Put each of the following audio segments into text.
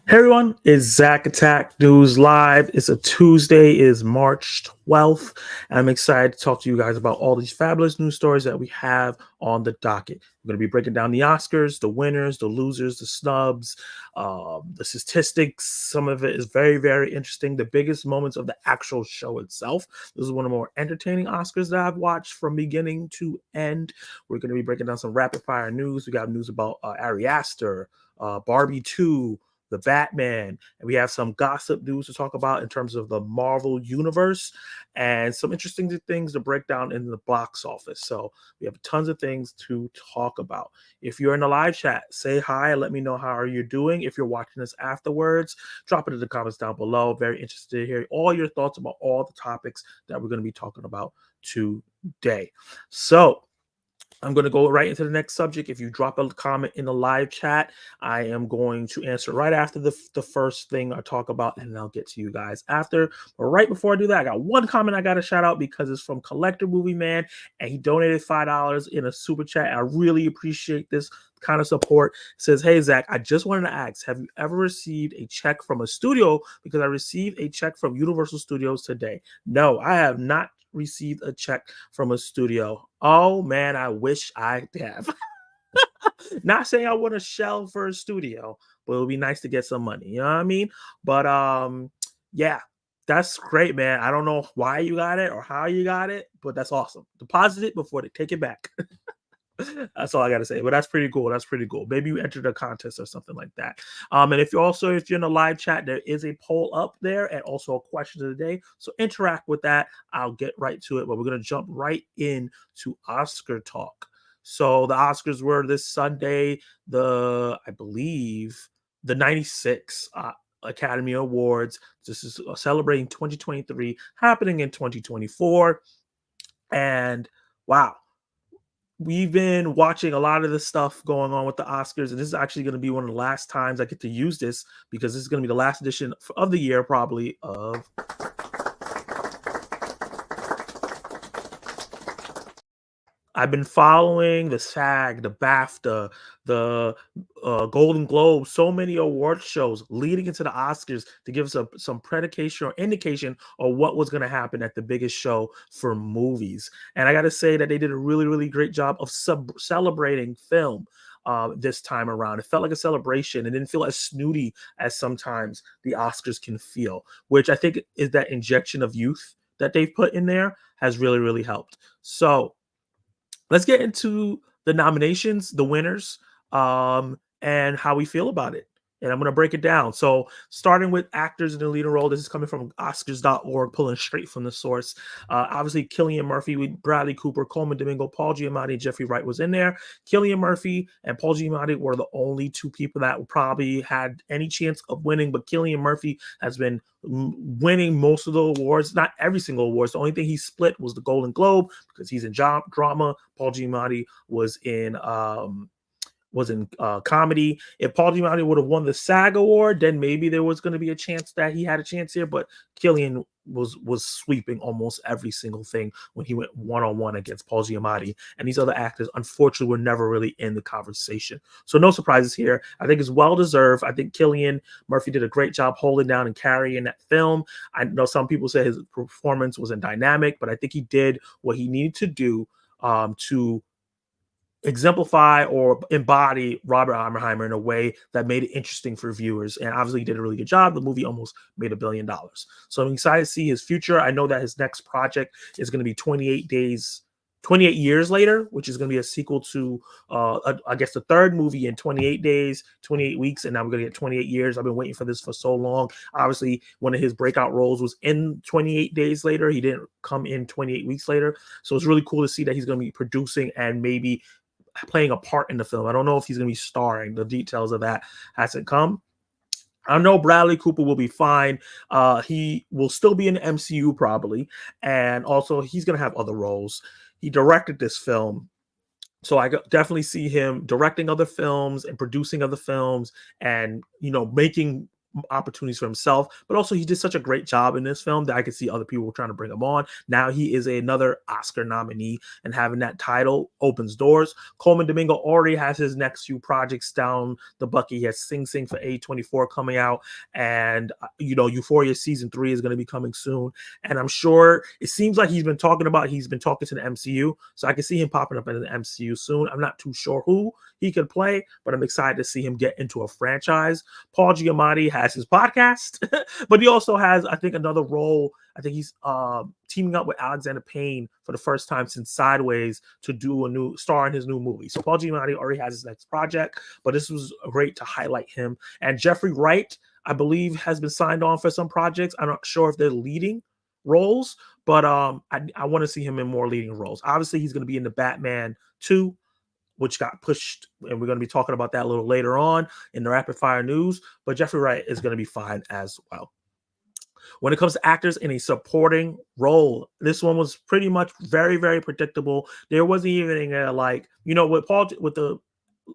Hey everyone, it's Zach Attack News Live. It's a Tuesday, it is March 12th, and I'm excited to talk to you guys about all these fabulous news stories that we have on the docket. We're going to be breaking down the Oscars, the winners, the losers, the snubs, the statistics. Some of it is very, very interesting. The biggest moments of the actual show itself. This is one of the more entertaining Oscars that I've watched from beginning to end. We're going to be breaking down some rapid fire news. We got news about Ari Aster, Barbie 2, the Batman, and we have some gossip news to talk about in terms of the Marvel universe and some interesting things to break down in the box office. So we have tons of things to talk about. If you're in the live chat, say hi and let me know how are you doing. If you're watching this afterwards, drop it in the comments down below. Very interested to hear all your thoughts about all the topics that we're going to be talking about today. So I'm going to go right into the next subject. If you drop a comment in the live chat, I am going to answer right after the first thing I talk about, and then I'll get to you guys after. But right before I do that, I got one comment I got to shout out because it's from Collector Movie Man, and he donated $5 in a super chat. I really appreciate this kind of support. It says, "Hey Zach, I just wanted to ask, have you ever received a check from a studio? Because I received a check from Universal Studios today." No, I have not received a check from a studio. Oh man, I wish I have. Not saying I want to shell for a studio, but it would be nice to get some money. You know what I mean? But yeah, that's great, man. I don't know why you got it or how you got it, but that's awesome. Deposit it before they take it back. That's all I gotta say. But that's pretty cool. That's pretty cool. Maybe you entered a contest or something like that. And if you're in the live chat, there is a poll up there and also a question of the day. So interact with that. I'll get right to it. But we're gonna jump right in to Oscar talk. So the Oscars were this Sunday, I believe the 96 Academy Awards. This is celebrating 2023, happening in 2024. And wow, we've been watching a lot of the stuff going on with the Oscars, and this is actually going to be one of the last times I get to use this because this is going to be the last edition of the year, probably of I've been following the SAG, the BAFTA, the Golden Globe, so many award shows leading into the Oscars to give us some predication or indication of what was going to happen at the biggest show for movies. And I got to say that they did a really, really great job of celebrating film. This time around, it felt like a celebration. It didn't feel as snooty as sometimes the Oscars can feel, which I think is that injection of youth that they've put in there has really, really helped. So, let's get into the nominations, the winners, and how we feel about it. And I'm going to break it down. So, starting with actors in the leading role, this is coming from Oscars.org, pulling straight from the source. Obviously, Cillian Murphy, with Bradley Cooper, Coleman Domingo, Paul Giamatti, and Jeffrey Wright was in there. Cillian Murphy and Paul Giamatti were the only two people that probably had any chance of winning, but Cillian Murphy has been winning most of the awards, not every single award. The only thing he split was the Golden Globe because he's in drama. Paul Giamatti was in comedy. If Paul Giamatti would have won the SAG award, then maybe there was going to be a chance that he had a chance here. But Cillian was sweeping almost every single thing when he went one-on-one against Paul Giamatti. And these other actors, unfortunately, were never really in the conversation. So no surprises here. I think it's well-deserved. I think Cillian Murphy did a great job holding down and carrying that film. I know some people say his performance wasn't dynamic, but I think he did what he needed to do to exemplify or embody Robert Oppenheimer in a way that made it interesting for viewers. And obviously, he did a really good job. The movie almost made $1 billion. So I'm excited to see his future. I know that his next project is going to be 28 years later, which is going to be a sequel to, I guess, the third movie in 28 days, 28 weeks, and now we're going to get 28 years. I've been waiting for this for so long. Obviously, one of his breakout roles was in 28 days later. He didn't come in 28 weeks later. So it's really cool to see that he's going to be producing and maybe playing a part in the film. I don't know if he's going to be starring. The details of that hasn't come. I know Bradley Cooper will be fine. He will still be in the MCU probably, and also he's going to have other roles. He directed this film, so I definitely see him directing other films and producing other films, and making opportunities for himself, but also he did such a great job in this film that I could see other people trying to bring him on. Now he is another Oscar nominee, and having that title opens doors. Coleman Domingo already has his next few projects down the bucket. He has Sing Sing for A24 coming out, and Euphoria season 3 is going to be coming soon. And I'm sure it seems like he's been talking to the MCU, so I can see him popping up in the MCU soon. I'm not too sure who he could play, but I'm excited to see him get into a franchise. Paul Giamatti has his podcast, but he also has, I think, another role. I think he's teaming up with Alexander Payne for the first time since Sideways to do a new star in his new movie. So Paul Giamatti already has his next project, but this was great to highlight him. And Jeffrey Wright, I believe, has been signed on for some projects. I'm not sure if they're leading roles, but I want to see him in more leading roles. Obviously, he's going to be in the Batman 2, which got pushed, and we're going to be talking about that a little later on in the rapid fire news. But Jeffrey Wright is going to be fine as well. When it comes to actors in a supporting role, this one was pretty much very, very predictable. There wasn't even with the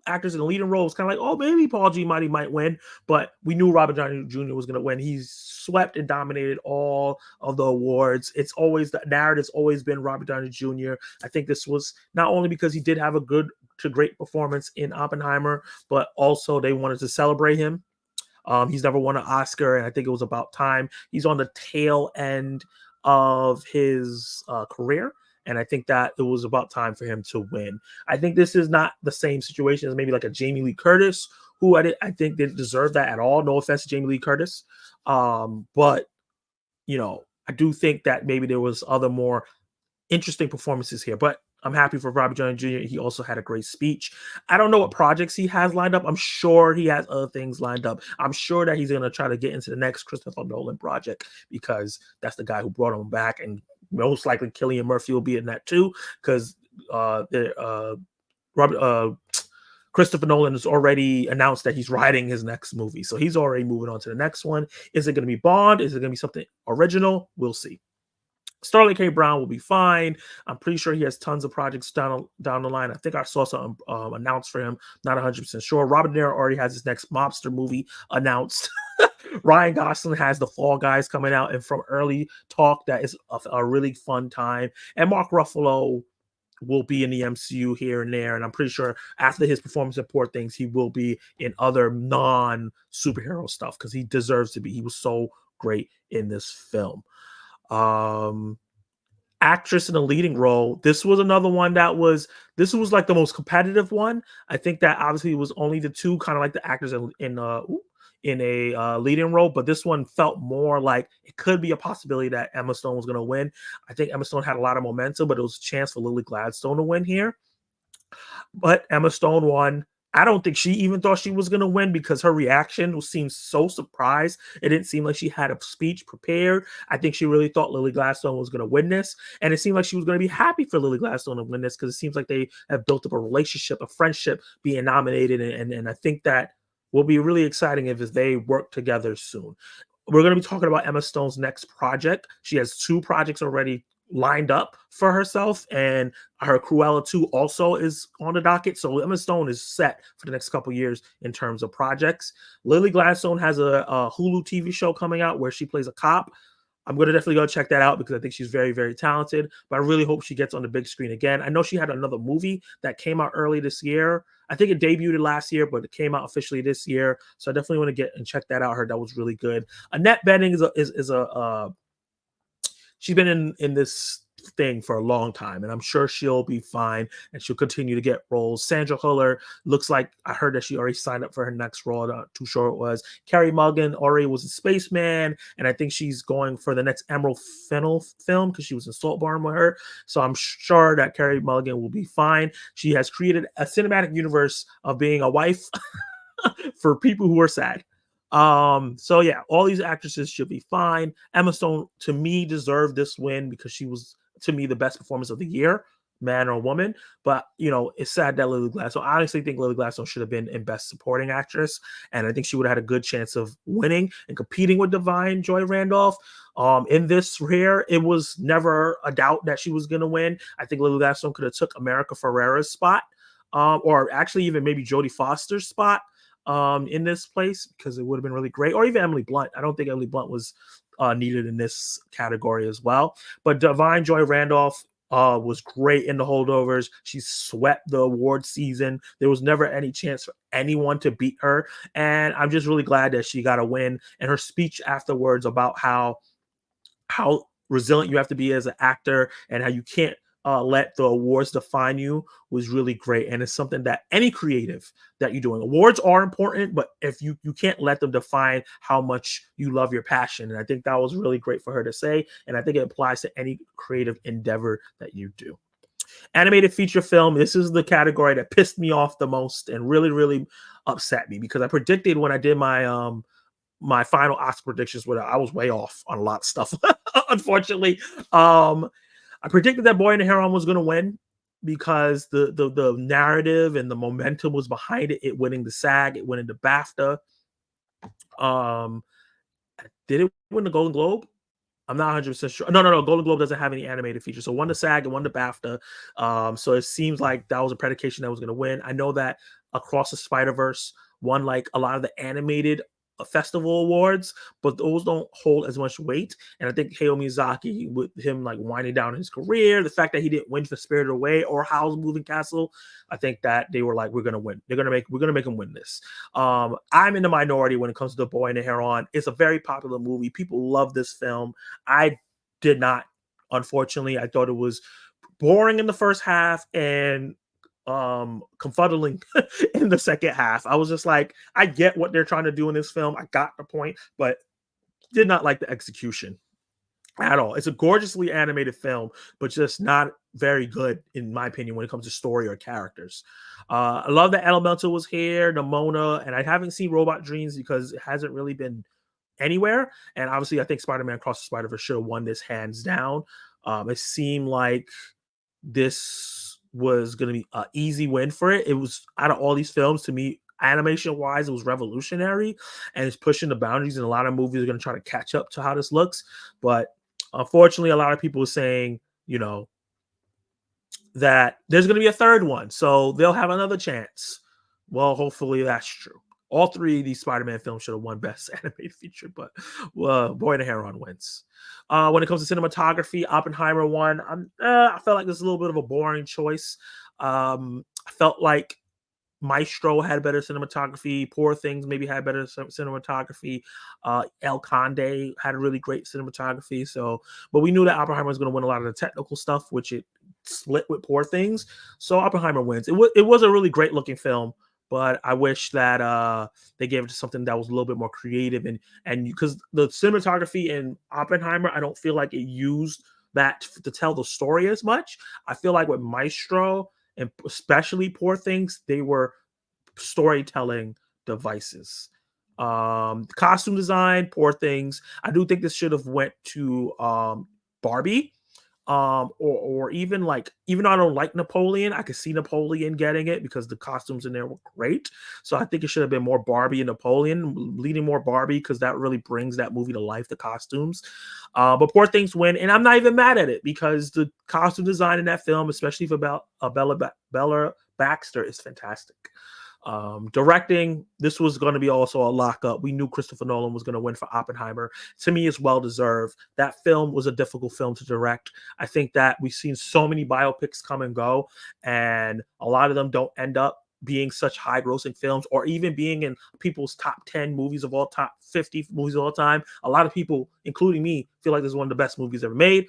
actors in the leading roles, kind of like, oh, maybe Paul Giamatti might win, but we knew Robert Downey Jr. was going to win. He's swept and dominated all of the awards. It's always, the narrative's always been Robert Downey Jr. I think this was not only because he did have a good to great performance in Oppenheimer, but also they wanted to celebrate him. He's never won an Oscar, and I think it was about time. He's on the tail end of his career, and I think that it was about time for him to win. I think this is not the same situation as maybe like a Jamie Lee Curtis, who I think didn't deserve that at all. No offense to Jamie Lee Curtis, but I do think that maybe there was other more interesting performances here. But I'm happy for Robert Downey Jr. He also had a great speech. I don't know what projects he has lined up. I'm sure he has other things lined up. I'm sure that he's going to try to get into the next Christopher Nolan project, because that's the guy who brought him back, and most likely Cillian Murphy will be in that too, because Christopher Nolan has already announced that he's writing his next movie. So he's already moving on to the next one. Is it going to be Bond? Is it going to be something original? We'll see. Sterling K. Brown will be fine. I'm pretty sure he has tons of projects down the line. I think I saw something announced for him. Not 100% sure. Robert De Niro already has his next mobster movie announced. Ryan Gosling has The Fall Guys coming out, and from early talk, that is a really fun time. And Mark Ruffalo will be in the MCU here and there, and I'm pretty sure after his performance in Poor Things, he will be in other non-superhero stuff, because he deserves to be. He was so great in this film. Actress in a leading role, this was another one this was like the most competitive one. I think that obviously it was only the two kind of like the actors in a leading role, but this one felt more like it could be a possibility that Emma Stone was going to win. I think Emma Stone had a lot of momentum, but it was a chance for Lily Gladstone to win here. But Emma Stone won. I don't think she even thought she was going to win, because her reaction seemed so surprised. It didn't seem like she had a speech prepared. I think she really thought Lily Gladstone was going to win this. And it seemed like she was going to be happy for Lily Gladstone to win this, because it seems like they have built up a relationship, a friendship, being nominated. And I think that will be really exciting if they work together soon. We're going to be talking about Emma Stone's next project. She has 2 projects already lined up for herself, and her Cruella 2 also is on the docket. So Emma Stone is set for the next couple years in terms of projects. Lily Gladstone has a Hulu TV show coming out where she plays a cop. I'm going to definitely go check that out, because I think she's very, very talented, but I really hope she gets on the big screen again. I know she had another movie that came out early this year. I think it debuted last year, but it came out officially this year. So I definitely want to get and check that out. I heard that was really good. Annette Bening she's been in this thing for a long time, and I'm sure she'll be fine, and she'll continue to get roles. Sandra Hüller looks like, I heard that she already signed up for her next role. Not too sure it was. Carey Mulligan already was a spaceman, and I think she's going for the next Emerald Fennell film, because she was in Saltburn with her. So I'm sure that Carey Mulligan will be fine. She has created a cinematic universe of being a wife for people who are sad. So yeah, all these actresses should be fine. Emma Stone, to me, deserved this win, because she was, to me, the best performance of the year, man or woman. But it's sad that Lily Gladstone, I honestly think Lily Gladstone should have been in Best Supporting Actress, and I think she would have had a good chance of winning and competing with Divine Joy Randolph. In this here, it was never a doubt that she was going to win. I think Lily Gladstone could have took America Ferrera's spot, or actually even maybe Jodie Foster's spot. in this place because it would have been really great. Or even Emily Blunt. I don't think Emily Blunt was needed in this category as well. But Divine Joy Randolph was great in The Holdovers. She swept the award season. There was never any chance for anyone to beat her. And I'm just really glad that she got a win. And her speech afterwards about how resilient you have to be as an actor and how you can't let the awards define you was really great. And it's something that any creative that you're doing, awards are important, but if you can't let them define how much you love your passion. And I think that was really great for her to say. And I think it applies to any creative endeavor that you do. Animated feature film. This is the category that pissed me off the most and really, really upset me because I predicted when I did my final Oscar predictions where I was way off on a lot of stuff. Unfortunately, I predicted that Boy and the Heron was going to win because the narrative and the momentum was behind it. It winning the SAG, it winning the BAFTA. Um, did it win the Golden Globe? I'm not 100% sure. No. Golden Globe doesn't have any animated features. So one to SAG and one to BAFTA. So it seems like that was a predication that was going to win. I know that Across the Spider-Verse won like a lot of the animated festival awards, but those don't hold as much weight. And I think Hayao Miyazaki, with him like winding down his career, the fact that he didn't win for Spirited Away or Howl's Moving Castle, I think that they were like, we're gonna win. We're gonna make him win this. I'm in the minority when it comes to The Boy and the Heron. It's a very popular movie. People love this film. I did not, unfortunately. I thought it was boring in the first half and confuddling in the second half. I was just like, I get what they're trying to do in this film. I got the point, but did not like the execution at all. It's a gorgeously animated film, but just not very good, in my opinion, when it comes to story or characters. I love that Elemental was here, Nimona, and I haven't seen Robot Dreams because it hasn't really been anywhere. And obviously, I think Spider-Man Across the Spider-Verse should have won this hands down. It seemed like this was going to be an easy win for it. It was, out of all these films, to me, animation wise, it was revolutionary and it's pushing the boundaries. And a lot of movies are going to try to catch up to how this looks. But unfortunately, a lot of people are saying, that there's going to be a third one. So they'll have another chance. Well, hopefully that's true. All three of these Spider-Man films should have won Best Animated Feature, but Boy and the Heron wins. When it comes to cinematography, Oppenheimer won. I felt like this is a little bit of a boring choice. I felt like Maestro had better cinematography. Poor Things maybe had better cinematography. El Conde had a really great cinematography. So, but we knew that Oppenheimer was going to win a lot of the technical stuff, which it split with Poor Things. So Oppenheimer wins. It was a really great looking film, but I wish that they gave it to something that was a little bit more creative and because the cinematography in Oppenheimer, I don't feel like it used that to tell the story as much. I feel like with Maestro and especially Poor Things, they were storytelling devices. Costume design, Poor Things. I do think this should have went to Barbie. Or even like, even though I don't like Napoleon, I could see Napoleon getting it because the costumes in there were great. So I think it should have been more Barbie and Napoleon, leading more Barbie because that really brings that movie to life, the costumes. But Poor Things win, and I'm not even mad at it because the costume design in that film, especially for Bella Baxter, is fantastic. Directing, this was going to be also a lockup. We knew Christopher Nolan was going to win for Oppenheimer. To me, it's well deserved. That film was a difficult film to direct. I think that we've seen so many biopics come and go, and a lot of them don't end up being such high grossing films or even being in people's top 10 movies of all top 50 movies of all time. A lot of people, including me, feel like this is one of the best movies ever made.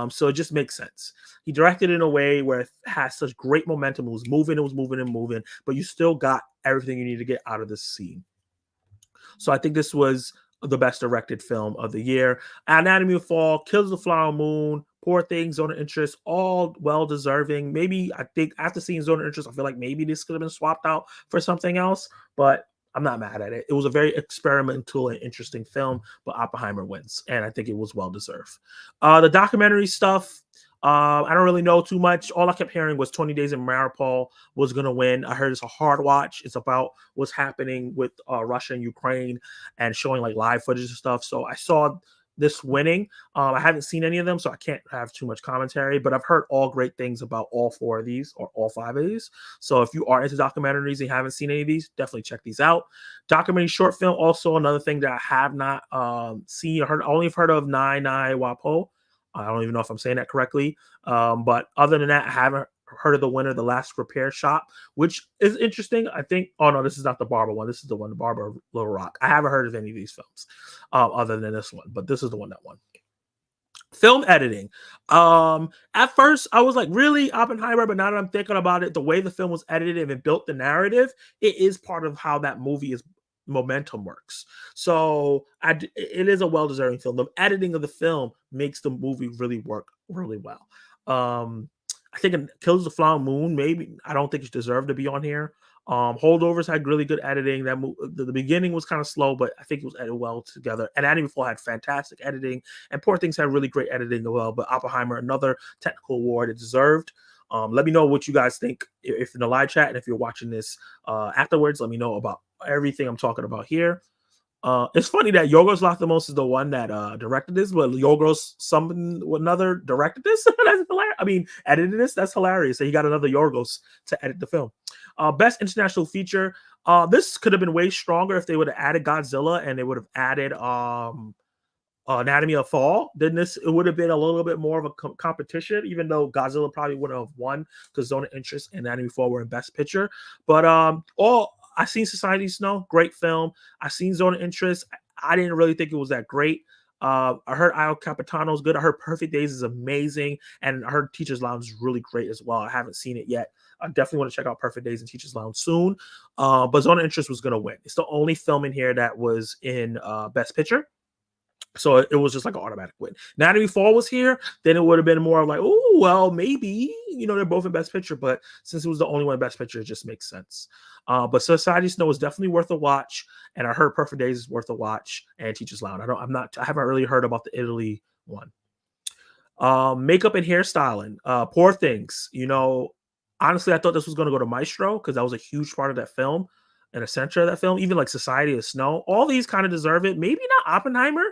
So it just makes sense. He directed it in a way where it has such great momentum. It was moving, but you still got everything you need to get out of this scene. So I think this was the best directed film of the year. Anatomy of Fall, Killers of the Flower Moon, Poor Things, Zone of Interest, all well deserving. Maybe I think after seeing Zone of Interest, I feel like maybe this could have been swapped out for something else, but I'm not mad at it. It was a very experimental and interesting film, but Oppenheimer wins, and I think it was well deserved. The documentary stuff, I don't really know too much. All I kept hearing was 20 Days in Mariupol was going to win. I heard it's a hard watch. It's about what's happening with Russia and Ukraine and showing like live footage and stuff. So I saw this winning. I haven't seen any of them, so I can't have too much commentary, but I've heard all great things about all four of these or all five of these. So if you are into documentaries and haven't seen any of these, definitely check these out. Documentary short film, also another thing that I have not seen or heard. I only have heard of Nine Nine Wapo. I don't even know if I'm saying that correctly. But other than that, I haven't heard of the winner, The Last Repair Shop, which is interesting. I think, oh no, this is not the Barber one. This is the one, the Barber of Little Rock. I haven't heard of any of these films other than this one, but this is the one that won. Film editing. At first I was like, really, Oppenheimer? But now that I'm thinking about it, the way the film was edited and it built the narrative, it is part of how that movie is momentum works. So it is a well-deserving film. The editing of the film makes the movie really work really well. I think it Kills the Flower Moon, maybe. I don't think it deserved to be on here. Holdovers had really good editing. The beginning was kind of slow, but I think it was edited well together. And Annie Before had fantastic editing, and Poor Things had really great editing as well. But Oppenheimer, another technical award it deserved. Let me know what you guys think if in the live chat, and if you're watching this afterwards, let me know about everything I'm talking about here. It's funny that Yorgos Lanthimos is the one that directed this, but Yorgos another directed this. That's hilarious. I mean, edited this. That's hilarious. So he got another Yorgos to edit the film. Best international feature. This could have been way stronger if they would have added Godzilla and they would have added Anatomy of Fall. Then it would have been a little bit more of a competition, even though Godzilla probably wouldn't have won because Zone of Interest and Anatomy of Fall were in Best Picture. But I seen Society of Snow, great film. I seen Zone of Interest. I didn't really think it was that great. I heard Il Capitano is good. I heard Perfect Days is amazing, and I heard Teachers Lounge is really great as well. I haven't seen it yet. I definitely want to check out Perfect Days and Teachers Lounge soon. But Zone of Interest was going to win. It's the only film in here that was in Best Picture. So it was just like an automatic win. Anatomy of Fall was here, then it would have been more of like, oh, well, maybe, they're both in Best Picture, but since it was the only one in Best Picture, it just makes sense. But Society of Snow is definitely worth a watch, and I heard Perfect Days is worth a watch, and Teachers Lounge. I haven't really heard about the Italy one. Makeup and hairstyling. Poor Things. Honestly, I thought this was going to go to Maestro because that was a huge part of that film and a center of that film. Even like Society of Snow, all these kind of deserve it. Maybe not Oppenheimer.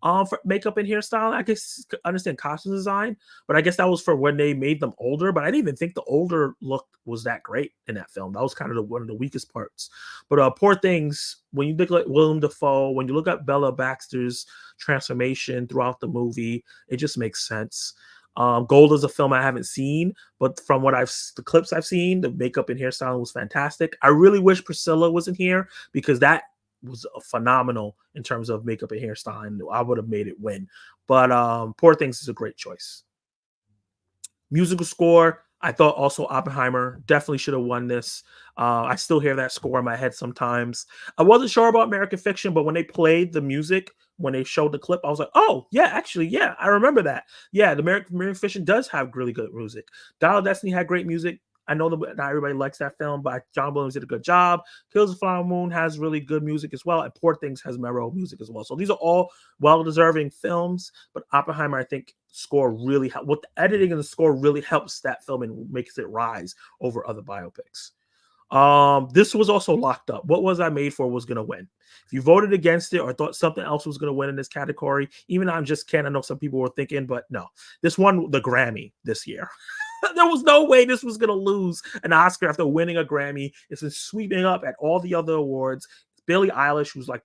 For makeup and hairstyling, I guess I understand costume design, but I guess that was for when they made them older. But I didn't even think the older look was that great in that film. That was kind of one of the weakest parts. But Poor Things, when you look at Willem Dafoe, when you look at Bella Baxter's transformation throughout the movie, it just makes sense. Gold is a film I haven't seen, but from the clips I've seen, the makeup and hairstyling was fantastic. I really wish Priscilla was in here because that was phenomenal in terms of makeup and hairstyling. I would have made it win, but Poor Things is a great choice. Musical score, I thought also Oppenheimer definitely should have won this. I still hear that score in my head sometimes. I wasn't sure about American Fiction, but when they played the music, when they showed the clip, I was like, oh, yeah, actually, yeah, I remember that. Yeah, the American Fiction does have really good music. Dial of Destiny had great music. I know that not everybody likes that film, but John Williams did a good job. Kills the Flower Moon has really good music as well, and Poor Things has mellow music as well. So these are all well-deserving films, but Oppenheimer, I think, score really helped. What the editing and the score really helps that film and makes it rise over other biopics. This was also locked up. What Was I Made For was going to win. If you voted against it or thought something else was going to win in this category, even I'm just kidding. I know some people were thinking, but no, this won the Grammy this year. There was no way this was going to lose an Oscar after winning a Grammy. It's been sweeping up at all the other awards. Billie Eilish, who's like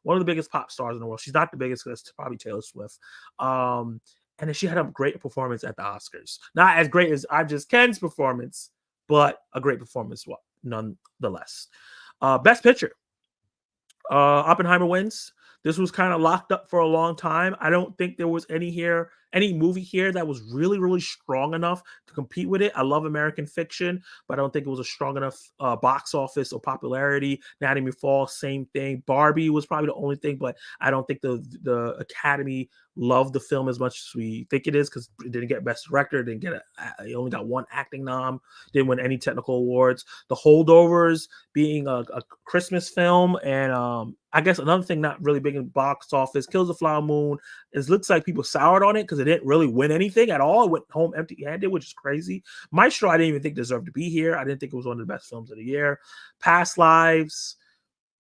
one of the biggest pop stars in the world. She's not the biggest because it's probably Taylor Swift. And then she had a great performance at the Oscars. Not as great as I Just Ken's performance, but a great performance nonetheless. Best Picture. Oppenheimer wins. This was kind of locked up for a long time. I don't think there was any movie here that was really, really strong enough to compete with it. I love American Fiction, but I don't think it was a strong enough box office or popularity. Anatomy of Fall, same thing. Barbie was probably the only thing, but I don't think the Academy loved the film as much as we think it is because it didn't get Best Director, it only got one acting nom, didn't win any technical awards. The Holdovers being a Christmas film, and I guess another thing not really big in box office, Kills the Flower Moon. It looks like people soured on it because it didn't really win anything at all. It went home empty-handed, which is crazy. Maestro, I didn't even think deserved to be here. I didn't think it was one of the best films of the year. Past Lives,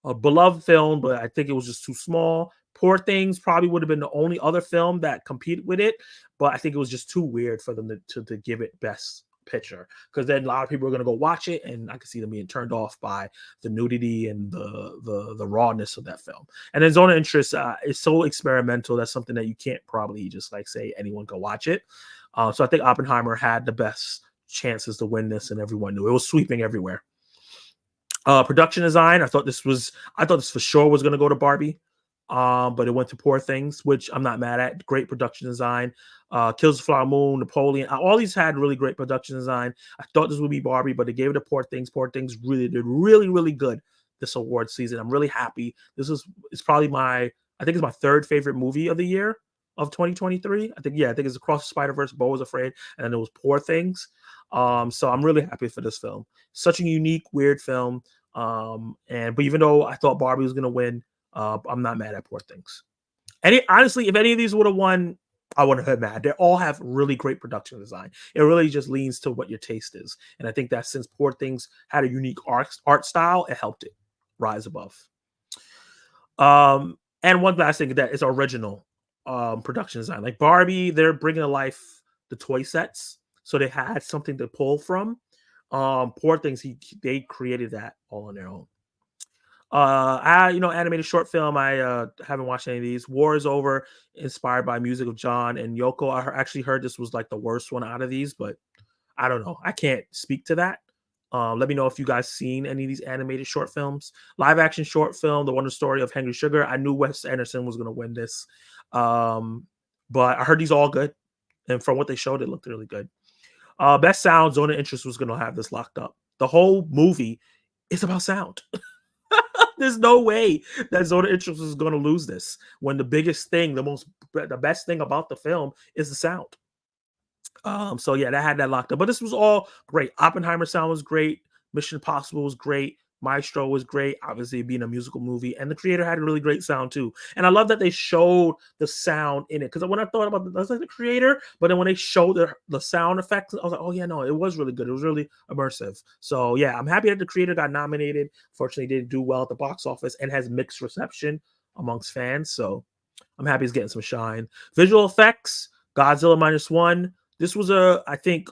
a beloved film, but I think it was just too small. Poor Things probably would have been the only other film that competed with it, but I think it was just too weird for them to give it Best Picture, because then a lot of people are going to go watch it, and I can see them being turned off by the nudity and the rawness of that film. And then Zone of Interest is so experimental. That's something that you can't probably just like say anyone can watch it. So I think Oppenheimer had the best chances to win this, and everyone knew it was sweeping everywhere. Production design, I thought this for sure was going to go to Barbie, but it went to Poor Things, which I'm not mad at. Great production design. Kills the Flower Moon, Napoleon, all these had really great production design. I thought this would be Barbie, but they gave it to Poor Things. Poor Things really did really good this award season. I'm really happy. It's probably I think it's my third favorite movie of the year of 2023. I think it's Across the Spider-Verse, Beau Was Afraid, and then it was Poor Things. So I'm really happy for this film. Such a unique, weird film. But even though I thought Barbie was gonna win, I'm not mad at Poor Things. Honestly, if any of these would have won, I wouldn't have been mad. They all have really great production design. It really just leans to what your taste is, and I think that since Poor Things had a unique art style, it helped it rise above. And one last thing, that is original production design. Like Barbie, they're bringing to life the toy sets, so they had something to pull from. Poor Things, they created that all on their own. Animated short film. I haven't watched any of these. War is Over, inspired by music of John and Yoko. Actually heard this was like the worst one out of these, but I don't know. I can't speak to that. Let me know if you guys seen any of these animated short films. Live action short film, The Wonder Story of Henry Sugar. I knew Wes Anderson was going to win this, but I heard these all good, and from what they showed, it looked really good. Best sound, Zone of Interest was going to have this locked up. The whole movie is about sound. There's no way that Zone of Interest is going to lose this when the biggest thing, the best thing about the film is the sound. So yeah, that had that locked up. But this was all great. Oppenheimer sound was great. Mission Impossible was great. Maestro was great, obviously being a musical movie, and the creator had a really great sound too. And I love that they showed the sound in it, because when I thought about it, I was like the creator, but then when they showed the sound effects, I was like, oh yeah, no, it was really good. It was really immersive. So yeah, I'm happy that the creator got nominated. Fortunately, didn't do well at the box office and has mixed reception amongst fans. So I'm happy he's getting some shine. Visual effects, Godzilla -1. This was I think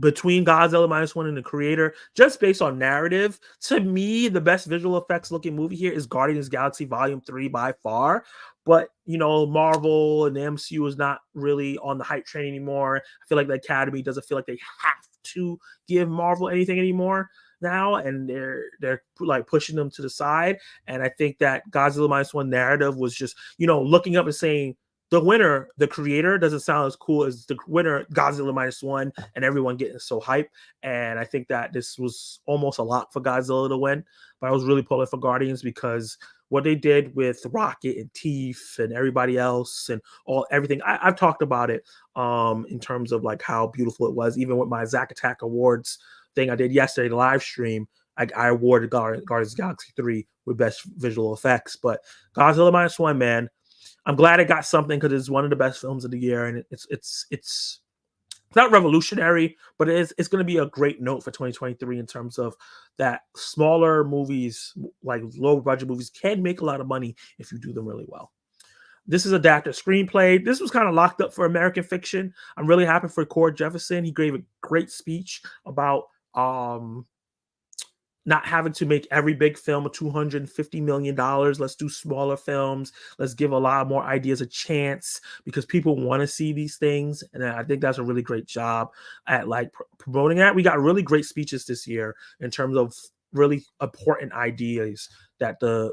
between Godzilla -1 and the creator, just based on narrative, to me, the best visual effects looking movie here is Guardians of the Galaxy Volume 3 by far. But, Marvel and the MCU is not really on the hype train anymore. I feel like the Academy doesn't feel like they have to give Marvel anything anymore now, and they're like pushing them to the side. And I think that Godzilla -1 narrative was just, looking up and saying, the winner, the creator, doesn't sound as cool as the winner, Godzilla -1, and everyone getting so hype. And I think that this was almost a lot for Godzilla to win, but I was really pulling for Guardians because what they did with Rocket and Teeth and everybody else and everything. I've talked about it in terms of like how beautiful it was, even with my Zack Attack Awards thing I did yesterday, the live stream. I awarded Guardians of the Galaxy 3 with best visual effects, but Godzilla -1, man, I'm glad it got something because it's one of the best films of the year, and it's not revolutionary, but it's going to be a great note for 2023 in terms of that smaller movies, like low budget movies, can make a lot of money if you do them really well. This is adapted screenplay. This was kind of locked up for American Fiction. I'm really happy for Cord Jefferson. He gave a great speech about not having to make every big film a $250 million. Let's do smaller films. Let's give a lot more ideas a chance because people want to see these things. And I think that's a really great job at like promoting that. We got really great speeches this year in terms of really important ideas that the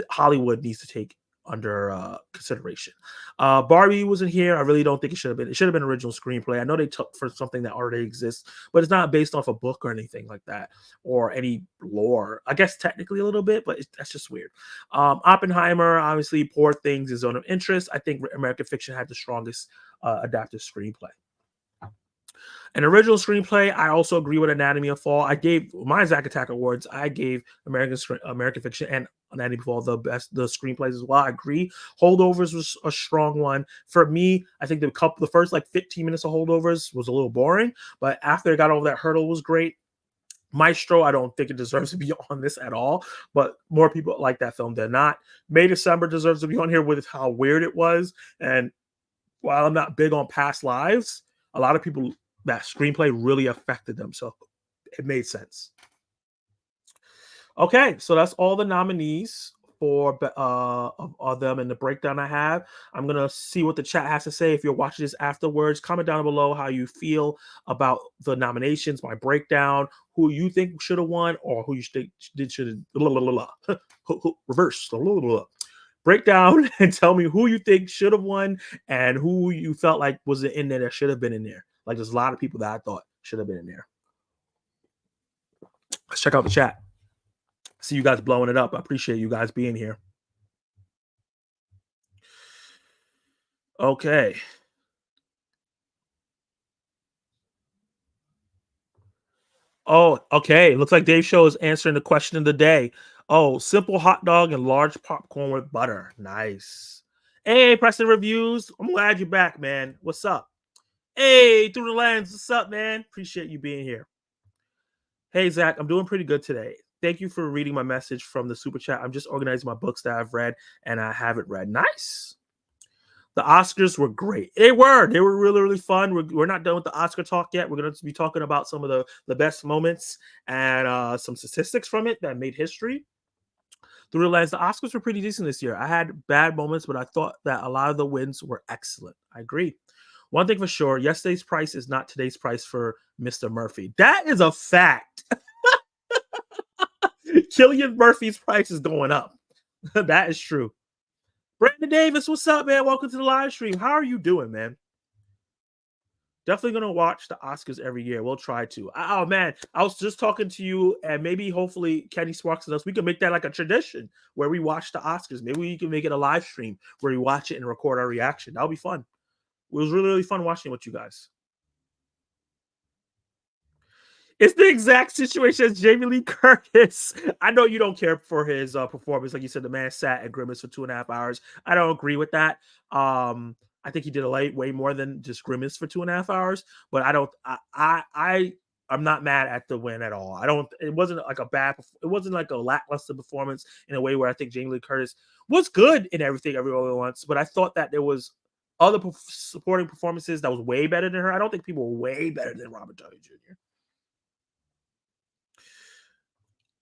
Hollywood needs to take under consideration. Barbie wasn't here. I really don't think it should have been. It should have been original screenplay. I know they took for something that already exists, but it's not based off a book or anything like that or any lore. I guess technically a little bit, but that's just weird. Oppenheimer, obviously, Poor Things is Zone of Interest. I think American Fiction had the strongest adapted screenplay. An original screenplay, I also agree with Anatomy of Fall. I gave my Zack Attack Awards. I gave American Fiction and Anatomy of Fall the screenplays as well. I agree. Holdovers was a strong one for me. I think the first like 15 minutes of Holdovers was a little boring, but after it got over that hurdle was great. Maestro, I don't think it deserves to be on this at all, but more people like that film than not. May December deserves to be on here with how weird it was. And while I'm not big on past lives, a lot of people that screenplay really affected them. So it made sense. Okay, so that's all the nominees for of them and the breakdown I have. I'm gonna see what the chat has to say. If you're watching this afterwards, comment down below how you feel about the nominations, my breakdown, who you think should have won, or who you think did should have reverse breakdown and tell me who you think should have won and who you felt like was in there that should have been in there. Like there's a lot of people that I thought should have been in there. Let's check out the chat. See you guys blowing it up. I appreciate you guys being here. Okay. Oh, okay. Looks like Dave Show is answering the question of the day. Oh, simple hot dog and large popcorn with butter. Nice. Hey, Preston Reviews. I'm glad you're back, man. What's up? Hey, through the lens. What's up, man? Appreciate you being here. Hey, Zach, I'm doing pretty good today. Thank you for reading my message from the super chat. I'm just organizing my books that I've read and I haven't read. Nice. The Oscars were great. They were really, really fun. We're not done with the Oscar talk yet. We're going to be talking about some of the best moments and some statistics from it that made history. Through the lens, the Oscars were pretty decent this year. I had bad moments, but I thought that a lot of the wins were excellent. I agree. One thing for sure, yesterday's price is not today's price for Mr. Murphy. That is a fact. Killian Murphy's price is going up. That is true. Brandon Davis, what's up, man? Welcome to the live stream. How are you doing, man? Definitely gonna watch the Oscars every year. We'll try to. Oh man, I was just talking to you, and maybe hopefully Kenny Sparks and us, we can make that like a tradition where we watch the Oscars. Maybe we can make it a live stream where we watch it and record our reaction. That'll be fun. It was really, really fun watching with you guys. It's the exact situation as Jamie Lee Curtis. I know you don't care for his performance. Like you said, the man sat and grimaced for 2.5 hours. I don't agree with that. I think he did way more than just grimace for 2.5 hours. But I don't. I'm not mad at the win at all. I don't. It wasn't like a bad. It wasn't like a lackluster performance in a way where I think Jamie Lee Curtis was good in everything everyone wants. But I thought that there was other supporting performances that was way better than her. I don't think people were way better than Robert Downey Jr.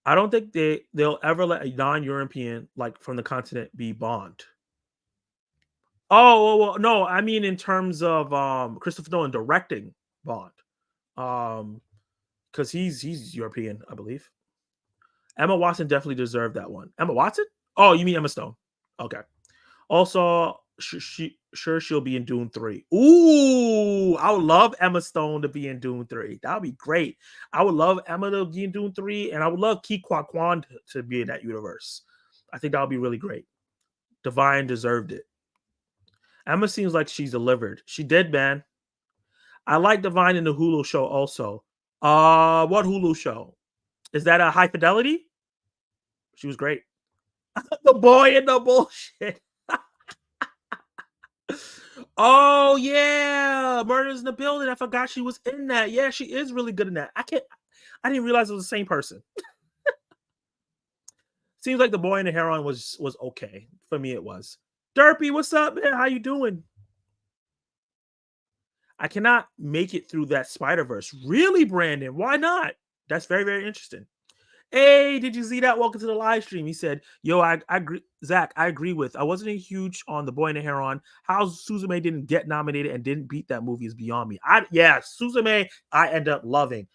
I don't think they'll ever let a non-European like from the continent be Bond. Oh well, no, I mean in terms of Christopher Nolan directing Bond, because he's European, I believe. Emma Watson definitely deserved that one. Emma Watson? Oh, you mean Emma Stone? Okay. Also, she'll be in Dune 3. Ooh, I would love Emma Stone to be in Dune 3. That would be great. I would love Emma to be in Dune 3, and I would love Ke Quan Kwan to be in that universe. I think that would be really great. Divine deserved it. Emma seems like she's delivered. She did, man. I like Divine in the Hulu show also. What Hulu show? Is that a High Fidelity? She was great. The boy in the bullshit. Oh yeah, Murders in the Building. I forgot she was in that. Yeah, she is really good in that. I didn't realize it was the same person. Seems like The Boy and the Heron was okay. For me, it was. Derpy, what's up, man? How you doing? I cannot make it through that Spider-Verse. Really, Brandon? Why not? That's very, very interesting. Hey, did you see that? Welcome to the live stream. He said, yo, I agree. Zach, I agree with. I wasn't a huge on The Boy and the Heron. How Suzume didn't get nominated and didn't beat that movie is beyond me. Suzume, I end up loving.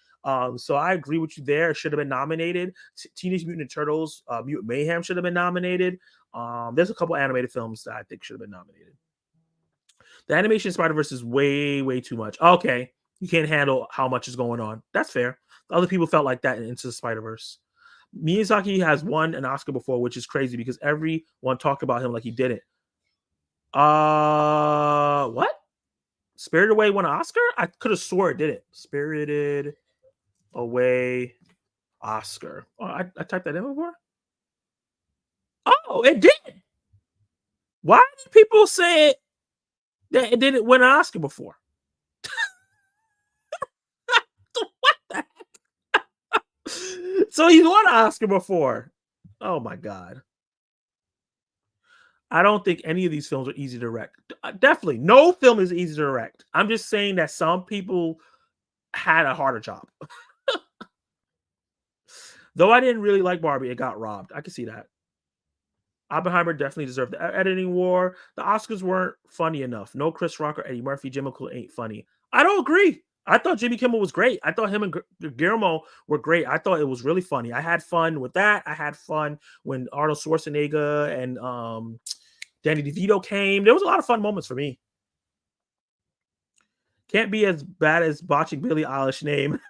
So I agree with you there. Should have been nominated. Teenage Mutant Ninja Turtles, Mutant Mayhem should have been nominated. There's a couple animated films that I think should have been nominated. The animation Spider-Verse is way, way too much. Okay, you can't handle how much is going on. That's fair. Other people felt like that in Into the Spider-Verse. Miyazaki has won an Oscar before, which is crazy because everyone talked about him like he didn't. What? Spirited Away won an Oscar? I could have swore it didn't. Spirited Away Oscar. Oh, I typed that in before? Oh, it did. Why did people say that it didn't win an Oscar before? What the heck? So he's won an Oscar before. Oh my god. I don't think any of these films are easy to direct. Definitely, no film is easy to direct. I'm just saying that some people had a harder job. Though I didn't really like Barbie, it got robbed. I can see that. Oppenheimer definitely deserved the editing war. The Oscars weren't funny enough. No Chris Rock or Eddie Murphy. Jimmy Kimmel ain't funny. I don't agree. I thought Jimmy Kimmel was great. I thought him and Guillermo were great. I thought it was really funny. I had fun with that. I had fun when Arnold Schwarzenegger and Danny DeVito came. There was a lot of fun moments for me. Can't be as bad as botching Billie Eilish name.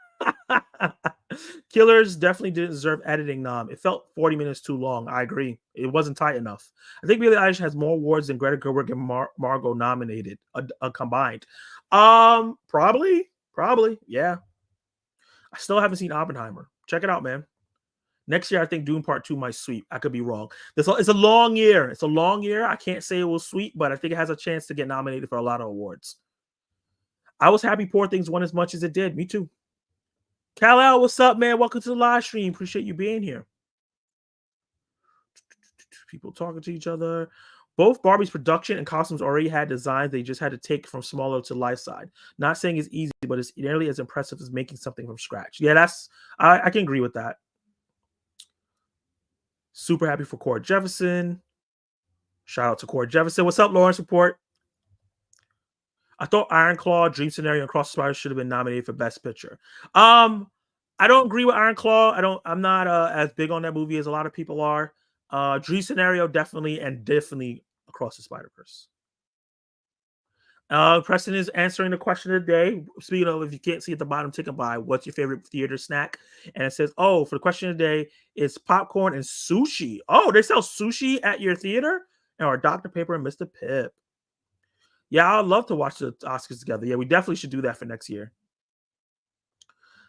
Killers definitely didn't deserve editing nom. It felt 40 minutes too long. I agree. It wasn't tight enough. I think Billie Eilish has more awards than Greta Gerwig and Margot nominated combined. Probably. Yeah. I still haven't seen Oppenheimer. Check it out, man. Next year, I think Dune Part 2 might sweep. I could be wrong. It's a long year. It's a long year. I can't say it will sweep, but I think it has a chance to get nominated for a lot of awards. I was happy Poor Things won as much as it did. Me too. Kal-El, what's up, man? Welcome to the live stream. Appreciate you being here. People talking to each other. Both Barbie's production and costumes already had designs they just had to take from smaller to life side. Not saying it's easy, but it's nearly as impressive as making something from scratch. Yeah, I can agree with that. Super happy for Cord Jefferson. Shout out to Cord Jefferson. What's up, Lawrence Report? I thought Iron Claw, Dream Scenario, and Cross the Spider should have been nominated for Best Picture. I don't agree with Iron Claw. I'm not as big on that movie as a lot of people are. Dream Scenario definitely, and definitely Across the Spider-Verse. Preston is answering the question of the day. Speaking of, if you can't see at the bottom, take a buy. What's your favorite theater snack? And it says, oh, for the question of the day, it's popcorn and sushi. Oh, they sell sushi at your theater? Or Dr. Pepper and Mr. Pip. Yeah, I'd love to watch the Oscars together. Yeah, we definitely should do that for next year.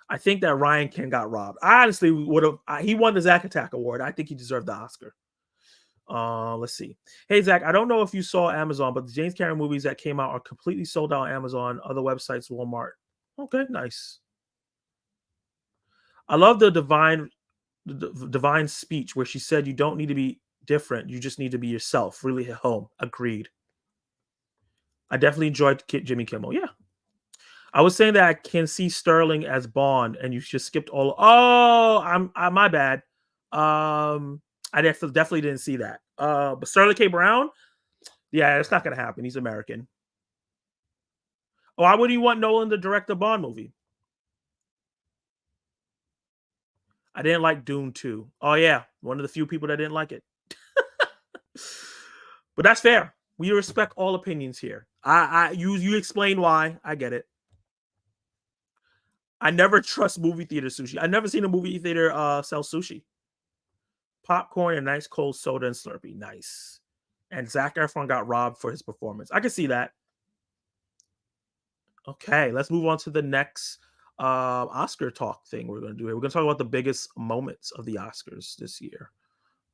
I think that Ryan Ken got robbed. I honestly would have. He won the Zack Attack Award. I think he deserved the Oscar. Let's see. Hey, Zach, I don't know if you saw Amazon, but the James Cameron movies that came out are completely sold out on Amazon, other websites, Walmart. Okay, nice. I love the divine speech where she said, you don't need to be different. You just need to be yourself. Really hit home. Agreed. I definitely enjoyed Jimmy Kimmel. Yeah. I was saying that I can see Sterling as Bond, and you just skipped all. Oh, I'm my bad. I definitely didn't see that. But Sterling K. Brown, yeah, it's not gonna happen. He's American. Oh, why would you want Nolan to direct a Bond movie? I didn't like Dune 2. Oh yeah, one of the few people that didn't like it. But that's fair. We respect all opinions here. You explain why. I get it. I never trust movie theater sushi. I've never seen a movie theater sell sushi. Popcorn and nice cold soda and Slurpee. Nice. And Zac Efron got robbed for his performance. I can see that. Okay, let's move on to the next Oscar talk thing we're going to do here. We're going to talk about the biggest moments of the Oscars this year.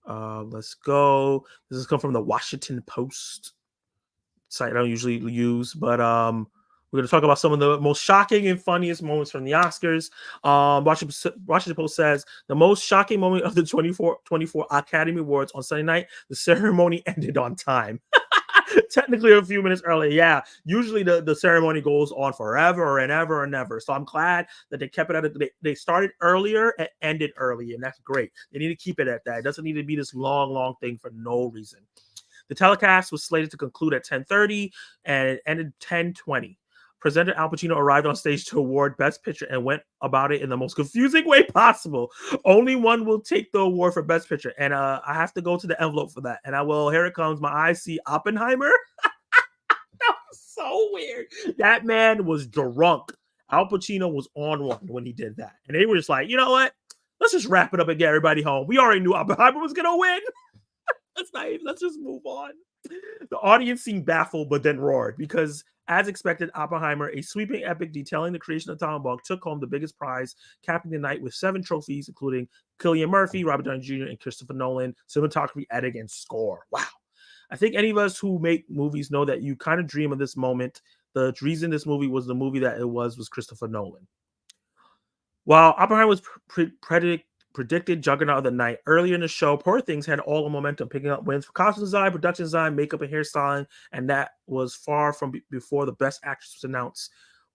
Let's go. This has come from the Washington Post site I don't usually use, but we're going to talk about some of the most shocking and funniest moments from the Oscars. Washington Post says the most shocking moment of the 24 Academy Awards on Sunday night, the ceremony ended on time. Technically a few minutes early. Yeah, usually the ceremony goes on forever and ever and ever. So I'm glad that they kept it at it. They started earlier and ended early, and that's great. They need to keep it at that. It doesn't need to be this long thing for no reason. The telecast was slated to conclude at 10:30 and it ended 10:20. Presenter Al Pacino arrived on stage to award Best Picture and went about it in the most confusing way possible. Only one will take the award for Best Picture. And I have to go to the envelope for that. And I will. Here it comes. My eyes see Oppenheimer. That was so weird. That man was drunk. Al Pacino was on one when he did that. And they were just like, you know what? Let's just wrap it up and get everybody home. We already knew Oppenheimer was going to win. Let's just move on. The audience seemed baffled, but then roared because, as expected, Oppenheimer, a sweeping epic detailing the creation of Tom Bomb, took home the biggest prize, capping the night with 7 trophies, including Cillian Murphy, Robert Downey Jr., and Christopher Nolan, cinematography, editing, and score. Wow. I think any of us who make movies know that you kind of dream of this moment. The reason this movie was the movie that it was Christopher Nolan. While Oppenheimer was predicted juggernaut of the night. Earlier in the show, Poor Things had all the momentum, picking up wins for costume design, production design, makeup, and hairstyling, and that was far from before the Best Actress was announced.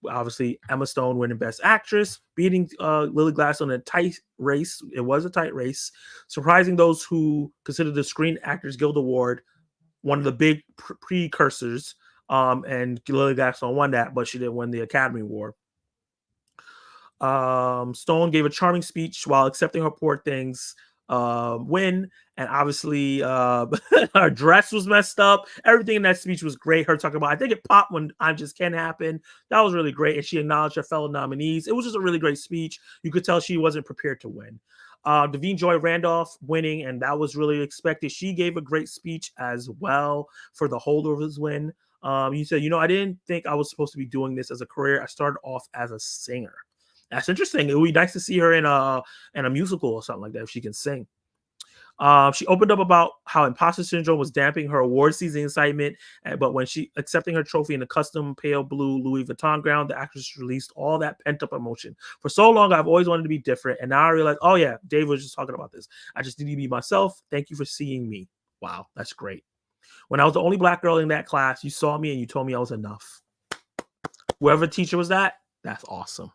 Obviously, Emma Stone winning Best Actress, beating Lily Gladstone in a tight race. It was a tight race, surprising those who considered the Screen Actors Guild Award one of the big precursors. And Lily Gladstone won that, but she didn't win the Academy Award. Stone gave a charming speech while accepting her Poor Things win, and obviously her dress was messed up. Everything in that speech was great. Her talking about, I think it popped when "I'm Just Can't Happen." That was really great, and she acknowledged her fellow nominees. It was just a really great speech. You could tell she wasn't prepared to win. Davine Joy Randolph winning, and that was really expected. She gave a great speech as well for the Holdovers win. He said, I didn't think I was supposed to be doing this as a career. I started off as a singer. That's interesting. It would be nice to see her in a musical or something like that if she can sing. She opened up about how imposter syndrome was damping her award season excitement, but when she accepting her trophy in a custom pale blue Louis Vuitton gown, the actress released all that pent up emotion. For so long, I've always wanted to be different, and now I realize, oh yeah, Dave was just talking about this. I just need to be myself. Thank you for seeing me. Wow, that's great. When I was the only Black girl in that class, you saw me and you told me I was enough. Whoever teacher was that's awesome.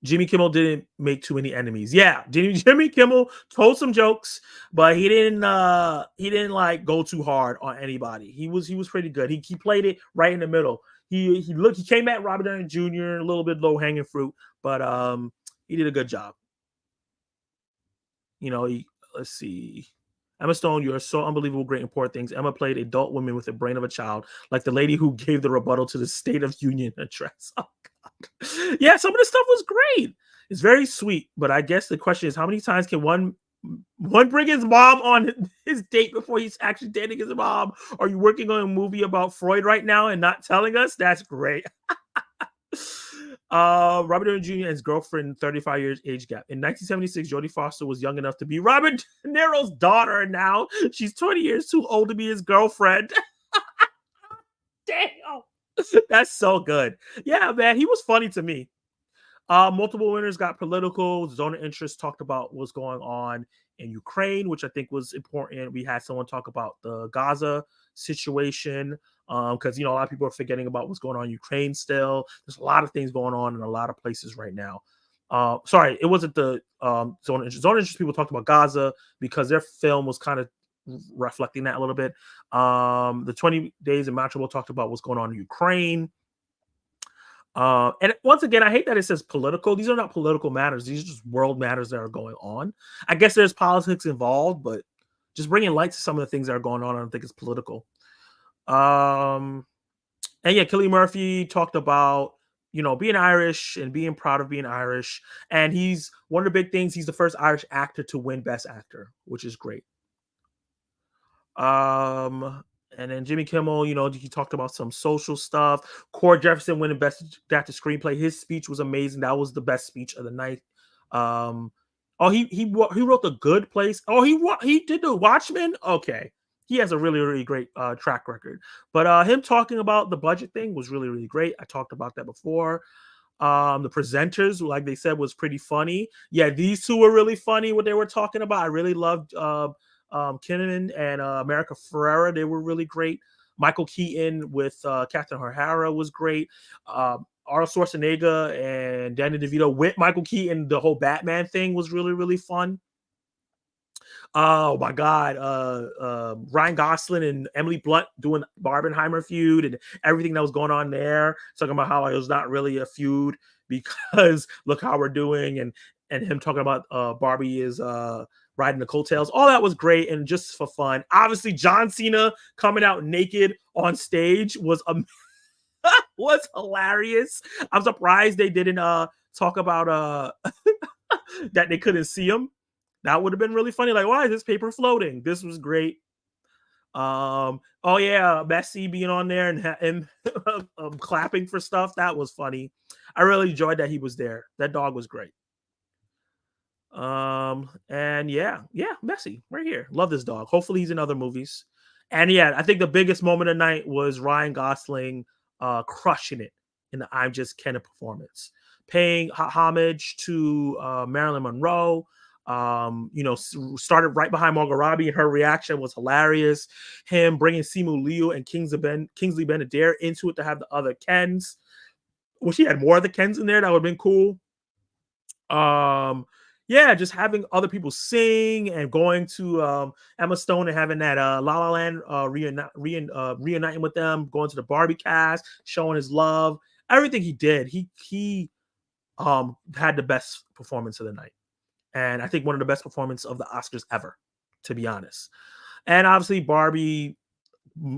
Jimmy Kimmel didn't make too many enemies. Yeah, Jimmy Kimmel told some jokes, but he didn't like go too hard on anybody. He was pretty good. He played it right in the middle. He came at Robert Downey Jr. a little bit low hanging fruit, but he did a good job. Let's see. Emma Stone, you're so unbelievable, great, and Poor Things. Emma played adult women with the brain of a child, like the lady who gave the rebuttal to the State of Union address. Oh, God. Yeah, some of the stuff was great. It's very sweet, but I guess the question is, how many times can one bring his mom on his date before he's actually dating his mom? Are you working on a movie about Freud right now and not telling us? That's great. Robert Downey Jr. and his girlfriend, 35 years age gap. In 1976, Jodie Foster was young enough to be Robert De Niro's daughter, and now she's 20 years too old to be his girlfriend. Damn, that's so good. Yeah, man, he was funny to me. Multiple winners got political. Zone of Interest talked about what's going on in Ukraine, which I think was important. We had someone talk about the Gaza situation because a lot of people are forgetting about what's going on in Ukraine still. There's a lot of things going on in a lot of places right now. Sorry, it wasn't the Zone of Interest. Zone of Interest people talked about Gaza because their film was kind of reflecting that a little bit. The 20 Days in Montreal talked about what's going on in Ukraine. And once again, I hate that it says political. These are not political matters. These are just world matters that are going on. I guess there's politics involved, but just bringing light to some of the things that are going on, I don't think it's political. And yeah, Cillian Murphy talked about, being Irish and being proud of being Irish. And he's one of the big things. He's the first Irish actor to win Best Actor, which is great. And then Jimmy Kimmel, he talked about some social stuff. Cord Jefferson winning Best Actor Screenplay. His speech was amazing. That was the best speech of the night. He wrote The Good Place. Oh, he did The Watchmen. Okay, he has a really, really great track record. But him talking about the budget thing was really, really great. I talked about that before. The presenters, like they said, was pretty funny. Yeah, these two were really funny. What they were talking about, I really loved. Kinnaman and America Ferrera, they were really great. Michael Keaton with Catherine O'Hara was great. Arnold Schwarzenegger and Danny DeVito with Michael Keaton, the whole Batman thing was really, really fun. Oh my God. Ryan Gosling and Emily Blunt doing Barbenheimer feud and everything that was going on there. Talking about how it was not really a feud because look how we're doing, and him talking about Barbie is riding the coattails. All that was great and just for fun. Obviously, John Cena coming out naked on stage was was hilarious. I'm surprised they didn't talk about that they couldn't see him. That would have been really funny. Like, why is this paper floating? This was great. Oh yeah, Messi being on there and clapping for stuff. That was funny. I really enjoyed that he was there. That dog was great. And yeah, Messi right here. Love this dog. Hopefully he's in other movies. And yeah, I think the biggest moment of the night was Ryan Gosling crushing it in the I'm Just Kenna performance. paying homage to Marilyn Monroe. Started right behind Margot Robbie, and her reaction was hilarious. Him bringing Simu Liu and Kingsley Ben-Adir into it to have the other Kens. Wish he had more of the Kens in there. That would have been cool. Yeah, just having other people sing and going to Emma Stone and having that La La Land reuniting with them, going to the Barbie cast, showing his love, everything he did. He had the best performance of the night, and I think one of the best performances of the Oscars ever, to be honest. And obviously Barbie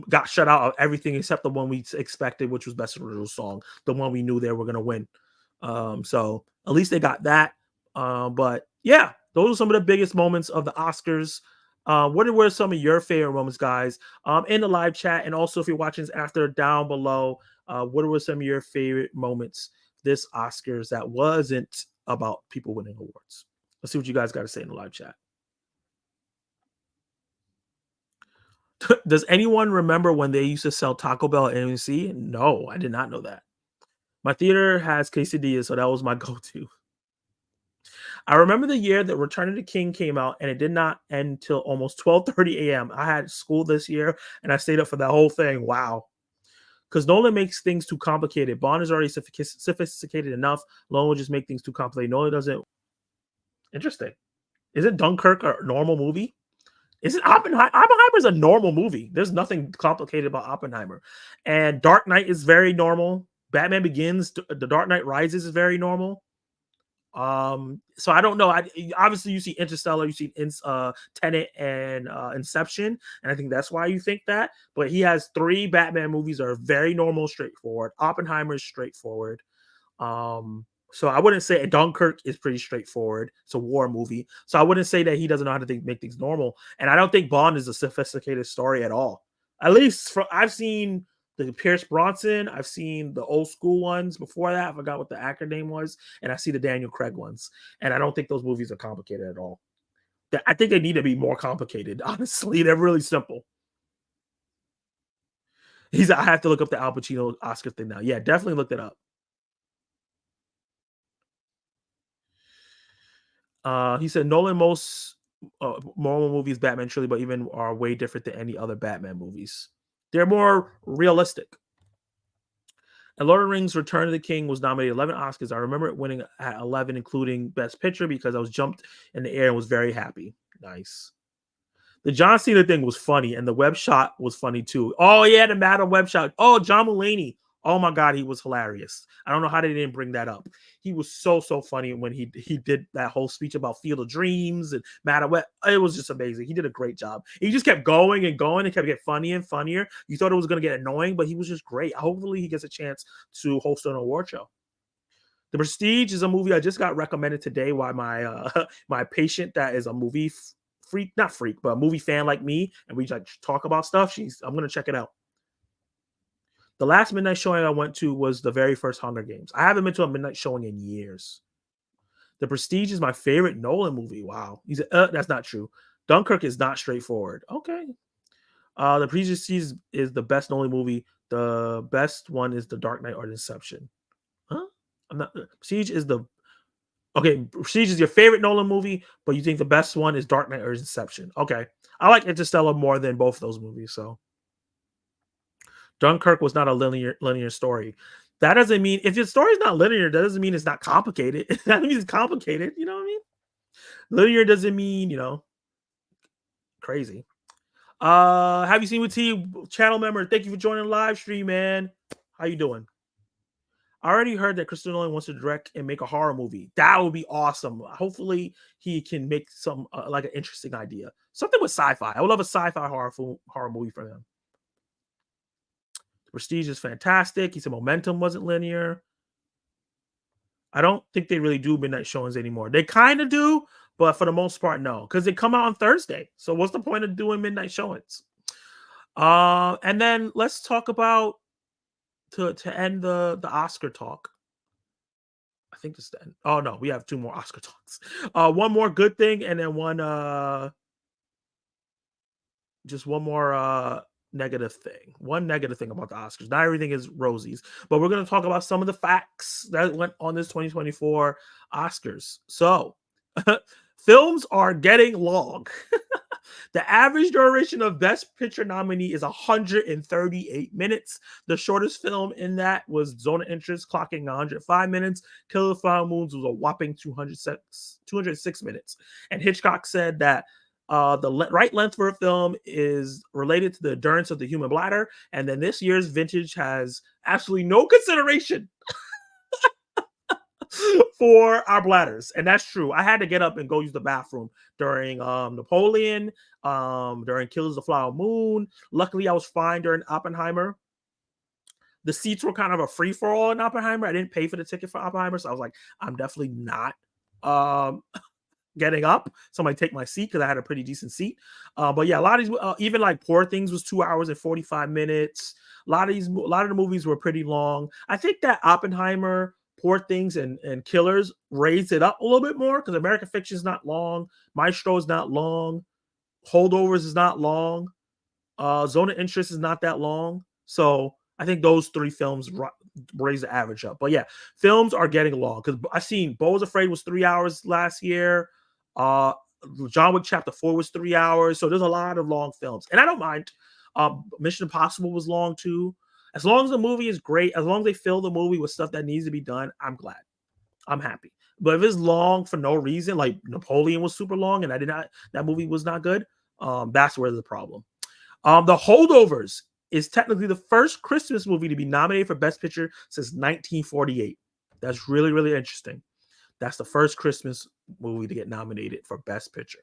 got shut out of everything except the one we expected, which was Best Original Song, the one we knew they were going to win. So at least they got that. But yeah, those are some of the biggest moments of the Oscars. What were some of your favorite moments, guys? In the live chat, and also if you're watching this after, down below, what were some of your favorite moments this Oscars that wasn't about people winning awards? Let's see what you guys got to say in the live chat. Does anyone remember when they used to sell Taco Bell at AMC? No, I did not know that. My theater has quesadillas, so that was my go-to. I remember the year that Return of the King came out, and it did not end till almost 12:30 a.m. I had school this year, and I stayed up for that whole thing. Wow. Because Nolan makes things too complicated. Bond is already sophisticated enough. Nolan will just make things too complicated. Nolan doesn't. Interesting. Isn't Dunkirk a normal movie? Isn't Oppenheimer? Oppenheimer's a normal movie. There's nothing complicated about Oppenheimer. And Dark Knight is very normal. Batman Begins, The Dark Knight Rises is very normal. So I don't know. Obviously you see Interstellar, you see Tenet and Inception, and I think that's why you think that. But he has 3 Batman movies that are very normal, straightforward. Oppenheimer is straightforward. So I wouldn't say Dunkirk is pretty straightforward. It's a war movie. So I wouldn't say that he doesn't know how to make things normal. And I don't think Bond is a sophisticated story at all. At least I've seen the Pierce Bronson. I've seen the old school ones before that. I forgot what the actor name was. And I see the Daniel Craig ones. And I don't think those movies are complicated at all. I think they need to be more complicated. Honestly, they're really simple. I have to look up the Al Pacino Oscar thing now. Yeah, definitely look that up. He said Nolan most Marvel movies, Batman trilogy, but even are way different than any other Batman movies. They're more realistic. And Lord of the Rings: Return of the King was nominated 11 Oscars. I remember it winning at 11, including Best Picture, because I was jumped in the air and was very happy. Nice. The John Cena thing was funny, and the web shot was funny too. Oh yeah, the Madam web shot. Oh, John Mulaney. Oh my God, he was hilarious. I don't know how they didn't bring that up. He was so funny when he did that whole speech about Field of Dreams and Madam Web. It was just amazing. He did a great job. He just kept going and going and kept getting funnier and funnier. You thought it was going to get annoying, but he was just great. Hopefully, he gets a chance to host an award show. The Prestige is a movie I just got recommended today by my my patient that is a movie freak, not freak, but a movie fan like me, and we like talk about stuff. I'm gonna check it out. The last midnight showing I went to was the very first Hunger Games. I haven't been to a midnight showing in years. The Prestige is my favorite Nolan movie. Wow, that's not true. Dunkirk is not straightforward. Okay. The Prestige is the best Nolan movie. The best one is The Dark Knight or Inception. Huh? I'm not. Prestige is the Okay, Prestige is your favorite Nolan movie, but you think the best one is Dark Knight or Inception. Okay. I like Interstellar more than both those movies. So Dunkirk was not a linear story. That doesn't mean if your story's not linear, that doesn't mean it's not complicated. That means it's complicated. You know what I mean? Linear doesn't mean, crazy. Have you seen with T channel member? Thank you for joining the live stream, man. How you doing? I already heard that Christopher Nolan wants to direct and make a horror movie. That would be awesome. Hopefully, he can make some like an interesting idea, something with sci-fi. I would love a sci-fi horror movie for him. Prestige is fantastic. He said Momentum wasn't linear. I don't think they really do midnight showings anymore. They kind of do, but for the most part, no, because they come out on Thursday. So what's the point of doing midnight showings? And then let's talk about to end the Oscar talk. I think this is the end. Oh no, we have 2 more Oscar talks. One more good thing, and then one just one more negative thing. One negative thing about the Oscars. Not everything is rosies, but we're going to talk about some of the facts that went on this 2024 Oscars. So, films are getting long. The average duration of Best Picture nominee is 138 minutes. The shortest film in that was Zone of Interest, clocking 105 minutes. Killer of the Flower Moons was a whopping 206 minutes. And Hitchcock said that the right length for a film is related to the endurance of the human bladder. And then this year's vintage has absolutely no consideration for our bladders. And that's true. I had to get up and go use the bathroom during Napoleon, during Killers of the Flower Moon. Luckily, I was fine during Oppenheimer. The seats were kind of a free-for-all in Oppenheimer. I didn't pay for the ticket for Oppenheimer, so I was like, I'm definitely not getting up. Somebody take my seat because I had a pretty decent seat. But yeah, a lot of these, even like Poor Things was 2 hours and 45 minutes. A lot of the movies were pretty long. I think that Oppenheimer, Poor Things, and Killers raised it up a little bit more because American Fiction is not long. Maestro is not long. Holdovers is not long. Zone of Interest is not that long. So I think those three films raise the average up. But yeah, films are getting long because I've seen Beau is Afraid was 3 hours last year. John Wick Chapter 4 was 3 hours. So there's a lot of long films. And I don't mind. Mission Impossible was long too. As long as the movie is great, as long as they fill the movie with stuff that needs to be done, I'm glad. I'm happy. But if it's long for no reason, like Napoleon was super long and that movie was not good, that's where the problem. The Holdovers is technically the first Christmas movie to be nominated for Best Picture since 1948. That's really, really interesting. That's the first Christmas movie to get nominated for Best Picture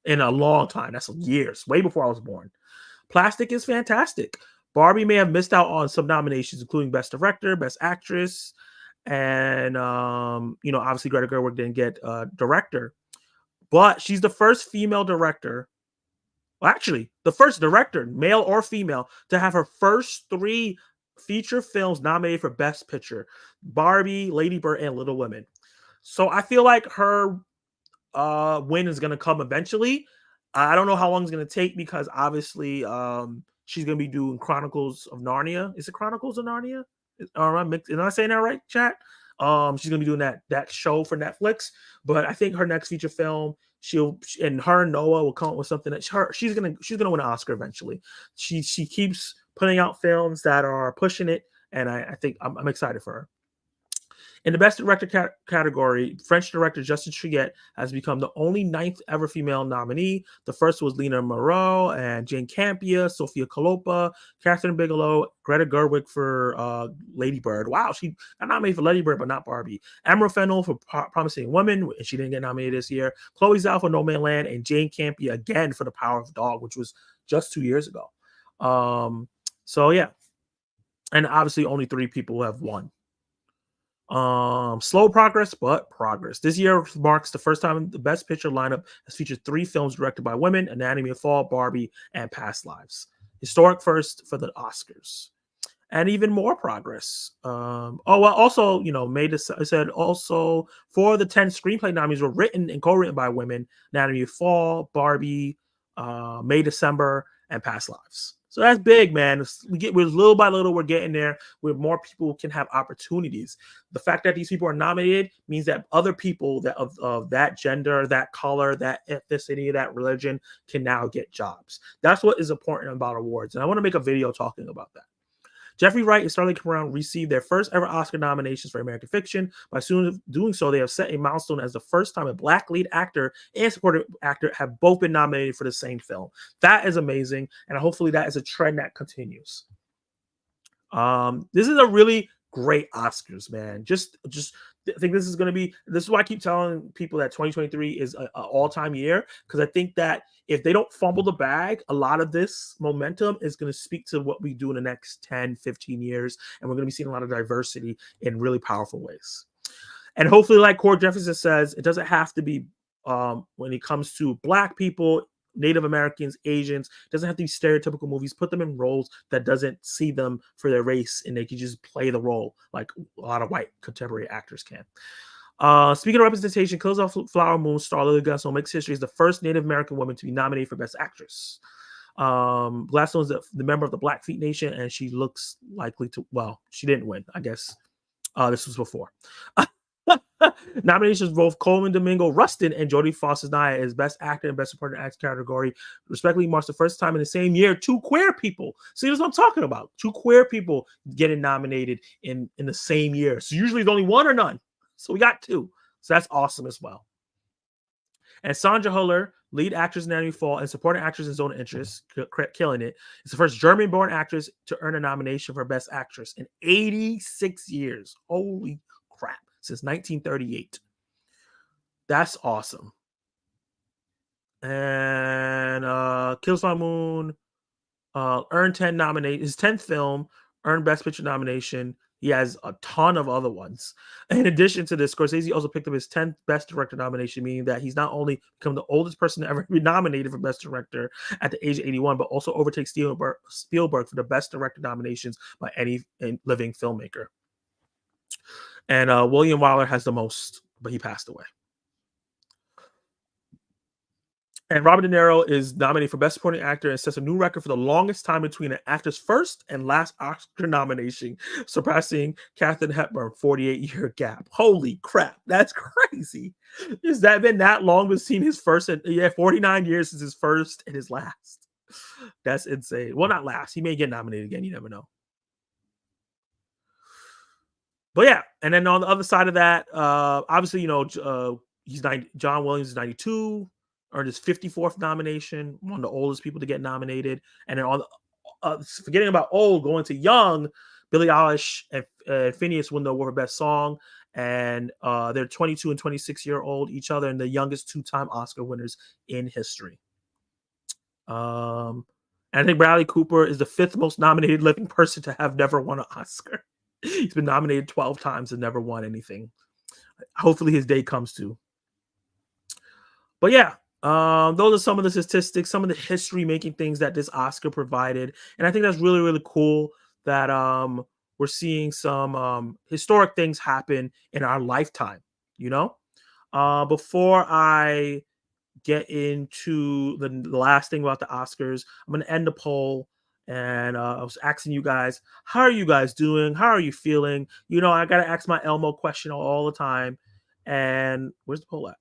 in a long time. That's years, way before I was born. Plastic is fantastic. Barbie may have missed out on some nominations, including Best Director, Best Actress, and obviously Greta Gerwig didn't get Director, but she's the first female director. Well, actually, the first director, male or female, to have her first 3 feature films nominated for Best Picture: Barbie, Lady Bird, and Little Women. So I feel like her win is going to come eventually. I don't know how long it's going to take because obviously she's going to be doing Chronicles of Narnia. Is it Chronicles of Narnia? Am I saying that right, chat? She's going to be doing that show for Netflix. But I think her next feature film, her and Noah will come up with something that she's gonna win an Oscar eventually. She keeps putting out films that are pushing it, and I think I'm excited for her. In the Best Director category, French director Justin Triet has become the only 9th ever female nominee. The first was Lena Moreau and Jane Campion, Sofia Coppola, Catherine Bigelow, Greta Gerwig for Lady Bird. Wow, she got nominated for Lady Bird, but not Barbie. Emerald Fennell for Promising Woman, and she didn't get nominated this year. Chloe Zhao for No Man Land, and Jane Campion again for The Power of the Dog, which was just 2 years ago. So yeah, and obviously only 3 people have won. Slow progress, but progress. This year marks the first time the Best Picture lineup has featured 3 films directed by women: Anatomy of Fall, Barbie, and Past Lives. Historic first for the Oscars. And even more progress. Also, May said also 4 of the 10 screenplay nominees were written and co-written by women: Anatomy of Fall, Barbie, May, December, and Past Lives. So that's big, man. We're little by little, we're getting there where more people can have opportunities. The fact that these people are nominated means that other people that of that gender, that color, that ethnicity, that religion can now get jobs. That's what is important about awards. And I want to make a video talking about that. Jeffrey Wright and Sterling Brown received their first ever Oscar nominations for American Fiction. By soon doing so, they have set a milestone as the first time a Black lead actor and supporting actor have both been nominated for the same film. That is amazing, and hopefully that is a trend that continues. This is a really great Oscars, man. Just I think this is why I keep telling people that 2023 is an all-time year, because I think that if they don't fumble the bag, a lot of this momentum is going to speak to what we do in the next 10, 15 years, and we're going to be seeing a lot of diversity in really powerful ways. And hopefully, like Cord Jefferson says, it doesn't have to be when it comes to Black people, Native Americans, Asians. It doesn't have to be stereotypical movies. Put them in roles that doesn't see them for their race, and they can just play the role like a lot of white contemporary actors can. Speaking of representation, Killers of the Flower Moon star Lily Guzman makes history as the first Native American woman to be nominated for Best Actress. Gladstone's the member of the Blackfeet Nation, and she looks likely to. Well, she didn't win, I guess. This was before. Nominations for both Coleman Domingo Rustin and Jodie Foster's Naya as Best Actor and Best Supporting Actor category, respectively, marks the first time in the same year two queer people. See, that's what I'm talking about. Two queer people getting nominated in the same year. So usually it's only one or none. So we got two. So that's awesome as well. And Sandra Hüller, lead actress in Enemy Fall and supporting actress in Zone of Interest, killing it. It's the first German-born actress to earn a nomination for Best Actress in 86 years. Holy crap. Since 1938. That's awesome. And Kills by Moon earned 10 nominations. His 10th film earned Best Picture nomination. He has a ton of other ones. In addition to this, Scorsese also picked up his 10th Best Director nomination, meaning that he's not only become the oldest person to ever be nominated for Best Director at the age of 81, but also overtakes Spielberg for the Best Director nominations by any living filmmaker. And William Wyler has the most, but he passed away. And Robert De Niro is nominated for Best Supporting Actor and sets a new record for the longest time between an actor's first and last Oscar nomination, surpassing Katharine Hepburn's 48-year gap. Holy crap, that's crazy. Has that been that long between his first and 49 years since his first and his last? That's insane. Well, not last. He may get nominated again. You never know. But yeah, and then on the other side of that, obviously, he's John Williams is 92. Earned his 54th nomination, one of the oldest people to get nominated. And then forgetting about old, going to young, Billie Eilish and Phineas won the award for Best Song. And they're 22 and 26-year-old each other, and the youngest two-time Oscar winners in history. And I think Bradley Cooper is the 5th most nominated living person to have never won an Oscar. He's been nominated 12 times and never won anything. Hopefully his day comes too. But yeah, those are some of the statistics, some of the history-making things that this Oscar provided. And I think that's really, really cool that we're seeing some historic things happen in our lifetime, Before I get into the last thing about the Oscars, I'm going to end the poll. And I was asking you guys, how are you guys doing? How are you feeling? I got to ask my Elmo question all the time. And where's the poll at?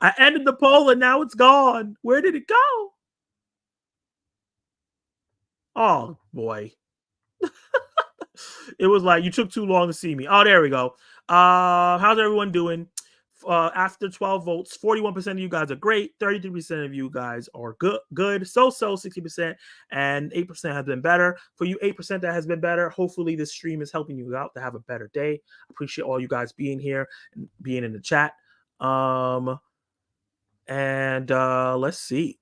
I ended the poll and now it's gone. Where did it go? Oh, boy. It was like, you took too long to see me. Oh, there we go. How's everyone doing? After 12 votes, 41% of you guys are great. 33% of you guys are good. So 60%, and 8% have been better. For you 8% that has been better, hopefully this stream is helping you out to have a better day. Appreciate all you guys being here and being in the chat. And let's see.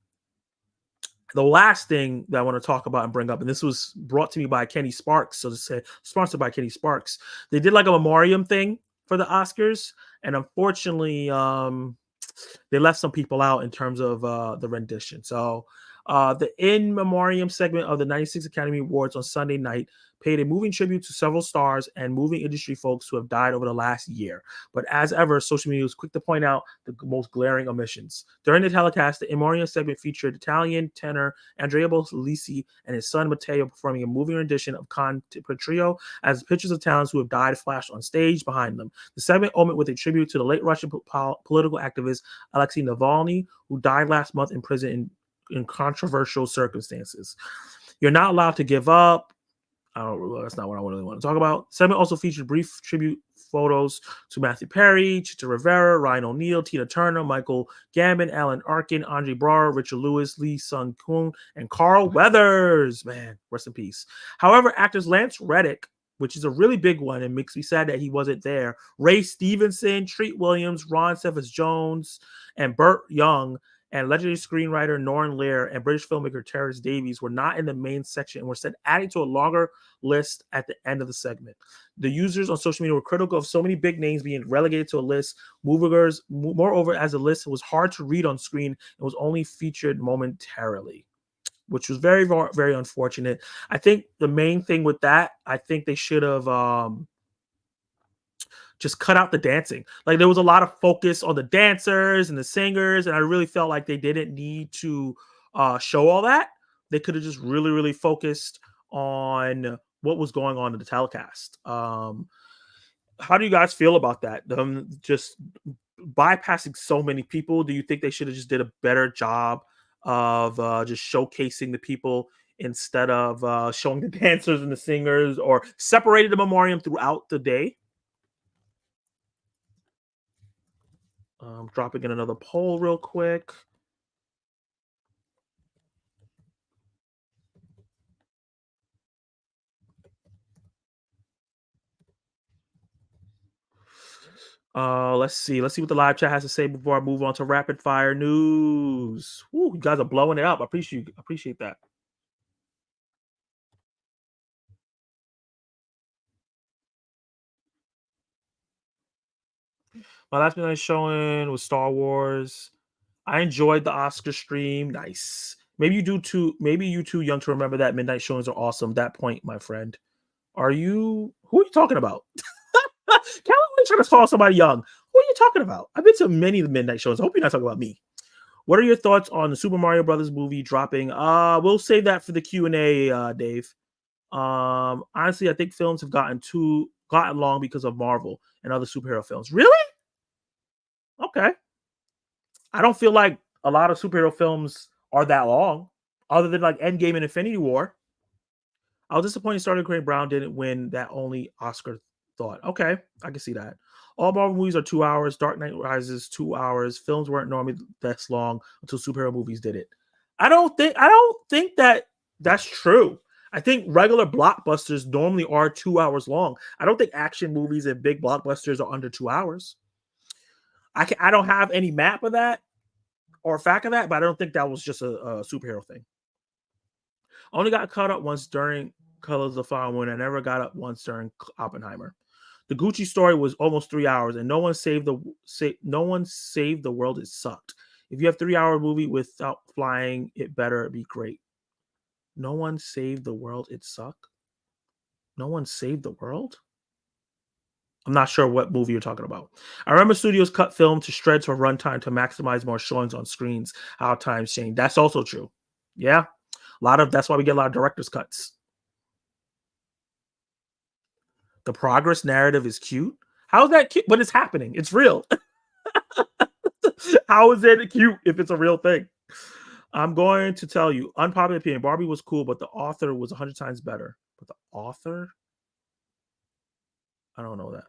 The last thing that I want to talk about and bring up, and this was brought to me by Kenny Sparks, so to say, sponsored by Kenny Sparks. They did like a memoriam thing for the Oscars, and unfortunately, they left some people out in terms of the rendition. So the in memoriam segment of the 96 Academy Awards on Sunday night paid a moving tribute to several stars and moving industry folks who have died over the last year. But as ever, social media was quick to point out the most glaring omissions. During the telecast, the in memoriam segment featured Italian tenor Andrea Bocelli and his son Matteo performing a moving rendition of Con Petrio as pictures of talents who have died flashed on stage behind them. The segment opened with a tribute to the late Russian political activist Alexei Navalny, who died last month in prison in controversial circumstances. You're not allowed to give up. That's not what I really want to talk about. The segment also featured brief tribute photos to Matthew Perry, Chita Rivera, Ryan O'Neal, Tina Turner, Michael Gambon, Alan Arkin, Andre Braugher, Richard Lewis, Lee Sung-Kun, and Carl Weathers. Man, rest in peace. However, actors Lance Reddick, which is a really big one and makes me sad that he wasn't there, Ray Stevenson, Treat Williams, Ron Cephas-Jones, and Burt Young, and legendary screenwriter Norman Lear and British filmmaker Terrence Davies were not in the main section and were instead added to a longer list at the end of the segment. The users on social media were critical of so many big names being relegated to a list. Moreover, as the list was hard to read on screen, it was only featured momentarily, which was very, very unfortunate. I think the main thing with that, I think they should have just cut out the dancing. Like, there was a lot of focus on the dancers and the singers, and I really felt like they didn't need to show all that. They could have just really, really focused on what was going on in the telecast. How do you guys feel about that? Just bypassing so many people. Do you think they should have just did a better job of just showcasing the people instead of showing the dancers and the singers, or separated the memoriam throughout the day? Dropping in another poll real quick. Let's see. Let's see what the live chat has to say before I move on to rapid fire news. Woo, you guys are blowing it up. I appreciate that. My last midnight showing was Star Wars. I enjoyed the Oscar stream. Nice. Maybe you do too. Maybe you too young to remember that midnight showings are awesome. That point, my friend. Are you? Who are you talking about? Callum trying to call somebody young. Who are you talking about? I've been to many of the midnight shows. I hope you're not talking about me. What are your thoughts on the Super Mario Brothers movie dropping? We'll save that for the Q&A, Dave. Honestly, I think films have gotten long because of Marvel and other superhero films. Really? Okay. I don't feel like a lot of superhero films are that long, other than like Endgame and Infinity War. I was disappointed Starting Craig Brown didn't win that only Oscar thought. Okay, I can see that. All Marvel movies are 2 hours. Dark Knight Rises 2 hours. Films weren't normally this long until superhero movies did it. I don't think that that's true. I think regular blockbusters normally are 2 hours long. I don't think action movies and big blockbusters are under 2 hours. I don't have any map of that or fact of that, but I don't think that was just a superhero thing. I only got caught up once during Colors of Fire when I never got up once during Oppenheimer. The Gucci story was almost 3 hours, and no one saved the world. It sucked. If you have 3 hour movie without flying, it better be great. No one saved the world. It sucked. No one saved the world. I'm not sure what movie you're talking about. I remember studios cut film to shreds for runtime to maximize more showings on screens. How times change. That's also true. Yeah, that's why we get a lot of director's cuts. The progress narrative is cute. How's that cute? But it's happening. It's real. How is it cute if it's a real thing? I'm going to tell you, unpopular opinion. Barbie was cool, but the author was 100 times better. But the author? I don't know that.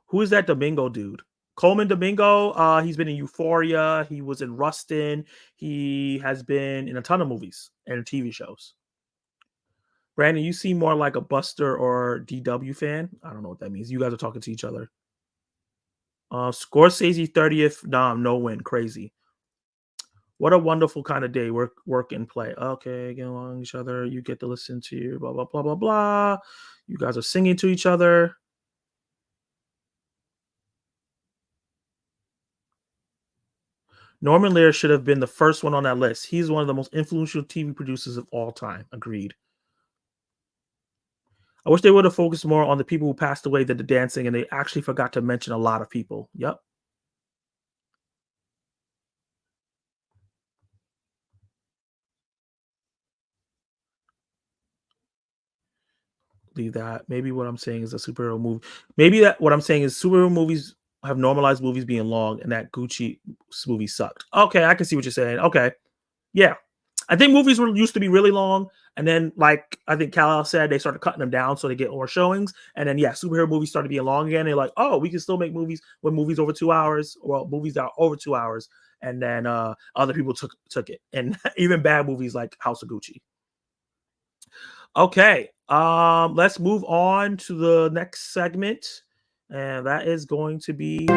Who is that Domingo dude? Coleman Domingo. He's been in Euphoria. He was in Rustin. He has been in a ton of movies and TV shows. Brandon, you seem more like a Buster or DW fan. I don't know what that means. You guys are talking to each other. Scorsese 30th. Nah, no win. Crazy. What a wonderful kind of day. Work and play. Okay, get along each other. You get to listen to blah, blah, blah, blah, blah. You guys are singing to each other. Norman Lear should have been the first one on that list. He's one of the most influential TV producers of all time. Agreed. I wish they would have focused more on the people who passed away than the dancing, and they actually forgot to mention a lot of people. Yep. Leave that. Maybe what I'm saying is a superhero movie. Maybe that what I'm saying is superhero movies have normalized movies being long, and that Gucci movie sucked. Okay, I can see what you're saying. Okay, yeah, I think movies were used to be really long, and then like I think Kal said, they started cutting them down so they get more showings, and then yeah, superhero movies started being long again. They're like, oh, we can still make movies when movies over 2 hours, well, movies that are over 2 hours, and then other people took it, and even bad movies like House of Gucci. Okay, let's move on to the next segment, and that is going to be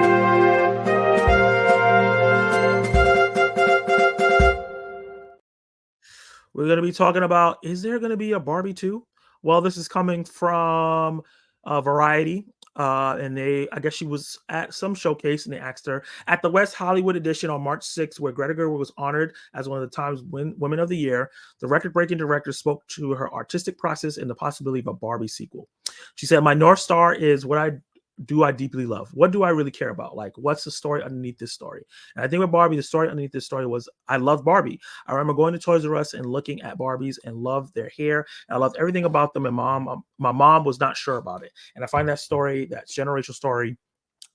we're going to be talking about, is there going to be a Barbie 2? Well, this is coming from Variety. And I guess she was at some showcase and they asked her at the West Hollywood edition on March 6th, where Greta Gerwig was honored as one of the Times Women of the Year. The record breaking director spoke to her artistic process and the possibility of a Barbie sequel. She said, my North Star is what I do I deeply love? What do I really care about? Like, what's the story underneath this story? And I think with Barbie, the story underneath this story was I loved Barbie. I remember going to Toys R Us and looking at Barbies and loved their hair. And I loved everything about them. And my mom was not sure about it. And I find that story, that generational story,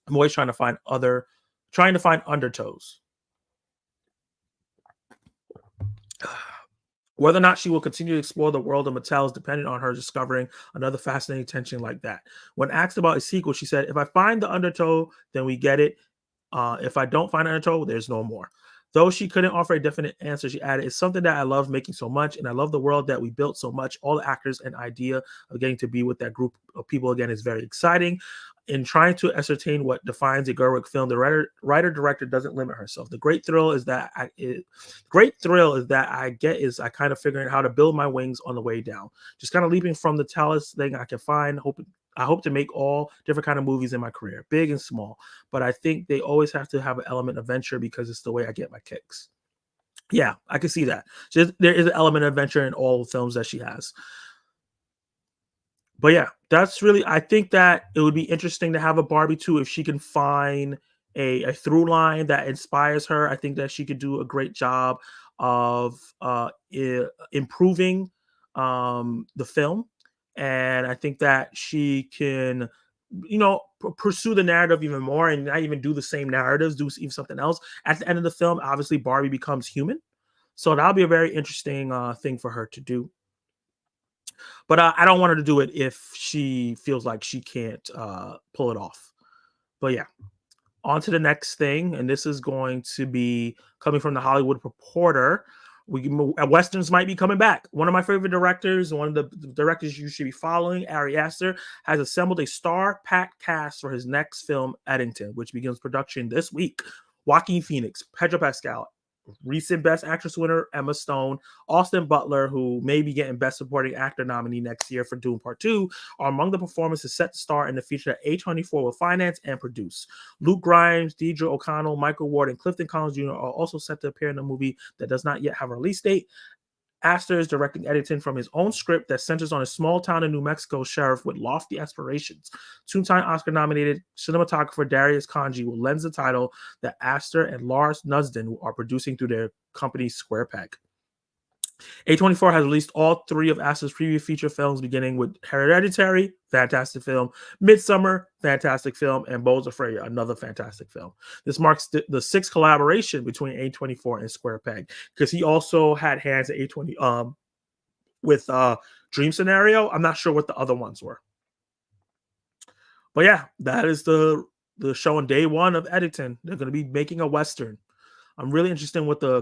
I'm always trying to find undertows. Whether or not she will continue to explore the world of Mattel is dependent on her discovering another fascinating tension like that. When asked about a sequel, she said, "If I find the undertow, then we get it. If I don't find an undertow, there's no more." Though she couldn't offer a definite answer, she added, "It's something that I love making so much, and I love the world that we built so much. All the actors and idea of getting to be with that group of people again is very exciting. In trying to ascertain what defines a Gerwig film, the writer director doesn't limit herself. The great thrill is that I get is I kind of figuring out how to build my wings on the way down, just kind of leaping from the tallest thing I can find. I hope to make all different kind of movies in my career, big and small. But I think they always have to have an element of adventure because it's the way I get my kicks." Yeah, I can see that. So there is an element of adventure in all the films that she has. But yeah, that's really I think that it would be interesting to have a Barbie too if she can find a through line that inspires her. I think that she could do a great job of improving the film, and I think that she can, pursue the narrative even more and not even do the same narratives, do even something else. At the end of the film, obviously Barbie becomes human, so that'll be a very interesting thing for her to do. But I don't want her to do it if she feels like she can't pull it off. But yeah, on to the next thing, and this is going to be coming from the Hollywood Reporter. Westerns might be coming back. One of my favorite directors, one of the directors you should be following, Ari Aster, has assembled a star-packed cast for his next film, Eddington, which begins production this week. Joaquin Phoenix, Pedro Pascal, recent Best Actress winner Emma Stone, Austin Butler, who may be getting Best Supporting Actor nominee next year for Dune Part 2, are among the performances set to star in the feature that A24 will finance and produce. Luke Grimes, Deidre O'Connell, Michael Ward, and Clifton Collins Jr. are also set to appear in the movie that does not yet have a release date. Aster is directing Eddington from his own script that centers on a small town in New Mexico sheriff with lofty aspirations. Two-time Oscar-nominated cinematographer Darius Kanji will lend the title that Aster and Lars Nusden are producing through their company Square Peg. A24 has released all three of Aster's previous feature films, beginning with Hereditary, fantastic film, Midsummer, fantastic film, and Beau's Afraid, another fantastic film. This marks the sixth collaboration between A24 and Square Peg, because he also had hands at A20 with Dream Scenario. I'm not sure what the other ones were. But yeah, that is the show on day one of Eddington. They're going to be making a Western. I'm really interested in what the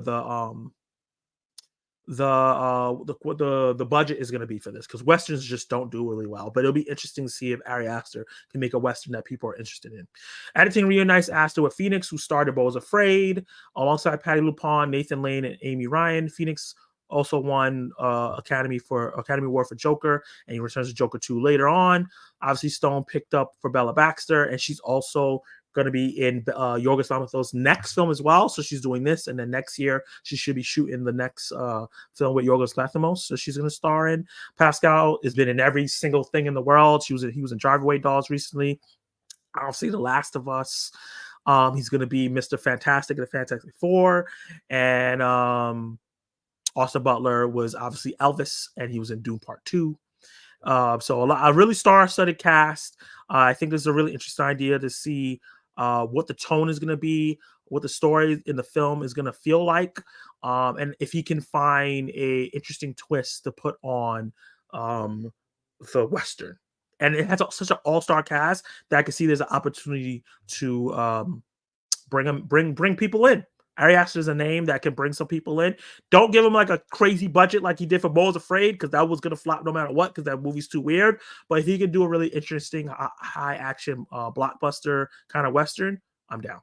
budget is going to be for this, because westerns just don't do really well. But it'll be interesting to see if Ari Aster can make a western that people are interested in. Editing reunites Aster with Phoenix, who starred in Beau's Afraid, alongside Patty LuPone, Nathan Lane, and Amy Ryan. Phoenix also won Academy Award for Joker, and he returns to Joker 2 later on. Obviously, Stone picked up for Bella Baxter, and she's also going to be in Yorgos Lanthimos' next film as well. So she's doing this, and then next year she should be shooting the next film with Yorgos Lanthimos. So she's going to star in. Pascal has been in every single thing in the world. He was in Drive Away Dolls recently. Obviously, The Last of Us. He's going to be Mr. Fantastic in the Fantastic Four, and Austin Butler was obviously Elvis, and he was in Dune Part 2. So a really star-studded cast. I think this is a really interesting idea to see what the tone is going to be, what the story in the film is going to feel like, and if he can find a interesting twist to put on the Western. And it has such an all-star cast that I can see there's an opportunity to bring people in. Ari Aster is a name that can bring some people in. Don't give him like a crazy budget like he did for Beau's Afraid, because that was going to flop no matter what, because that movie's too weird. But if he can do a really interesting, high action blockbuster kind of Western, I'm down.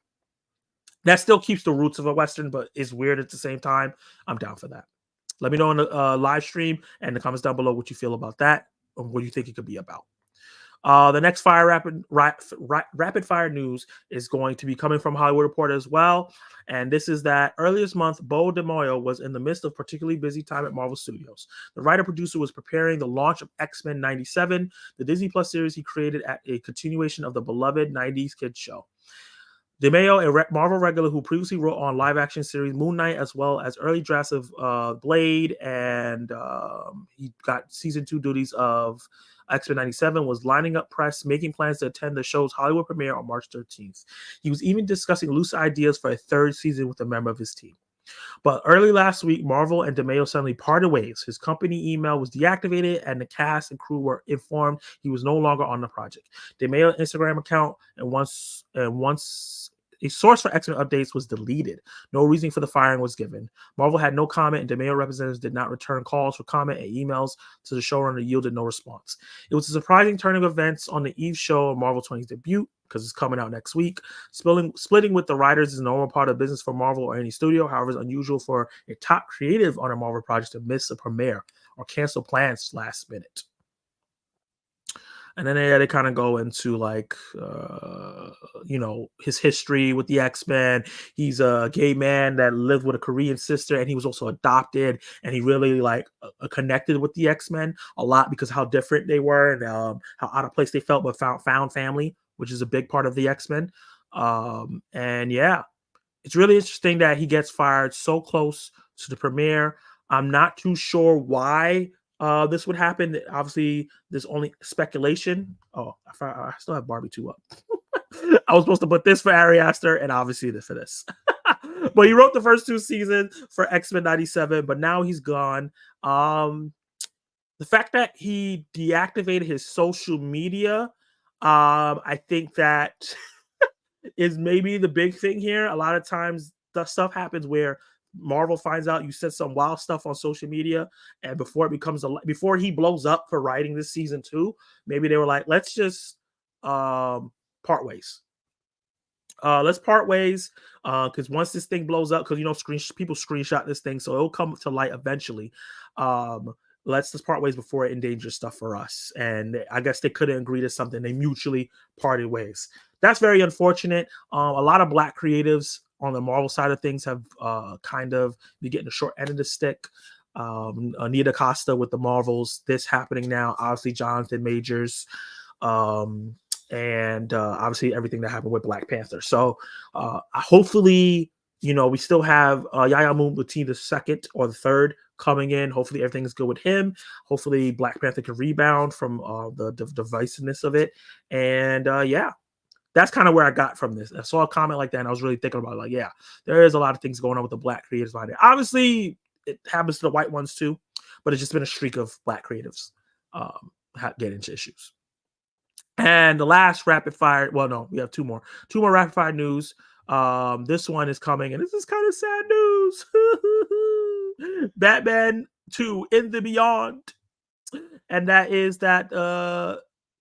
That still keeps the roots of a Western, but is weird at the same time. I'm down for that. Let me know in the live stream and the comments down below what you feel about that and what you think it could be about. The next rapid fire news is going to be coming from Hollywood Reporter as well. And this is that earlier this month, Bo DeMoyo was in the midst of particularly busy time at Marvel Studios. The writer producer was preparing the launch of X-Men 97, the Disney Plus series he created at a continuation of the beloved 90s kids show. DeMayo, a Marvel regular who previously wrote on live-action series Moon Knight, as well as early drafts of Blade, and he got season 2 duties of X-Men 97, was lining up press, making plans to attend the show's Hollywood premiere on March 13th. He was even discussing loose ideas for a third season with a member of his team. But early last week, Marvel and DeMayo suddenly parted ways. His company email was deactivated, and the cast and crew were informed he was no longer on the project. DeMayo's Instagram account and once a source for X-Men updates was deleted. No reason for the firing was given. Marvel had no comment, and DeMayo representatives did not return calls for comment and emails to the showrunner yielded no response. It was a surprising turn of events on the eve show of Marvel 20's debut, because it's coming out next week. Splitting with the writers is a normal part of business for Marvel or any studio. However, it's unusual for a top creative on a Marvel project to miss a premiere or cancel plans last minute. And then they kind of go into like, his history with the X-Men. He's a gay man that lived with a Korean sister, and he was also adopted. And he really connected with the X-Men a lot because of how different they were and how out of place they felt, but found family, which is a big part of the X-Men. And yeah, it's really interesting that he gets fired so close to the premiere. I'm not too sure why this would happen. Obviously, there's only speculation. Oh, I still have Barbie 2 up. I was supposed to put this for Ari Aster and obviously this for this. But he wrote the first 2 seasons for X-Men 97, but now he's gone. The fact that he deactivated his social media, I think that is maybe the big thing here. A lot of times the stuff happens where Marvel finds out you said some wild stuff on social media, and before he blows up for writing this season 2, maybe they were like, let's just part ways. Let's part ways, because once this thing blows up, because people screenshot this thing, so it'll come to light eventually. Let's just part ways before it endangers stuff for us. And I guess they couldn't agree to something. They mutually parted ways. That's very unfortunate. A lot of Black creatives on the Marvel side of things have kind of been getting the short end of the stick. Anita Costa with the Marvels, this happening now. Obviously, Jonathan Majors, and obviously everything that happened with Black Panther. So hopefully, we still have Yahya Moon-Latif the second or the third coming in. Hopefully everything is good with him. Hopefully Black Panther can rebound from the divisiveness of it. And yeah, that's kind of where I got from this. I saw a comment like that, and I was really thinking about it, like, yeah, there is a lot of things going on with the Black creators line. Obviously, it happens to the white ones too, but it's just been a streak of Black creatives get into issues. And the last rapid fire, well, no, we have two more rapid fire news. This one is coming, and this is kind of sad news. Batman 2 in the Beyond. And that is that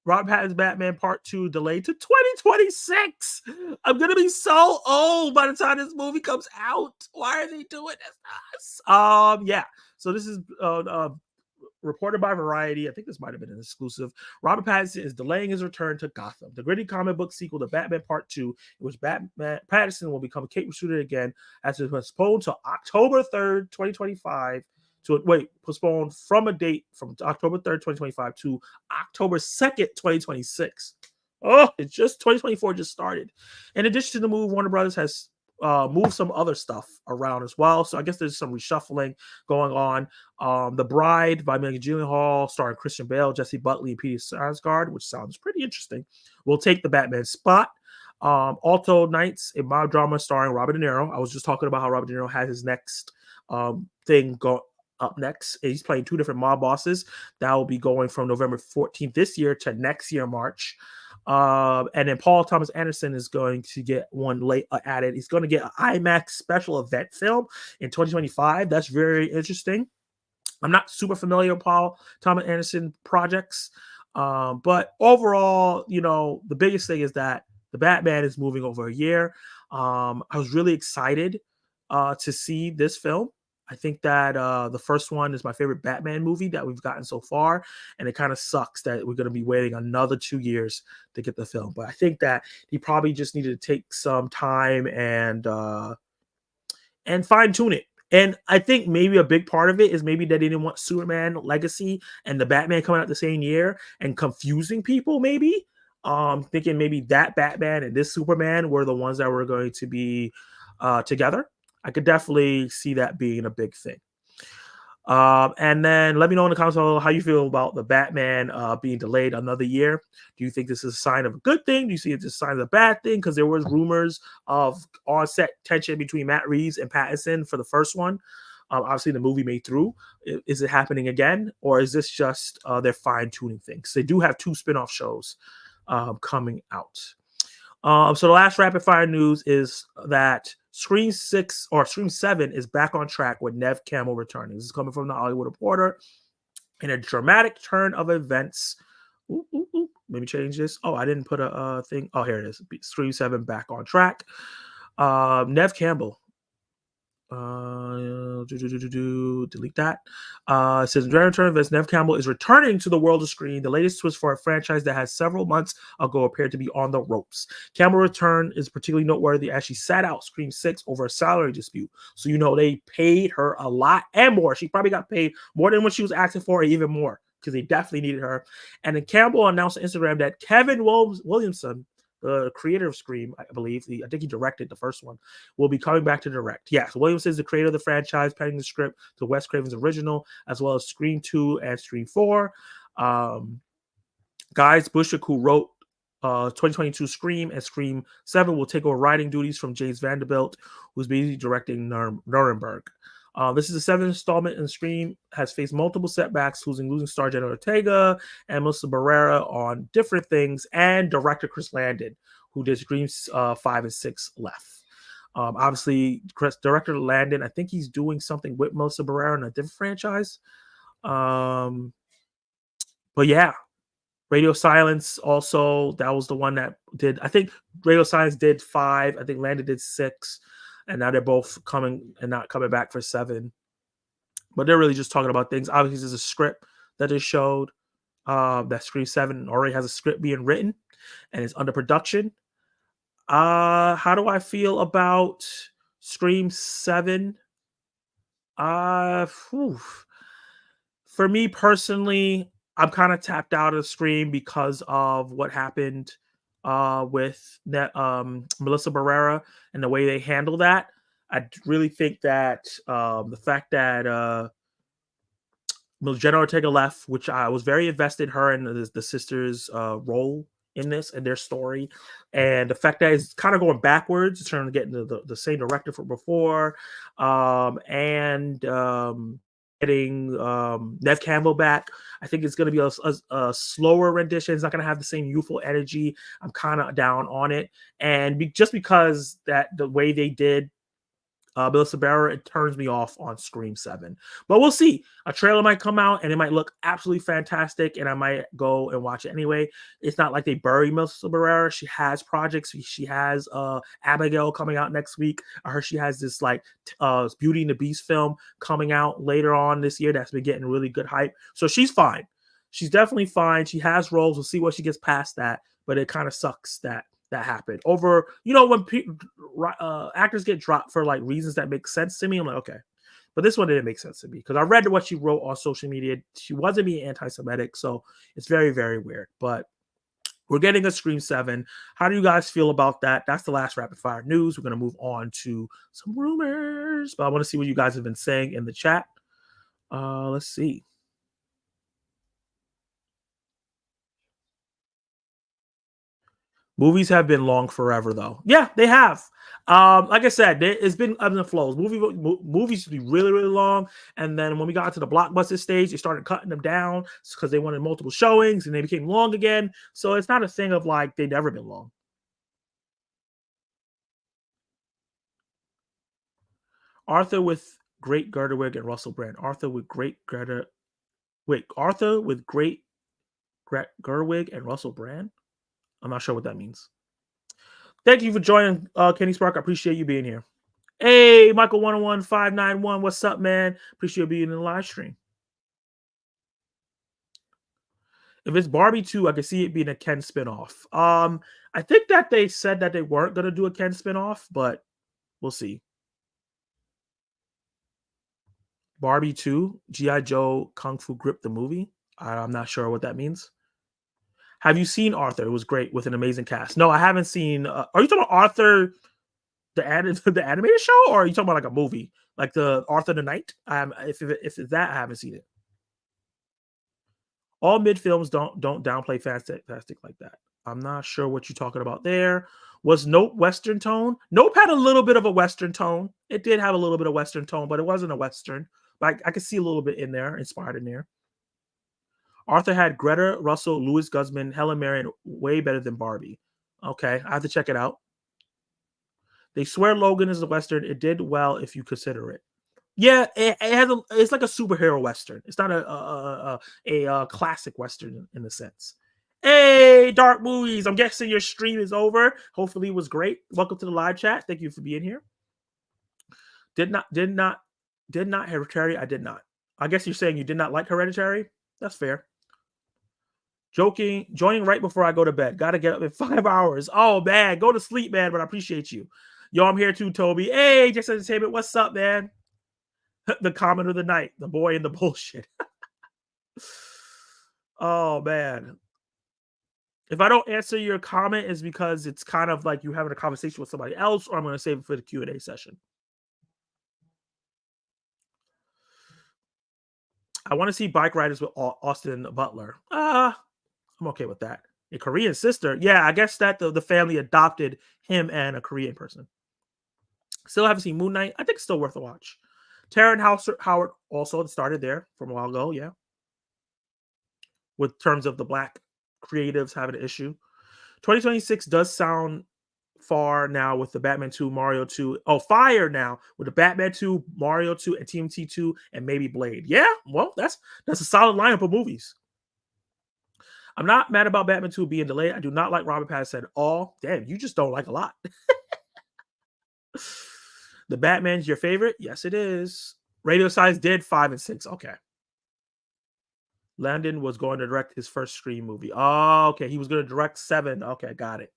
Robert Pattinson's Batman Part 2 delayed to 2026. I'm going to be so old by the time this movie comes out. Why are they doing this to us? Yeah. So this is reported by Variety. I think this might have been an exclusive. Robert Pattinson is delaying his return to Gotham. The gritty comic book sequel to Batman Part 2, in which Pattinson will become Kate Shooter again, has been postponed to October 3rd, 2025. Postponed from a date from October 3rd, 2025 to October 2nd, 2026. Oh, it's just 2024 just started. In addition to the move, Warner Brothers has moved some other stuff around as well. So I guess there's some reshuffling going on. The Bride by Maggie Gyllenhaal, starring Christian Bale, Jesse Buckley, and Peter Sarsgaard, which sounds pretty interesting, will take the Batman spot. Alto Nights, a mob drama starring Robert De Niro. I was just talking about how Robert De Niro has his next thing go up next. He's playing 2 different mob bosses. That will be going from November 14th this year to next year, March. And then Paul Thomas Anderson is going to get one late added. He's going to get an IMAX special event film in 2025. That's very interesting. I'm not super familiar with Paul Thomas Anderson projects, but overall, the biggest thing is that the Batman is moving over a year. I was really excited to see this film. I think that the first one is my favorite Batman movie that we've gotten so far, and it kind of sucks that we're going to be waiting another 2 years to get the film. But I think that he probably just needed to take some time and fine tune it. And I think maybe a big part of it is maybe they didn't want Superman Legacy and the Batman coming out the same year and confusing people. Maybe thinking maybe that Batman and this Superman were the ones that were going to be together. I could definitely see that being a big thing. And then let me know in the comments below how you feel about the Batman being delayed another year. Do you think this is a sign of a good thing? Do you see it as a sign of a bad thing? Because there was rumors of on-set tension between Matt Reeves and Pattinson for the first one. Obviously, the movie made through. Is it happening again, or is this just they're fine-tuning things? They do have 2 spin-off shows coming out. So the last rapid fire news is that Scream 6 or Scream 7 is back on track with Neve Campbell returning. This is coming from the Hollywood Reporter. In a dramatic turn of events. Let me change this. Oh, I didn't put a thing. Oh, here it is. Scream 7 back on track. Neve Campbell. Delete that. It says return of Neve Campbell is returning to the world of screen. The latest twist for a franchise that has several months ago appeared to be on the ropes. Campbell's return is particularly noteworthy as she sat out Scream 6 over a salary dispute. So they paid her a lot and more. She probably got paid more than what she was asking for, and even more, because they definitely needed her. And then Campbell announced on Instagram that Kevin Williamson, the creator of Scream, I believe, I think he directed the first one, will be coming back to direct. Yes, Williams is the creator of the franchise, penning the script to Wes Craven's original, as well as Scream 2 and Scream 4. Guys Bushwick, who wrote 2022 Scream and Scream 7, will take over writing duties from James Vanderbilt, who's busy directing Nuremberg. This is the 7th installment in Scream, has faced multiple setbacks, losing star Jenna Ortega and Melissa Barrera on different things, and director Chris Landon, who did Screams 5 and 6, left. Obviously, director Landon, I think he's doing something with Melissa Barrera in a different franchise. But yeah, Radio Silence also, that was the one that did, I think Radio Silence did 5, I think Landon did 6. And now they're both coming and not coming back for 7. But they're really just talking about things. Obviously, there's a script that is showed that Scream 7 already has a script being written and it's under production. How do I feel about Scream 7? For me personally, I'm kind of tapped out of Scream because of what happened with Melissa Barrera and the way they handle that. I really think that the fact that Jenna Ortega left, which I was very invested in her and the sisters' role in this and their story, and the fact that it's kind of going backwards, it's trying to get into the same director from before, and getting Neve Campbell back. I think it's going to be a slower rendition. It's not going to have the same youthful energy. I'm kind of down on it, and just because that the way they did Melissa Barrera, it turns me off on Scream 7. But we'll see. A trailer might come out and it might look absolutely fantastic, and I might go and watch it anyway. It's not like they bury Melissa Barrera. She has projects. She has Abigail coming out next week. I heard she has this Beauty and the Beast film coming out later on this year that's been getting really good hype. So she's fine. She's definitely fine. She has roles. We'll see what she gets past that. But it kind of sucks that happened over, when actors get dropped for reasons that make sense to me. I'm like, okay, but this one didn't make sense to me because I read what she wrote on social media. She wasn't being anti-Semitic, so it's very, very weird. But we're getting a Scream 7. How do you guys feel about that? That's the last rapid fire news. We're going to move on to some rumors, but I want to see what you guys have been saying in the chat. Let's see. Movies have been long forever, though. Yeah, they have. Like I said, it's been ebbs and flows. Movies used to be really, really long, and then when we got to the blockbuster stage, they started cutting them down because they wanted multiple showings, and they became long again. So it's not a thing of they've never been long. Arthur with great Gerderwig and Russell Brand. Arthur with great Gerwig and Russell Brand. I'm not sure what that means. Thank you for joining, Kenny Spark. I appreciate you being here. Hey, Michael 101591, what's up, man? Appreciate you being in the live stream. If it's Barbie 2, I could see it being a Ken spinoff. I think that they said that they weren't gonna do a Ken spinoff, but we'll see. Barbie 2, G.I. Joe Kung Fu Grip the movie. I'm not sure what that means. Have you seen Arthur? It was great with an amazing cast. No, I haven't seen. Are you talking about Arthur, the animated show, or are you talking about like a movie, like the Arthur the Knight? If it's that, I haven't seen it. All mid films don't downplay fantastic like that. I'm not sure what you're talking about there. Was Nope Western tone? Nope had a little bit of a Western tone. It did have a little bit of Western tone, but it wasn't a Western. But I could see a little bit in there, inspired in there. Arthur had Greta Russell, Louis Guzman, Helen Mirren, way better than Barbie. Okay, I have to check it out. They swear Logan is a Western. It did well if you consider it. Yeah, it has it's like a superhero Western. It's not a classic Western in a sense. Hey, Dark Movies. I'm guessing your stream is over. Hopefully it was great. Welcome to the live chat. Thank you for being here. Did not Hereditary. I did not. I guess you're saying you did not like Hereditary. That's fair. Joining right before I go to bed. Gotta get up in 5 hours. Oh man, go to sleep, man. But I appreciate you. Yo, I'm here too, Toby. Hey, Just Entertainment. What's up, man? The comment of the night, the boy in the bullshit. Oh man. If I don't answer your comment, is because it's kind of like you having a conversation with somebody else, or I'm going to save it for the Q&A session. I want to see Bike Riders with Austin Butler. I'm okay with that. A Korean sister. Yeah, I guess that the family adopted him and a Korean person. Still haven't seen Moon Knight. I think it's still worth a watch. Taryn Howard also started there from a while ago, yeah. With terms of the black creatives having an issue. 2026 does sound far now with the Batman 2, Mario 2. Oh, fire now with the Batman 2, Mario 2, and TMT 2, and maybe Blade. Yeah, well, that's a solid lineup of movies. I'm not mad about Batman 2 being delayed. I do not like Robert Pattinson at all. Damn, you just don't like a lot. The Batman's your favorite? Yes, it is. Radio Size did 5 and 6. Okay. Landon was going to direct his first Scream movie. Oh, okay. He was going to direct 7. Okay, got it.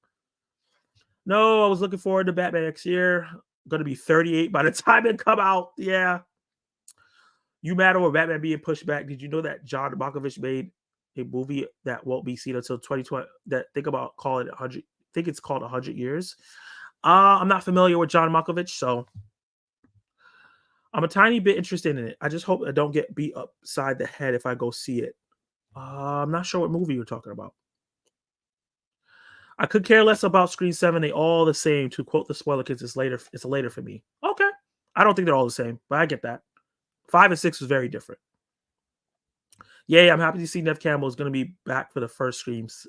No, I was looking forward to Batman next year. Going to be 38 by the time it come out. Yeah. You mad over Batman being pushed back? Did you know that John Malkovich made a movie that won't be seen until 2020? That think about call it 100. I think it's called 100 years. I'm not familiar with John Malkovich, so I'm a tiny bit interested in it. I just hope I don't get beat upside the head if I go see it. I'm not sure what movie you're talking about. I could care less about Screen 7. They all the same. To quote the spoiler kids, it's later. It's later for me. Okay. I don't think they're all the same, but I get that. 5 and 6 was very different. Yay, I'm happy to see Neve Campbell is going to be back for the first Screams.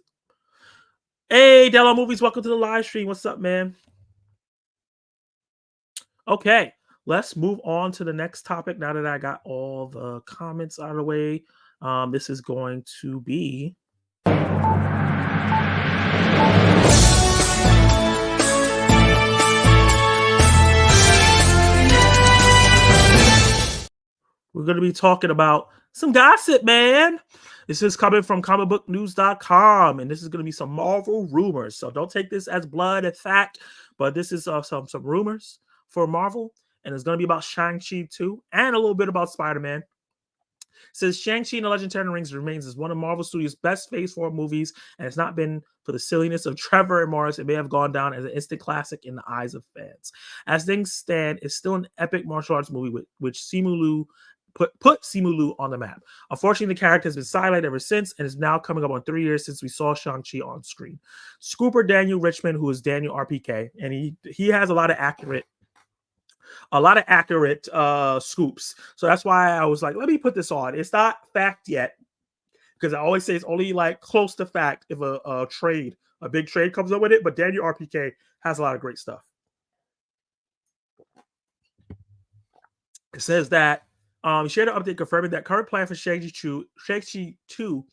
Hey, Delo Movies, welcome to the live stream. What's up, man? Okay, let's move on to the next topic now that I got all the comments out of the way. This is going to be... We're going to be talking about some gossip, man. This is coming from comicbooknews.com, and this is going to be some Marvel rumors. So don't take this as blood and fact, but this is some rumors for Marvel, and it's going to be about Shang-Chi 2 and a little bit about Spider-Man. It says Shang-Chi and the Legend of Ten Rings remains as one of Marvel Studios' best Phase 4 movies, and it's not been for the silliness of Trevor and Morris. It may have gone down as an instant classic in the eyes of fans. As things stand, it's still an epic martial arts movie which Simu Liu put Simu Liu on the map. Unfortunately, the character has been sidelined ever since and is now coming up on 3 years since we saw Shang-Chi on screen. Scooper Daniel Richmond, who is Daniel RPK, and he has a lot of accurate scoops. So that's why I was like, let me put this on. It's not fact yet, because I always say it's only like close to fact if a big trade comes up with it. But Daniel RPK has a lot of great stuff. It says that shared an update confirming that current plan for Shang-Chi 2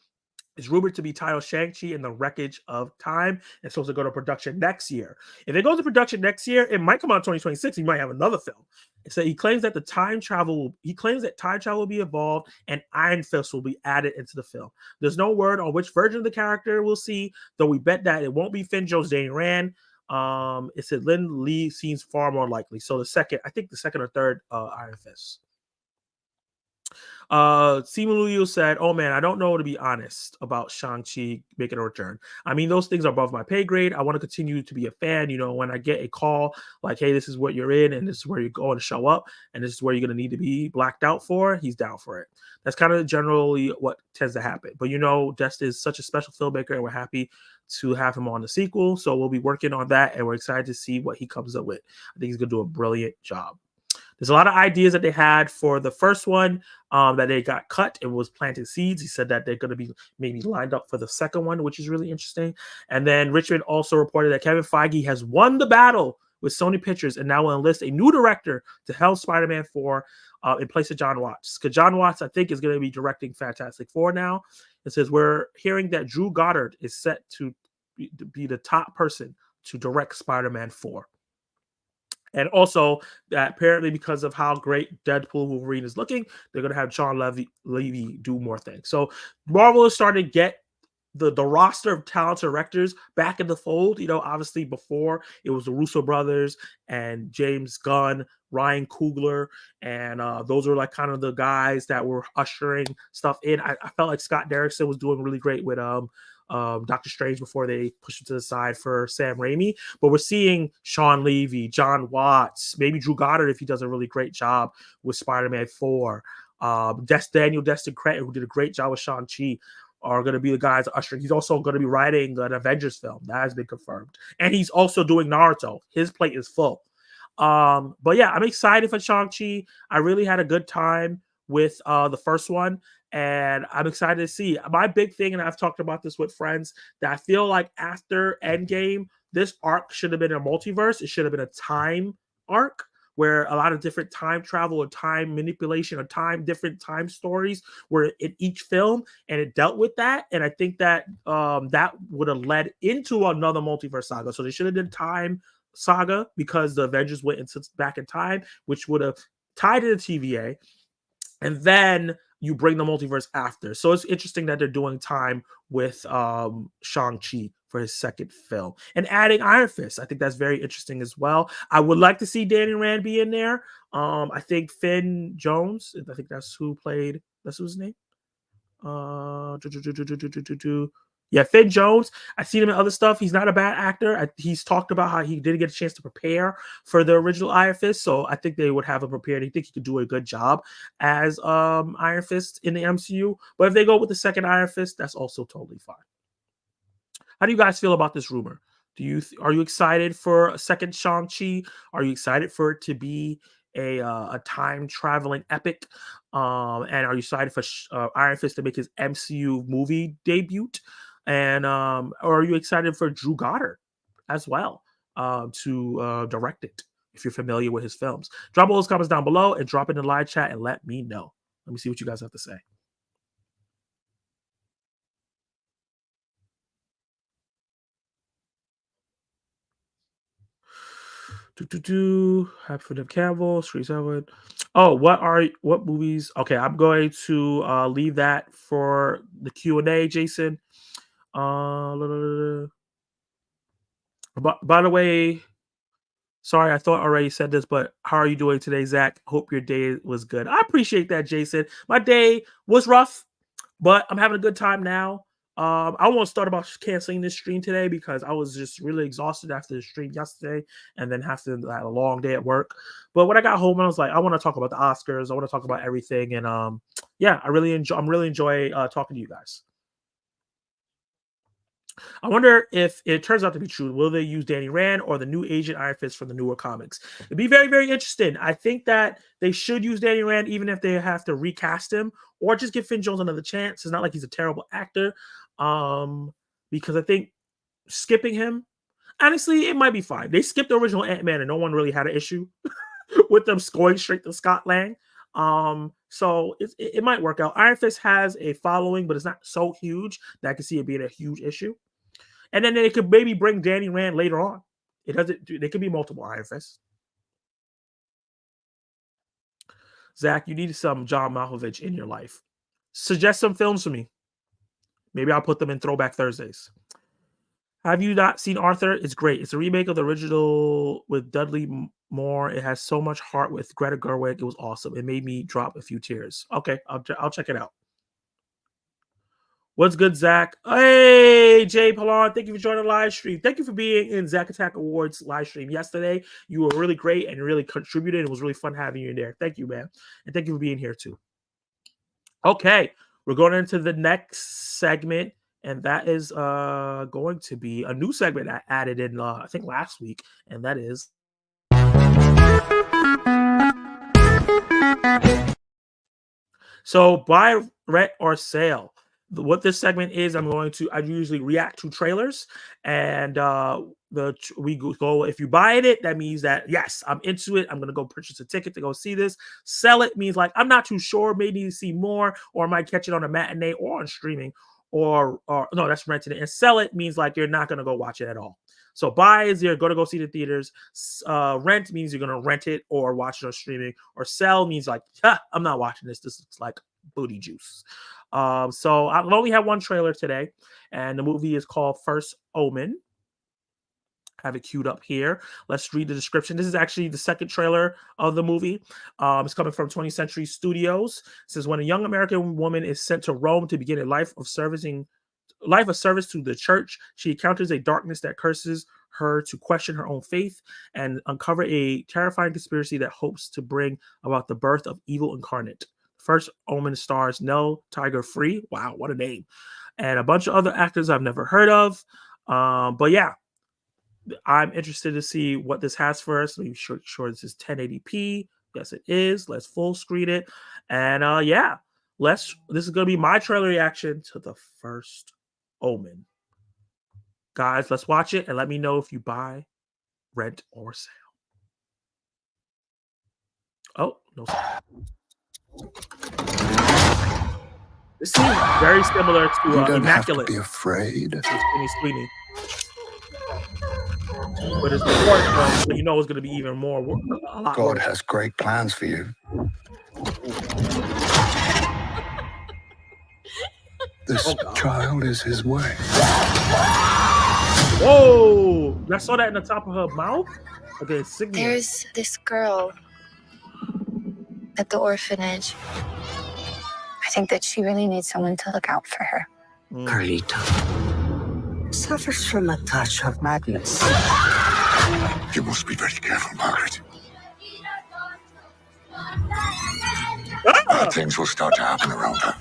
It's rumored to be titled Shang-Chi and the Wreckage of Time. It's supposed to go to production next year. If it goes to production next year, it might come out in 2026. He might have another film. So he claims that time travel will be evolved and Iron Fist will be added into the film. There's no word on which version of the character we'll see, though we bet that it won't be Finn Jones, Danny Rand. It said Lynn Lee seems far more likely. So I think the second or third Iron Fist. Simu Liu said, "Oh man, I don't know to be honest about Shang-Chi making a return. I mean, those things are above my pay grade. I want to continue to be a fan. You know, when I get a call like, hey, this is what you're in, and this is where you're going to show up, and this is where you're going to need to be blacked out for, he's down for it. That's kind of generally what tends to happen. But you know, Dest is such a special filmmaker, and we're happy to have him on the sequel. So we'll be working on that, and we're excited to see what he comes up with. I think he's going to do a brilliant job. There's a lot of ideas that they had for the first one that they got cut and was planting seeds. He said that they're going to be maybe lined up for the second one, which is really interesting. And then Richmond also reported that Kevin Feige has won the battle with Sony Pictures and now will enlist a new director to helm Spider-Man 4 in place of John Watts. Because John Watts, I think, is going to be directing Fantastic Four now. It says we're hearing that Drew Goddard is set to be the top person to direct Spider-Man 4. And also, that apparently because of how great Deadpool Wolverine is looking, they're going to have Sean Levy do more things. So Marvel is starting to get the roster of talented directors back in the fold. You know, obviously before it was the Russo brothers and James Gunn, Ryan Coogler, and those were like kind of the guys that were ushering stuff in. I felt like Scott Derrickson was doing really great with Doctor Strange before they pushed it to the side for Sam Raimi. But we're seeing Sean Levy, John Watts, maybe Drew Goddard if he does a really great job with Spider-Man 4. Daniel Destin Cretton, who did a great job with Shang-Chi, are going to be the guys ushering. He's also going to be writing an Avengers film. That has been confirmed. And he's also doing Naruto. His plate is full. But yeah, I'm excited for Shang-Chi. I really had a good time with the first one. And I'm excited to see. My big thing, and I've talked about this with friends, that I feel like after Endgame, this arc should have been a multiverse. It should have been a time arc where a lot of different time travel or time manipulation or different time stories were in each film, and it dealt with that. And I think that that would have led into another multiverse saga. So they should have done time saga because the Avengers went into back in time, which would have tied to the TVA. And then you bring the multiverse after. So it's interesting that they're doing time with Shang-Chi for his second film and adding Iron Fist. I think that's very interesting as well. I would like to see Danny Rand be in there. I think Finn Jones, I think that's who's his name. Yeah, Finn Jones. I've seen him in other stuff. He's not a bad actor. He's talked about how he didn't get a chance to prepare for the original Iron Fist, so I think they would have him prepared. I think he could do a good job as Iron Fist in the MCU. But if they go with the second Iron Fist, that's also totally fine. How do you guys feel about this rumor? Are you excited for a second Shang-Chi? Are you excited for it to be a time traveling epic? And are you excited for Iron Fist to make his MCU movie debut? And or are you excited for Drew Goddard as well to direct it? If you're familiar with his films, drop all those comments down below and drop it in the live chat and let me know. Let me see what you guys have to say. Happy for Neve Campbell, Street 7. Oh, what movies? Okay, I'm going to leave that for the Q&A, Jason. But by the way, sorry, I thought I already said this, but how are you doing today, Zach? Hope your day was good. I appreciate that, Jason. My day was rough, but I'm having a good time now. I won't start about canceling this stream today because I was just really exhausted after the stream yesterday and then have to had a long day at work. But when I got home, I was like, I want to talk about the Oscars. I want to talk about everything. And yeah, I'm really enjoy talking to you guys. I wonder if it turns out to be true. Will they use Danny Rand or the new Agent Iron Fist from the newer comics? It'd be very, very interesting. I think that they should use Danny Rand even if they have to recast him or just give Finn Jones another chance. It's not like he's a terrible actor. Because I think skipping him, honestly, it might be fine. They skipped the original Ant-Man and no one really had an issue with them going straight to Scott Lang. So it might work out. Iron Fist has a following, but it's not so huge that I can see it being a huge issue. And then they could maybe bring Danny Rand later on. It doesn't. There could be multiple Iron Fists. Zach, you need some John Malkovich in your life. Suggest some films for me. Maybe I'll put them in Throwback Thursdays. Have you not seen Arthur? It's great. It's a remake of the original with Dudley Moore. It has so much heart with Greta Gerwig. It was awesome. It made me drop a few tears. Okay, I'll check it out. What's good, Zach? Hey, Jay Palon. Thank you for joining the live stream. Thank you for being in Zach Attack Awards live stream yesterday. You were really great and really contributed. It was really fun having you in there. Thank you, man. And thank you for being here, too. Okay, we're going into the next segment. And that is going to be a new segment I added in, I think, last week. And that is... So, buy, rent, or sale. What this segment is, I usually react to trailers. And we go, if you buy it, that means that, yes, I'm into it. I'm going to go purchase a ticket to go see this. Sell it means like, I'm not too sure. Maybe you see more, or I might catch it on a matinee or on streaming. Or no, that's renting it. And sell it means like you're not going to go watch it at all. So buy is you're going to go see the theaters. Rent means you're going to rent it or watch it on streaming. Or sell means like, I'm not watching this. This looks like booty juice. So I've only had one trailer today, and the movie is called First Omen. I have it queued up here. Let's read the description. This is actually the second trailer of the movie. It's coming from 20th Century Studios. It says, when a young American woman is sent to Rome to begin a life of service to the church, she encounters a darkness that curses her to question her own faith and uncover a terrifying conspiracy that hopes to bring about the birth of evil incarnate. First Omen stars Nell Tiger Free. Wow, what a name. And a bunch of other actors I've never heard of. But yeah, I'm interested to see what this has for us. Let me sure this is 1080p. Yes, it is. Let's full screen it. And yeah, this is going to be my trailer reaction to the First Omen. Guys, let's watch it and let me know if you buy, rent, or sell. Oh, no. This seems very similar to You don't Immaculate. have to be afraid. Sweeney. But it's the fourth film, so you know it's going to be even more. God has great plans for you. This child is his way. Whoa! I saw that in the top of her mouth. Okay, there's this girl at the orphanage. I think that she really needs someone to look out for her. Carlita suffers from a touch of madness. You must be very careful, Margaret. Bad things will start to happen around her.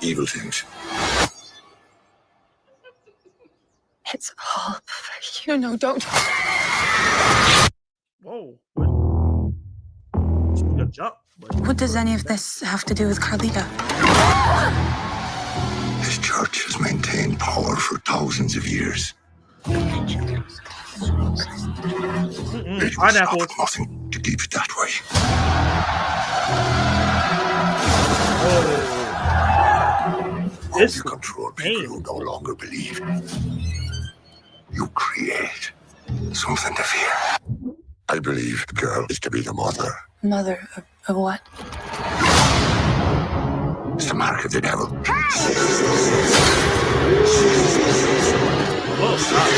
Evil things. It's all for you. No, don't. Whoa. Jump. What does any of this have to do with Carlita? This church has maintained power for thousands of years. It will stop at nothing to keep it that way. This you control people who no longer believe. You create something to fear. I believe the girl is to be the mother. Mother of what? It's the mark of the devil. Whoa, stop.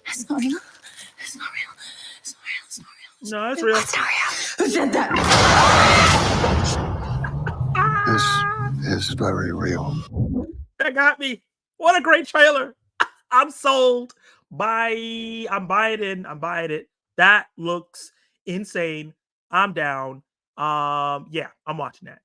It's not real. It's not real. It's not real. It's not real. No, it's real. It's not real. Who said that? This is very real. That got me. What a great trailer. I'm sold. Bye. I'm buying it. That looks insane. I'm down. Yeah, I'm watching that.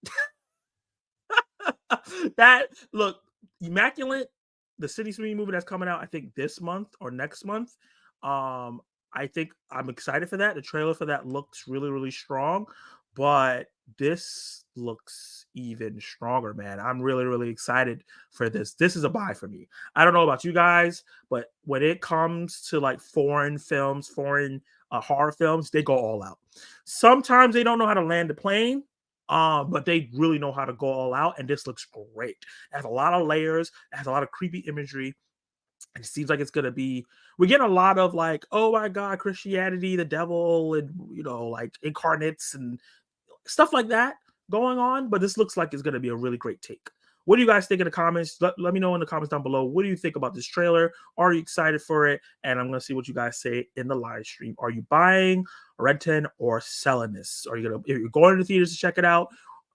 That look, Immaculate, the Sydney Sweeney movie that's coming out, I think this month or next month. I think I'm excited for that. The trailer for that looks really, really strong, but this looks even stronger, man. I'm really, really excited for this. This is a buy for me. I don't know about you guys, but when it comes to like foreign films, foreign horror films, they go all out. Sometimes they don't know how to land the plane, but they really know how to go all out, and this looks great. It has a lot of layers, it has a lot of creepy imagery. It seems like it's gonna be. We're getting a lot of like, oh my god, Christianity, the devil, and like incarnates and stuff like that going on. But this looks like it's gonna be a really great take. What do you guys think in the comments? Let me know in the comments down below. What do you think about this trailer? Are you excited for it? And I'm gonna see what you guys say in the live stream. Are you buying, renting, or selling this? Are you gonna, if you're going to the theaters to check it out?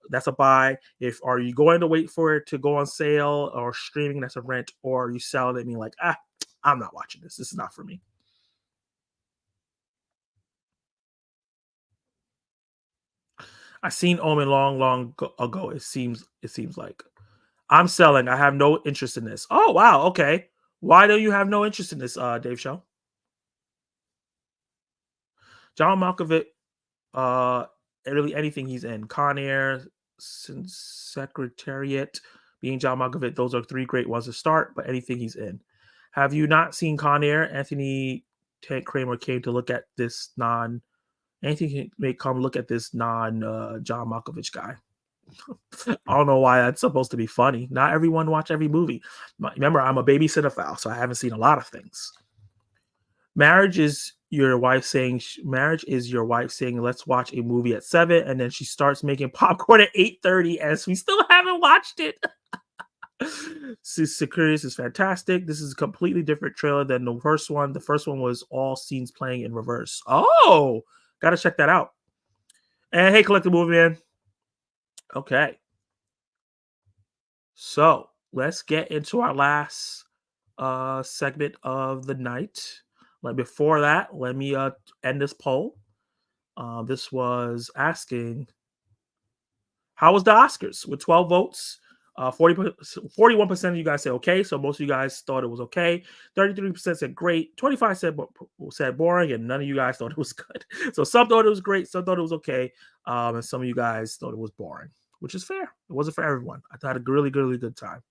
That's a buy. If are you going to wait for it to go on sale or streaming, that's a rent, or are you selling it and being like, I'm not watching this. This is not for me. I seen Omen long ago. It seems like I'm selling. I have no interest in this. Oh wow, okay. Why do you have no interest in this, Dave Show? John Malkovich, really anything he's in. Con Air, Secretariat, being John Malkovich, those are 3 great ones to start, but anything he's in. Have you not seen Con Air? Anthony Tank Kramer came to look at this anything may come look at this John Malkovich guy. I don't know why that's supposed to be funny. Not everyone watch every movie. Remember, I'm a baby cinephile, so I haven't seen a lot of things. Marriage is your wife saying, let's watch a movie at 7, and then she starts making popcorn at 8:30, as we still haven't watched it. Sicarius is fantastic. This is a completely different trailer than the first one. The first one was all scenes playing in reverse. Oh, gotta check that out. And hey, Collective Movie Man. Okay. So let's get into our last segment of the night. Before that, let me end this poll. This was asking, how was the Oscars? With 12 votes, 41% of you guys said okay, so most of you guys thought it was okay. 33% said great. 25% said boring, and none of you guys thought it was good. So some thought it was great, some thought it was okay, and some of you guys thought it was boring, which is fair. It wasn't for everyone. I had a really good time.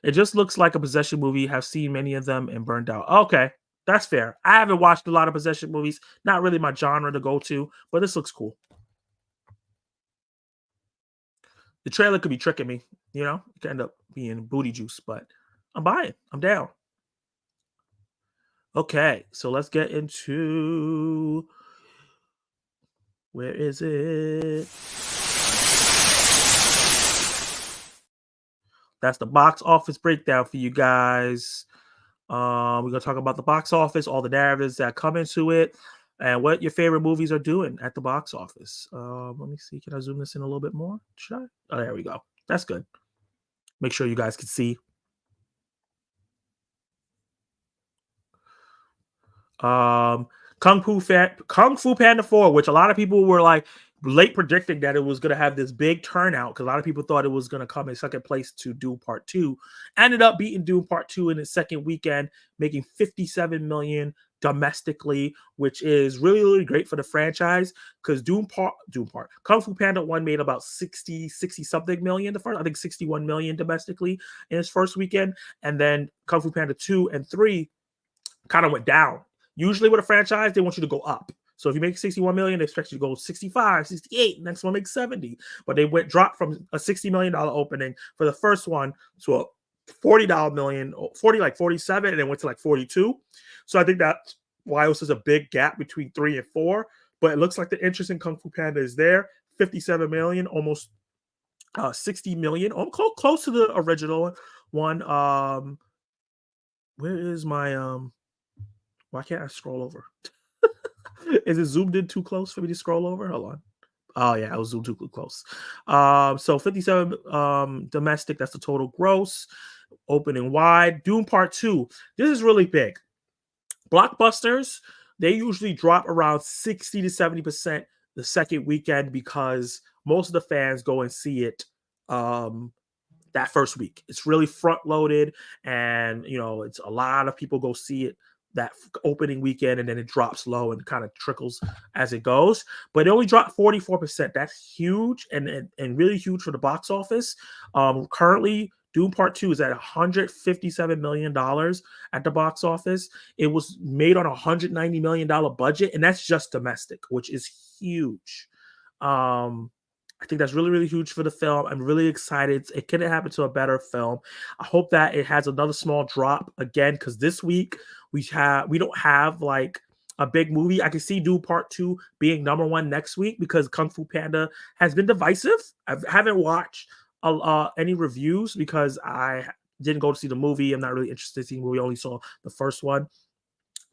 It just looks like a possession movie. Have seen many of them and burned out. Okay, that's fair. I haven't watched a lot of possession movies. Not really my genre to go to, but this looks cool. The trailer could be tricking me, It could end up being booty juice, but I'm buying. I'm down. Okay, so let's get into, where is it? That's the box office breakdown for you guys. We're going to talk about the box office, all the narratives that come into it, and what your favorite movies are doing at the box office. Let me see. Can I zoom this in a little bit more? Should I? Oh, there we go. That's good. Make sure you guys can see. Kung Fu Panda 4, which a lot of people were like late predicting that it was going to have this big turnout, because a lot of people thought it was going to come in second place to Dune Part 2. Ended up beating Dune Part 2 in its second weekend, making $57 million domestically, which is really great for the franchise, because Kung Fu Panda 1 made about 60 something million, the first, I think 61 million domestically in its first weekend, and then Kung Fu Panda 2 and 3 kind of went down. Usually with a franchise, they want you to go up. So if you make 61 million, they expect you to go 65, 68, next one makes 70. But they dropped from a $60 million opening for the first one to a $40 million, 47, and then went to like 42. So I think that's why it was such a big gap between 3 and 4. But it looks like the interest in Kung Fu Panda is there. 57 million, almost 60 million, close to the original one. Where is my why can't I scroll over? Is it zoomed in too close for me to scroll over? Hold on. Oh yeah, I was zoomed too close. So 57 domestic, that's the total gross. Opening wide. Dune Part 2. This is really big. Blockbusters, they usually drop around 60 to 70% the second weekend, because most of the fans go and see it that first week. It's really front loaded, and it's a lot of people go see it that opening weekend, and then it drops low and kind of trickles as it goes. But it only dropped 44%. That's huge, and really huge for the box office. Currently, Dune Part 2 is at $157 million at the box office. It was made on a $190 million budget, and that's just domestic, which is huge. I think that's really, really huge for the film. I'm really excited. It couldn't happen to a better film. I hope that it has another small drop again, because this week we don't have like a big movie. I can see Dune Part 2 being number one next week because Kung Fu Panda has been divisive. I haven't watched any reviews because I didn't go to see the movie. I'm not really interested in seeing the movie. I only saw the first one.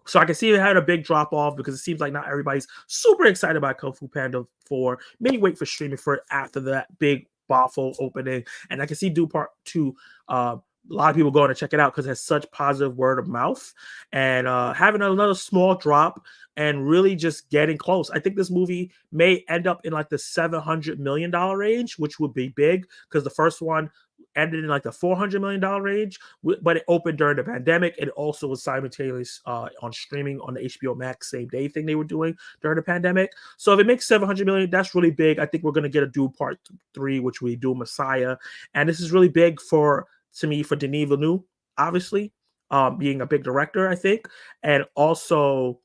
So I can see it had a big drop off because it seems like not everybody's super excited about Kung Fu Panda 4. Maybe wait for streaming for it after that big Boffo opening. And I can see Dune Part 2. A lot of people going to check it out because it has such positive word of mouth. And having another small drop and really just getting close. I think this movie may end up in like the $700 million range, which would be big because the first one ended in like the $400 million range, but it opened during the pandemic. It also was simultaneous on streaming on the HBO Max same day thing they were doing during the pandemic. So if it makes $700 million, that's really big. I think we're going to get a Dune Part 3, which we do Messiah. And this is really big for Denis Villeneuve, obviously, being a big director, I think. And also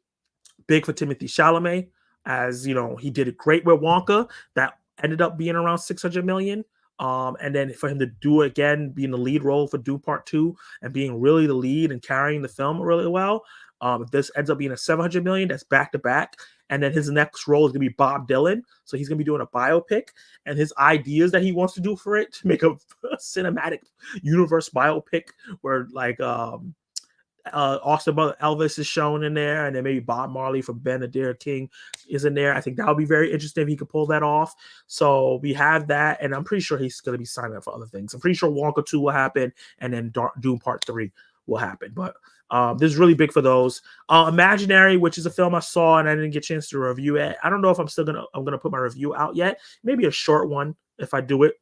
big for Timothée Chalamet, as you know, he did it great with Wonka. That ended up being around $600 million. And then for him to do it again, being the lead role for Dune Part 2 and being really the lead and carrying the film really well. If this ends up being a $700 million, that's back to back. And then his next role is going to be Bob Dylan. So he's going to be doing a biopic, and his ideas that he wants to do for it to make a cinematic universe biopic where like, Austin Brother Elvis is shown in there, and then maybe Bob Marley from Benedicta King is in there. I think that would be very interesting if he could pull that off. So we have that, and I'm pretty sure he's going to be signing up for other things. I'm pretty sure Wonka 2 will happen, and then Dune Part 3 will happen. But this is really big for those. Imaginary, which is a film I saw and I didn't get a chance to review it. I don't know if I'm gonna put my review out yet. Maybe a short one if I do it.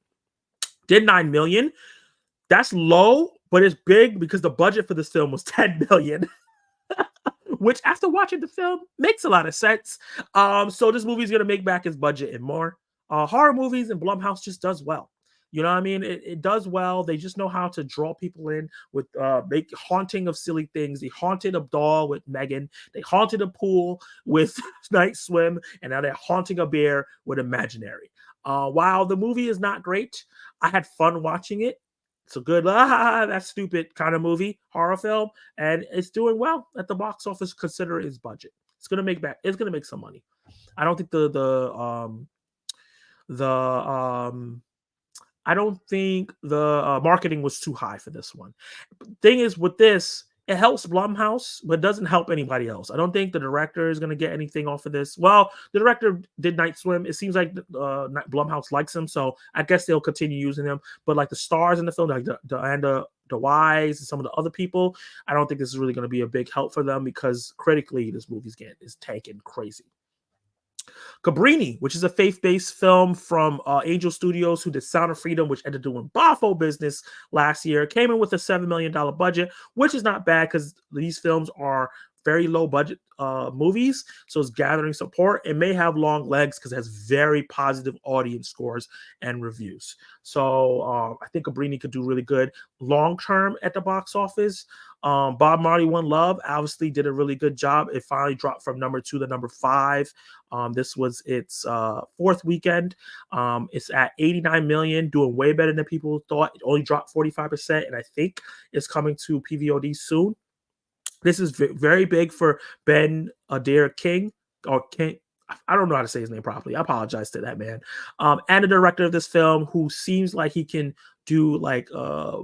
Did $9 million. That's low, but it's big because the budget for this film was $10 million, which after watching the film makes a lot of sense. So this movie is going to make back its budget and more. Horror movies and Blumhouse just does well. You know what I mean? It does well. They just know how to draw people in with make haunting of silly things. They haunted a doll with Megan. They haunted a pool with Night Swim. And now they're haunting a bear with Imaginary. While the movie is not great, I had fun watching it. It's a good, that stupid kind of movie, horror film, and it's doing well at the box office. Consider its budget. It's gonna make back. It's gonna make some money. I don't think I don't think the marketing was too high for this one. Thing is, with this, it helps Blumhouse, but doesn't help anybody else. I don't think the director is going to get anything off of this. Well, the director did Night Swim. It seems like Blumhouse likes him, so I guess they'll continue using him. But like the stars in the film, like the Wise and some of the other people, I don't think this is really going to be a big help for them because critically, this movie is tanking crazy. Cabrini, which is a faith-based film from Angel Studios, who did Sound of Freedom, which ended up doing Boffo business last year, came in with a $7 million budget, which is not bad because these films are very low budget movies, so it's gathering support. It may have long legs because it has very positive audience scores and reviews. So I think Cabrini could do really good long term at the box office. Bob Marley One Love obviously did a really good job. It finally dropped from number 2 to number 5. This was its fourth weekend. It's at 89 million, doing way better than people thought. It only dropped 45%, and I think it's coming to PVOD soon. This is very big for Ben Adair King, or King. I don't know how to say his name properly. I apologize to that man. And the director of this film, who seems like he can do like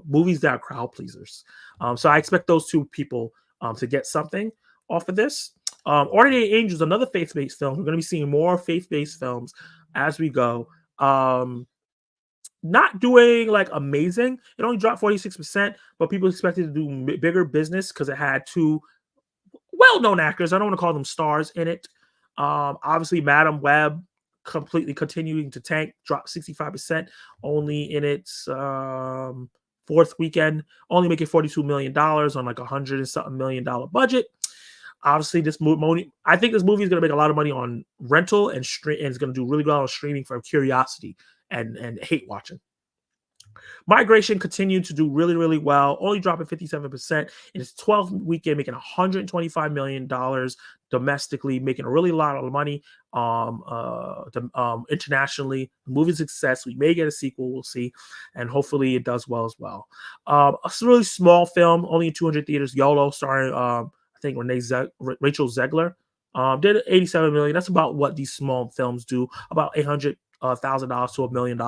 movies that are crowd pleasers. So I expect those two people to get something off of this. Ordinary Angels, another faith-based film. We're going to be seeing more faith-based films as we go. Not doing like amazing. It only dropped 46%, but people expected to do bigger business because it had two well-known actors. I don't want to call them stars in it. Obviously, Madam Web completely continuing to tank, dropped 65% only in its fourth weekend, only making $42 million on like $100 and something million budget. Obviously, this movie, I think this movie is going to make a lot of money on rental and stream, and it's going to do really well on streaming for curiosity and hate watching. Migration continued to do really, really well, only dropping 57% in its 12th weekend, making $125 million domestically, making a really lot of money internationally. The movie's success. We may get a sequel, we'll see, and hopefully it does well as well. A really small film, only in 200 theaters. YOLO, starring I think Rachel Zegler. Did 87 million. That's about what these small films do. About $800,000 to $1 million.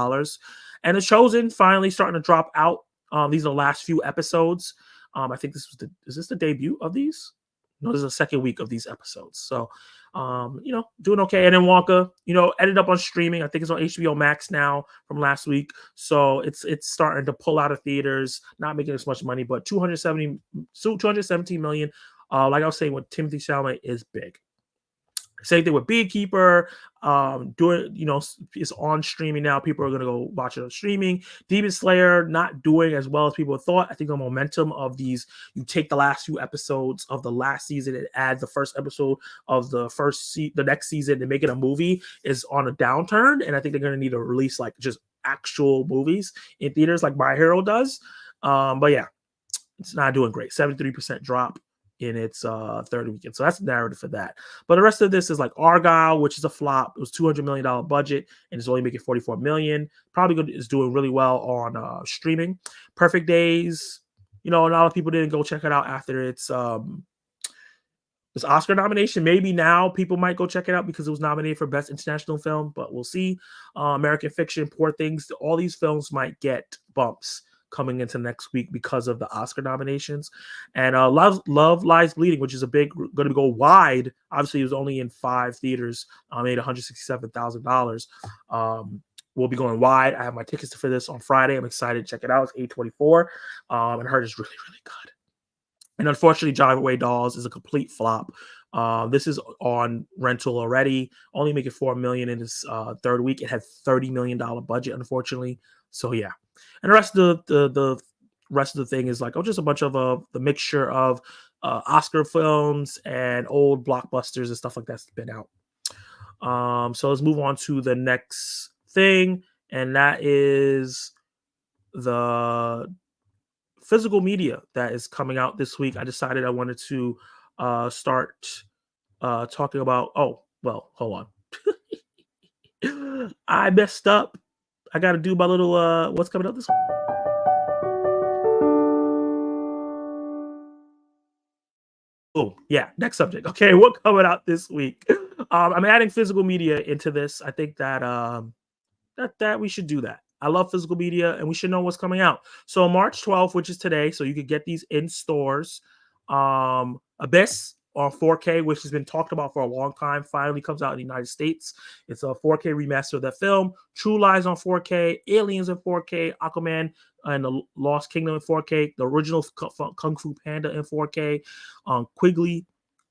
And The Chosen finally starting to drop out. These are the last few episodes. I think is this the debut of these? No, this is the second week of these episodes. So, doing okay. And then Wonka, ended up on streaming. I think it's on HBO Max now from last week. So it's starting to pull out of theaters, not making as much money, but 217 million. Like I was saying, with Timothy Chalamet is big. Same thing with Beekeeper. It's on streaming now. People are gonna go watch it on streaming. Demon Slayer not doing as well as people thought. I think the momentum of these, you take the last few episodes of the last season and add the first episode of the next season and make it a movie is on a downturn. And I think they're gonna need to release like just actual movies in theaters like My Hero does. But yeah, it's not doing great. 73% drop in its third weekend. So that's the narrative for that. But the rest of this is like Argyle, which is a flop. It was $200 million budget and it's only making $44 million. Probably is doing really well on streaming. Perfect Days, a lot of people didn't go check it out after its Oscar nomination. Maybe now people might go check it out because it was nominated for Best International Film, but we'll see. American Fiction, Poor Things, all these films might get bumps coming into next week because of the Oscar nominations. And Love Lies Bleeding, which is going to go wide. Obviously, it was only in 5 theaters. Made $167,000. We'll be going wide. I have my tickets for this on Friday. I'm excited to check it out. It's $824. And I heard it's really, really good. And unfortunately, Drive Away Dolls is a complete flop. This is on rental already, only making $4 million in its third week. It had $30 million budget, unfortunately. So yeah. And the rest of the rest of the thing is like just a bunch of the mixture of Oscar films and old blockbusters and stuff like that's been out. So let's move on to the next thing, and that is the physical media that is coming out this week. I decided I wanted to start talking about. Oh, well, hold on. I messed up. I got to do my little what's coming up this week. Oh, yeah. Next subject. Okay, what coming out this week? I'm adding physical media into this. I think that that we should do that. I love physical media, and we should know what's coming out. So March 12th, which is today, so you could get these in stores. Abyss on 4K, which has been talked about for a long time, finally comes out in the United States. It's a 4K remaster of that film. True Lies on 4K, Aliens in 4K, Aquaman and the Lost Kingdom in 4K, the original Kung Fu Panda in 4K, Quigley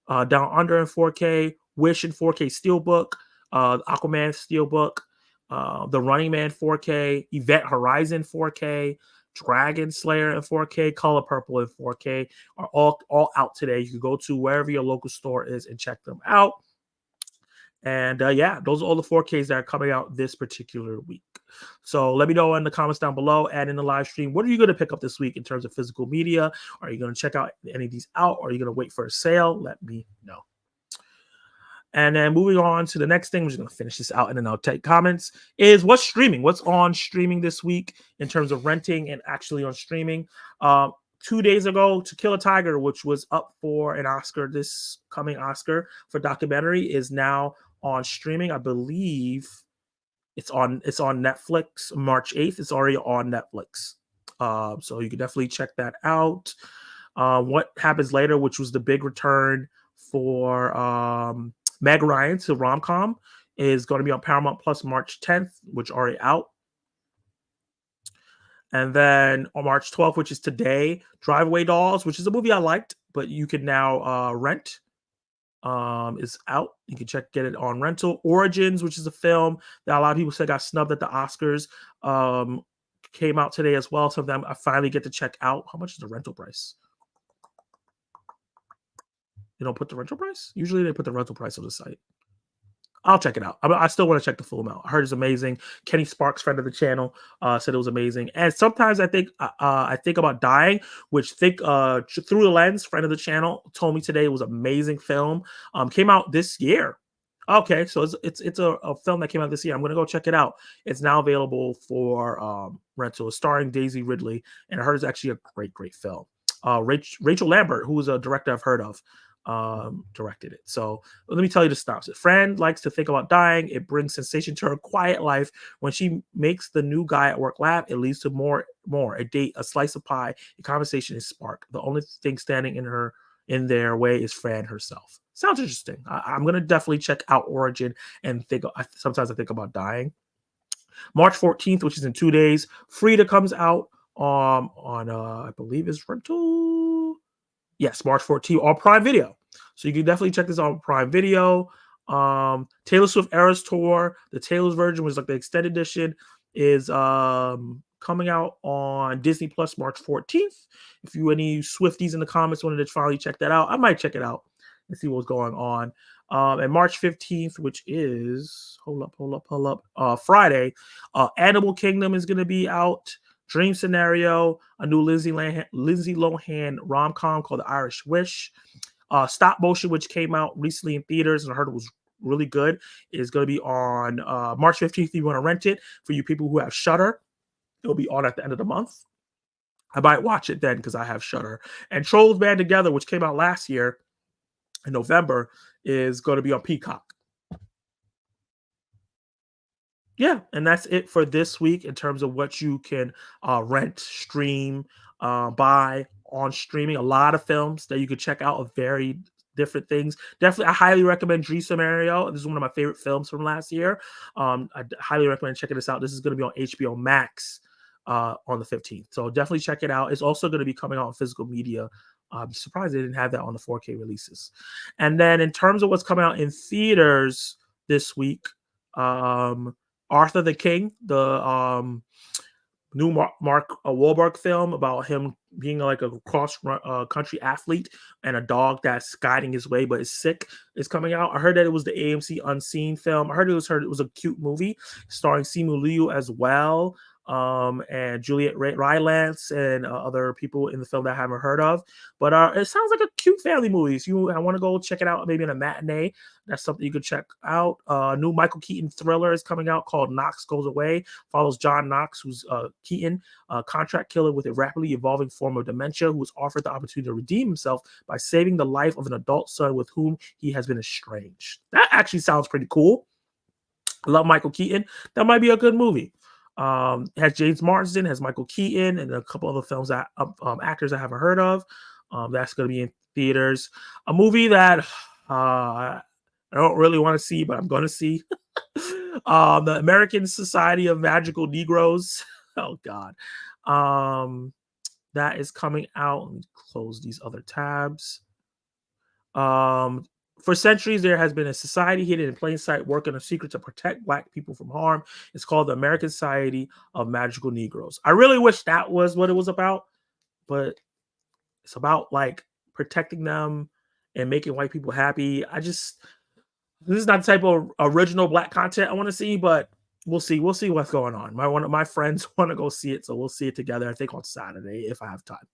Down Under in 4K, Wish in 4K Steelbook, Aquaman Steelbook, The Running Man 4K, Event Horizon 4K, Dragon Slayer in 4K, Color Purple in 4K are all out today. You can go to wherever your local store is and check them out. And yeah, those are all the 4Ks that are coming out this particular week. So let me know in the comments down below and in the live stream, what are you going to pick up this week in terms of physical media? Are you going to check out any of these out? Or are you going to wait for a sale? Let me know. And then moving on to the next thing, we're just going to finish this out and then I'll take comments, is what's streaming? What's on streaming this week in terms of renting and actually on streaming? 2 days ago, To Kill a Tiger, which was up for an Oscar, this coming Oscar for documentary, is now on streaming. I believe it's on Netflix March 8th. It's already on Netflix. So you can definitely check that out. What Happens Later, which was the big return for Meg Ryan to rom-com, is going to be on Paramount Plus March 10th, which already out. And then on March 12th, which is today, Drive Away Dolls, which is a movie I liked, but you can now rent, is out. You can get it on rental. Origins, which is a film that a lot of people said got snubbed at the Oscars, came out today as well. So them I finally get to check out. How much is the rental price? They don't put the rental price? Usually they put the rental price on the site. I'll check it out. I still want to check the full amount. I heard it's amazing. Kenny Sparks, friend of the channel, said it was amazing. And sometimes I think about dying, which through the lens, friend of the channel, told me today it was an amazing film. Came out this year. Okay, so it's a film that came out this year. I'm gonna go check it out. It's now available for rental. It's starring Daisy Ridley, and I heard it's actually a great film. Rachel Lambert, who is a director I've heard of, directed it. So let me tell you the synopsis. Fran likes to think about dying. It brings sensation to her quiet life. When she makes the new guy at work laugh, it leads to more, a date, a slice of pie, a conversation is sparked. The only thing standing in their way is Fran herself. Sounds interesting. I'm gonna definitely check out Origin and sometimes I think about dying. March 14th, which is in 2 days, Frida comes out on I believe is rental. Yes, March 14th on Prime Video. So you can definitely check this out on Prime Video. Taylor Swift Eras Tour, the Taylor's version was like the extended edition, is coming out on Disney Plus March 14th. If you any Swifties in the comments wanted to finally check that out, I might check it out and see what's going on. And March 15th, which is hold up, Friday, Animal Kingdom is going to be out. Dream Scenario, a new Lindsay Lohan rom-com called The Irish Wish. Stop Motion, which came out recently in theaters and I heard it was really good, is going to be on March 15th. If you want to rent it, for you people who have Shudder, it'll be on at the end of the month. I might watch it then because I have Shudder. And Trolls Band Together, which came out last year in November, is going to be on Peacock. Yeah, and that's it for this week in terms of what you can rent, stream, buy on streaming. A lot of films that you could check out of very different things. Definitely, I highly recommend Dream Scenario. This is one of my favorite films from last year. I highly recommend checking this out. This is going to be on HBO Max on the 15th. So definitely check it out. It's also going to be coming out on physical media. I'm surprised they didn't have that on the 4K releases. And then in terms of what's coming out in theaters this week, Arthur the King, the new Mark Wahlberg film about him being like a cross country athlete and a dog that's guiding his way but is sick, is coming out. I heard that it was the AMC Unseen film. I heard it was a cute movie starring Simu Liu as well, and Juliet Rylance and other people in the film that I haven't heard of. But it sounds like a cute family movie. If you want to go check it out, maybe in a matinee, that's something you could check out. New Michael Keaton thriller is coming out called Knox Goes Away. Follows John Knox, who's Keaton, a contract killer with a rapidly evolving form of dementia, who was offered the opportunity to redeem himself by saving the life of an adult son with whom he has been estranged. That actually sounds pretty cool. I love Michael Keaton. That might be a good movie. It has James Marsden, has Michael Keaton, and a couple other films that actors I haven't heard of. That's going to be in theaters. A movie that I don't really want to see, but I'm going to see. The American Society of Magical Negroes. Oh God, that is coming out. Let me close these other tabs. For centuries, there has been a society hidden in plain sight working a secret to protect Black people from harm. It's called the American Society of Magical Negroes. I really wish that was what it was about, but it's about like protecting them and making white people happy. This is not the type of original Black content I want to see, but we'll see. We'll see what's going on. One of my friends want to go see it, so we'll see it together. I think on Saturday if I have time.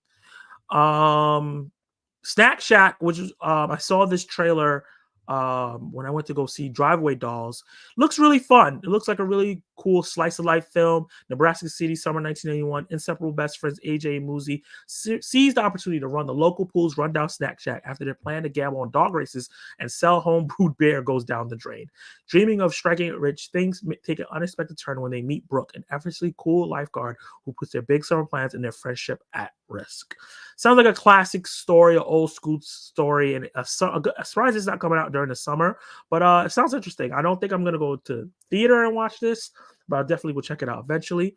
Snack Shack, which is I saw this trailer when I went to go see Driveway Dolls. Looks really fun. It looks like a really cool slice of life film. Nebraska City, summer 1981. Inseparable best friends AJ and Muzi seized the opportunity to run the local pool's rundown Snack Shack after their plan to gamble on dog races and sell home brewed beer goes down the drain. Dreaming of striking it rich, things take an unexpected turn when they meet Brooke, an effortlessly cool lifeguard who puts their big summer plans and their friendship at risk. Sounds like a classic story, an old school story, and a surprise it's not coming out during the summer, but it sounds interesting. I don't think I'm gonna go to theater and watch this, but I definitely will check it out eventually.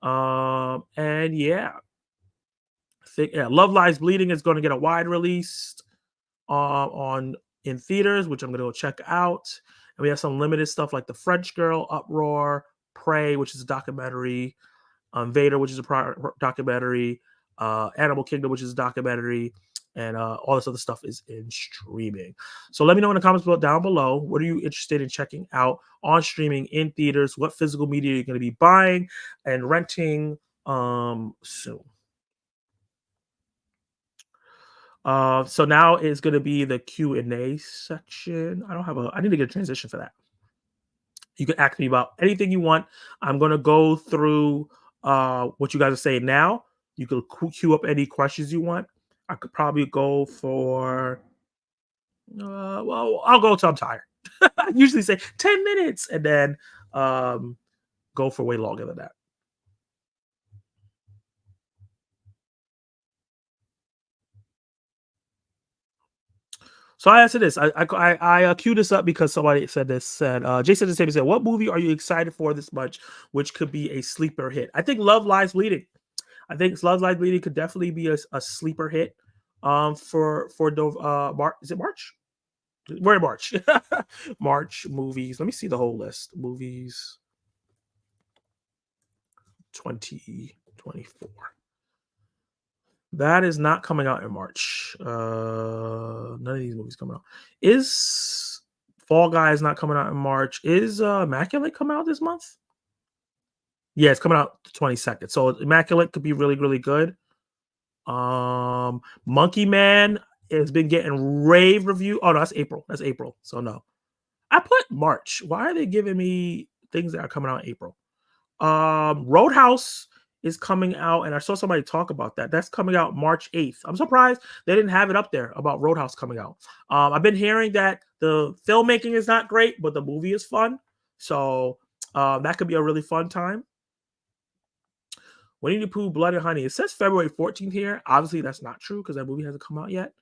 And yeah, I think Love Lies Bleeding is going to get a wide release in theaters, which I'm gonna go check out. And we have some limited stuff like The French Girl, Uproar, Prey, which is a documentary, Vader, which is a documentary, Animal Kingdom, which is a documentary, and all this other stuff is in streaming. So let me know in the comments down below, what are you interested in checking out on streaming in theaters? What physical media you're going to be buying and renting soon. So now is going to be the Q&A section. I need to get a transition for that. You can ask me about anything you want. I'm going to go through what you guys are saying now. You can queue up any questions you want. I could probably go for, well, I'll go till I'm tired. I usually say 10 minutes and then go for way longer than that. So I answered this. I queued this up because somebody said this. Jason the same said, "What movie are you excited for this much, which could be a sleeper hit?" I think Love Lies Bleeding. I think Love Lies Bleeding could definitely be a sleeper hit. For March. Is it March? We're in March. March movies. Let me see the whole list. Movies 2024. That is not coming out in March. None of these movies coming out. Is Fall Guys not coming out in March? Is Immaculate coming out this month? Yeah, it's coming out the 22nd. So Immaculate could be really, really good. Monkey Man has been getting rave review. Oh no, that's April. That's April. So no. I put March. Why are they giving me things that are coming out in April? Roadhouse is coming out, and I saw somebody talk about that. That's coming out March 8th. I'm surprised they didn't have it up there about Roadhouse coming out. I've been hearing that the filmmaking is not great, but the movie is fun. So that could be a really fun time. Winnie the Pooh, Blood and Honey. It says February 14th here. Obviously, that's not true because that movie hasn't come out yet.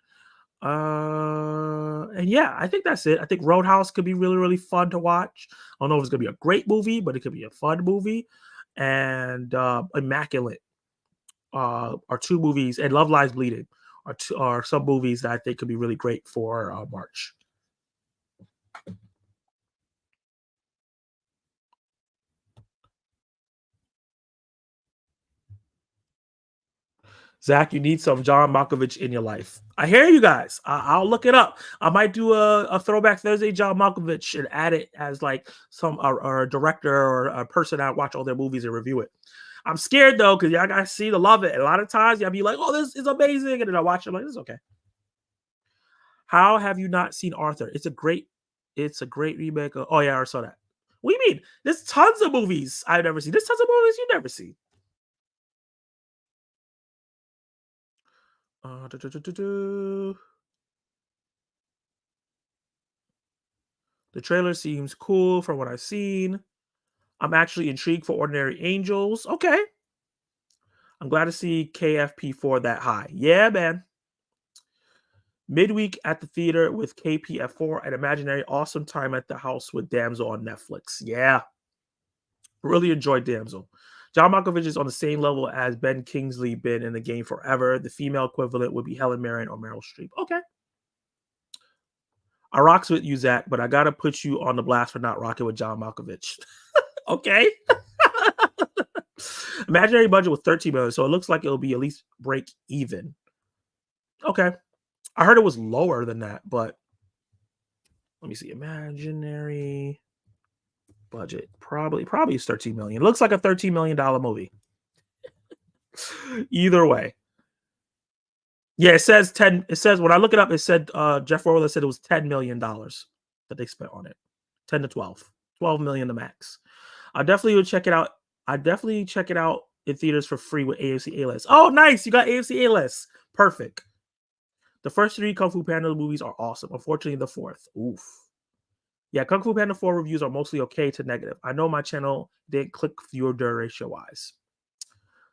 And yeah, I think that's it. I think Roadhouse could be really, really fun to watch. I don't know if it's gonna be a great movie, but it could be a fun movie. And Immaculate are two movies, and Love Lies Bleeding are some movies that I think could be really great for March. Zach, you need some John Malkovich in your life. I hear you guys. I'll look it up. I might do a Throwback Thursday John Malkovich and add it as like some or a director or a person that watch all their movies and review it. I'm scared though because y'all guys see to love it. And a lot of times y'all be like, "Oh, this is amazing," and then I watch it I'm like, "This is okay." How have you not seen Arthur? It's a great remake. Oh yeah, I saw that. What do you mean? There's tons of movies I've never seen. There's tons of movies you've never seen. The trailer seems cool from what I've seen. I'm actually intrigued for Ordinary Angels. Okay. I'm glad to see KFP4 that high. Yeah, man. Midweek at the theater with KPF4 and Imaginary. Awesome time at the house with Damsel on Netflix. Yeah. Really enjoyed Damsel. John Malkovich is on the same level as Ben Kingsley been in the game forever. The female equivalent would be Helen Mirren or Meryl Streep. Okay. I rocks with you, Zach, but I gotta put you on the blast for not rocking with John Malkovich. Okay. Imaginary budget was 13 million, so it looks like it'll be at least break even. Okay. I heard it was lower than that, but let me see. Imaginary budget probably is 13 million. It looks like a $13 million movie. Either way. Yeah, it says 10. It says when I look it up, it said Jeff Roller said it was $10 million that they spent on it. 10 to 12. 12 million the max. I definitely would check it out. I definitely check it out in theaters for free with AFC A-List. Oh, nice. You got AFC A-List. Perfect. The first 3 Kung Fu Panda movies are awesome. Unfortunately, the 4th. Oof. Yeah, Kung Fu Panda 4 reviews are mostly okay to negative. I know my channel didn't click viewer duration wise.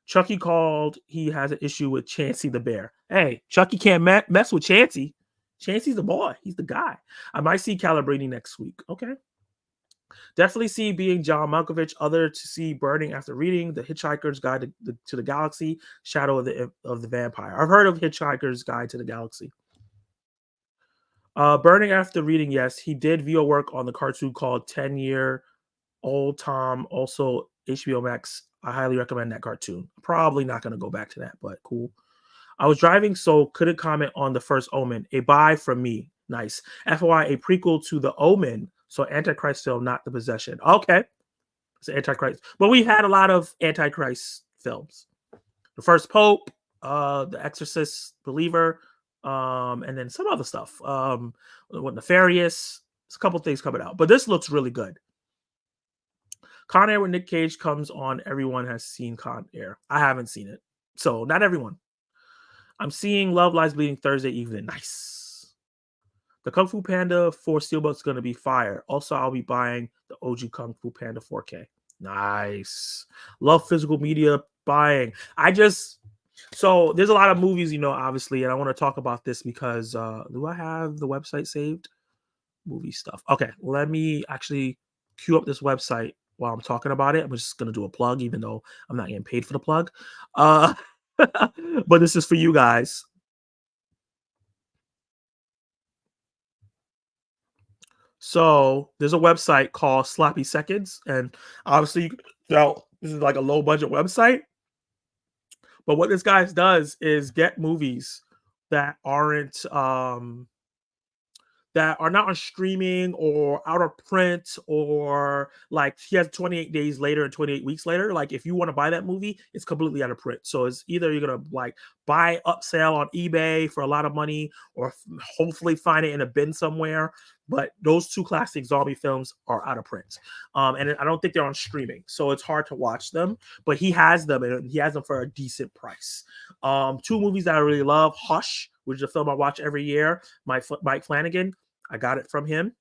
Chucky called. He has an issue with Chansey the bear. Hey, Chucky can't mess with Chansey. Chansey's the boy. He's the guy. I might see Calabrini next week. Okay. Definitely see Being John Malkovich. Other to see Burning after reading The Hitchhiker's Guide to the Galaxy, Shadow of the Vampire. I've heard of Hitchhiker's Guide to the Galaxy. Burning after reading, yes. He did VO work on the cartoon called 10-Year-Old Tom, also HBO Max. I highly recommend that cartoon. Probably not going to go back to that, but cool. I was driving, so couldn't comment on the first Omen. A buy from me. Nice. FYI, a prequel to the Omen, so Antichrist film, not the Possession. Okay, it's Antichrist, but we had a lot of Antichrist films. The First Pope, The Exorcist, Believer, and then some other stuff. What Nefarious? There's a couple things coming out, but this looks really good. Con Air with Nick Cage comes on. Everyone has seen Con Air. I haven't seen it, so not everyone. I'm seeing Love Lies Bleeding Thursday evening. Nice. The Kung Fu Panda 4 Steelbook is going to be fire. Also, I'll be buying the OG Kung Fu Panda 4K. Nice. Love physical media buying. So there's a lot of movies, obviously, and I want to talk about this because do I have the website saved? Movie stuff. Okay, let me actually queue up this website while I'm talking about it. I'm just going to do a plug, even though I'm not getting paid for the plug. But this is for you guys. So there's a website called Sloppy Seconds, and obviously, this is like a low budget website. But what this guy does is get movies that aren't that are not on streaming or out of print, or like he has 28 days later and 28 weeks later. Like if you want to buy that movie, it's completely out of print. So it's either you're gonna like buy upsell on eBay for a lot of money, or hopefully find it in a bin somewhere. But those two classic zombie films are out of print, and I don't think they're on streaming, so it's hard to watch them. But he has them, and he has them for a decent price. Two movies that I really love: Hush, which is a film I watch every year. Mike Flanagan, I got it from him.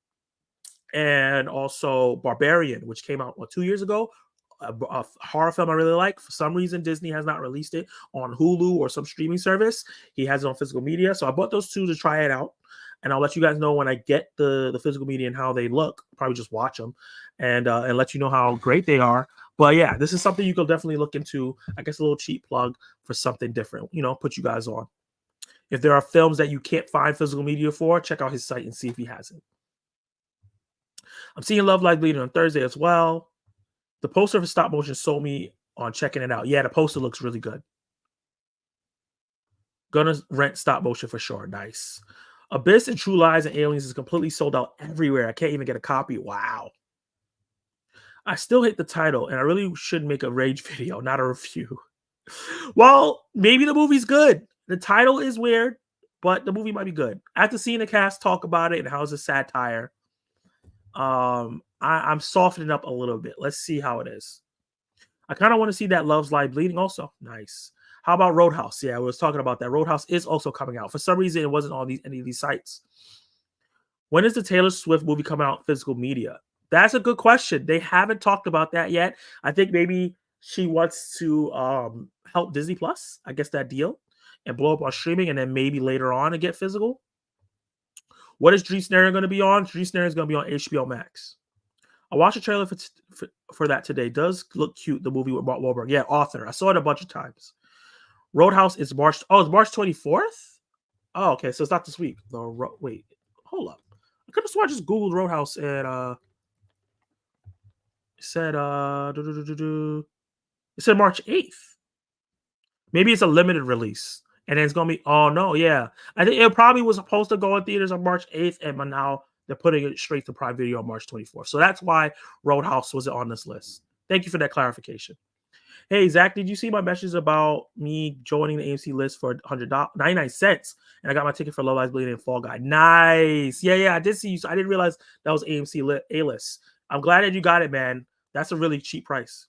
And also Barbarian, which came out 2 years ago. A horror film I really like. For some reason, Disney has not released it on Hulu or some streaming service. He has it on physical media. So I bought those two to try it out. And I'll let you guys know when I get the physical media and how they look. Probably just watch them and let you know how great they are. But yeah, this is something you can definitely look into. I guess a little cheap plug for something different, put you guys on. If there are films that you can't find physical media for, check out his site and see if he has it. I'm seeing Love Lies Bleeding on Thursday as well. The poster for stop motion sold me on checking it out. Yeah, the poster looks really good. Gonna rent stop motion for sure. Nice. Abyss and True Lies and Aliens is completely sold out everywhere. I can't even get a copy. Wow. I still hate the title, and I really should make a rage video, not a review. Well, maybe the movie's good. The title is weird, but the movie might be good. After seeing the cast talk about it and how it's a satire, I'm softening up a little bit. Let's see how it is. I kind of want to see that Love's Lies Bleeding also. Nice. How about Roadhouse? Yeah, I was talking about that. Roadhouse is also coming out. For some reason, it wasn't on any of these sites. When is the Taylor Swift movie coming out physical media? That's a good question. They haven't talked about that yet. I think maybe she wants to help Disney Plus, I guess, that deal, and blow up on streaming, and then maybe later on to get physical. What is Dream Snare going to be on? Dream Snare is going to be on HBO Max. I watched a trailer for that today. Does look cute, the movie with Mark Wahlberg. Yeah, Author. I saw it a bunch of times. Roadhouse is March. Oh, it's March 24th? Oh, okay. So it's not this week. Wait, hold up. I could have sworn I just Googled Roadhouse and it said it said March 8th. Maybe it's a limited release. And then it's gonna be, oh no, yeah. I think it probably was supposed to go in theaters on March 8th, and now they're putting it straight to Prime Video on March 24th. So that's why Roadhouse was on this list. Thank you for that clarification. Hey, Zach, did you see my message about me joining the AMC list for $99? And I got my ticket for Love Lies Bleeding and Fall Guy. Nice. Yeah, I did see you. So I didn't realize that was AMC A-list. I'm glad that you got it, man. That's a really cheap price.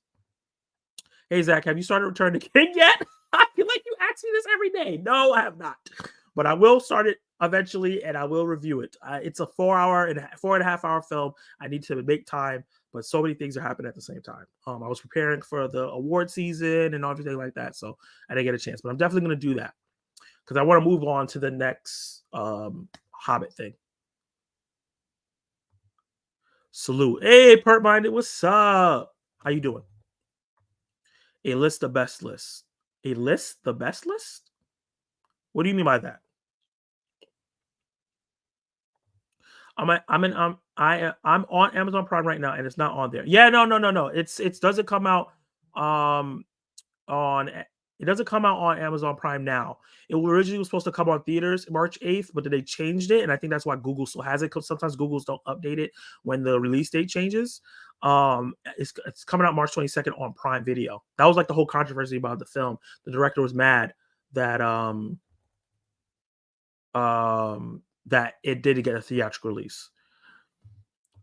Hey, Zach, have you started Return to King yet? I feel like you ask me this every day. No, I have not. But I will start it eventually, and I will review it. It's a 4.5 hour film. I need to make time, but so many things are happening at the same time. I was preparing for the award season and everything like that, so I didn't get a chance. But I'm definitely going to do that because I want to move on to the next Hobbit thing. Salute. Hey, Pert Minded, what's up? How you doing? A list, the best list. A list, the best list? What do you mean by that? I'm on Amazon Prime right now, and it's not on there. Yeah, no. It doesn't come out on It doesn't come out on Amazon Prime now. It originally was supposed to come on theaters March 8th, but then they changed it, and I think that's why Google still has it, because sometimes Googles don't update it when the release date changes. It's coming out March 22nd on Prime Video. That was like the whole controversy about the film. The director was mad that that it didn't get a theatrical release.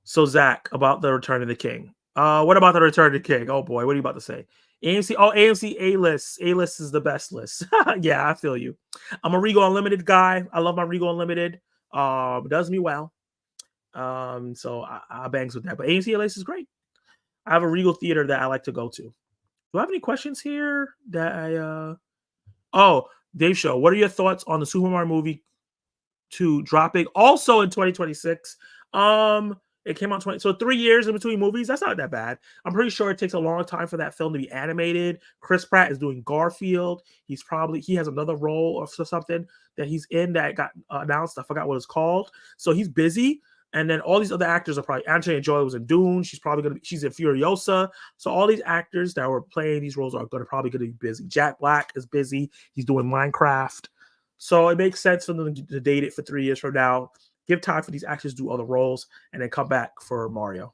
So Zach, about the Return of the King. What about the Return of the King? Oh boy, what are you about to say? AMC A-list. A-list is the best list. Yeah, I feel you. I'm a Regal Unlimited guy. I love my Regal Unlimited. It does me well. So I bangs with that. But AMC A-list is great. I have a Regal theater that I like to go to. Do I have any questions here that Oh, Dave Show, what are your thoughts on the Super Mario movie 2 dropping also in 2026? It came out 3 years in between movies. That's not that bad. I'm pretty sure it takes a long time for that film to be animated. Chris Pratt is doing Garfield. He has another role or something that he's in that got announced. I forgot what it's called. So he's busy. And then all these other actors are probably, Angelina Jolie was in Dune. She's in Furiosa. So all these actors that were playing these roles are probably going to be busy. Jack Black is busy. He's doing Minecraft. So it makes sense for them to date it for 3 years from now. Give time for these actors to do other roles and then come back for Mario.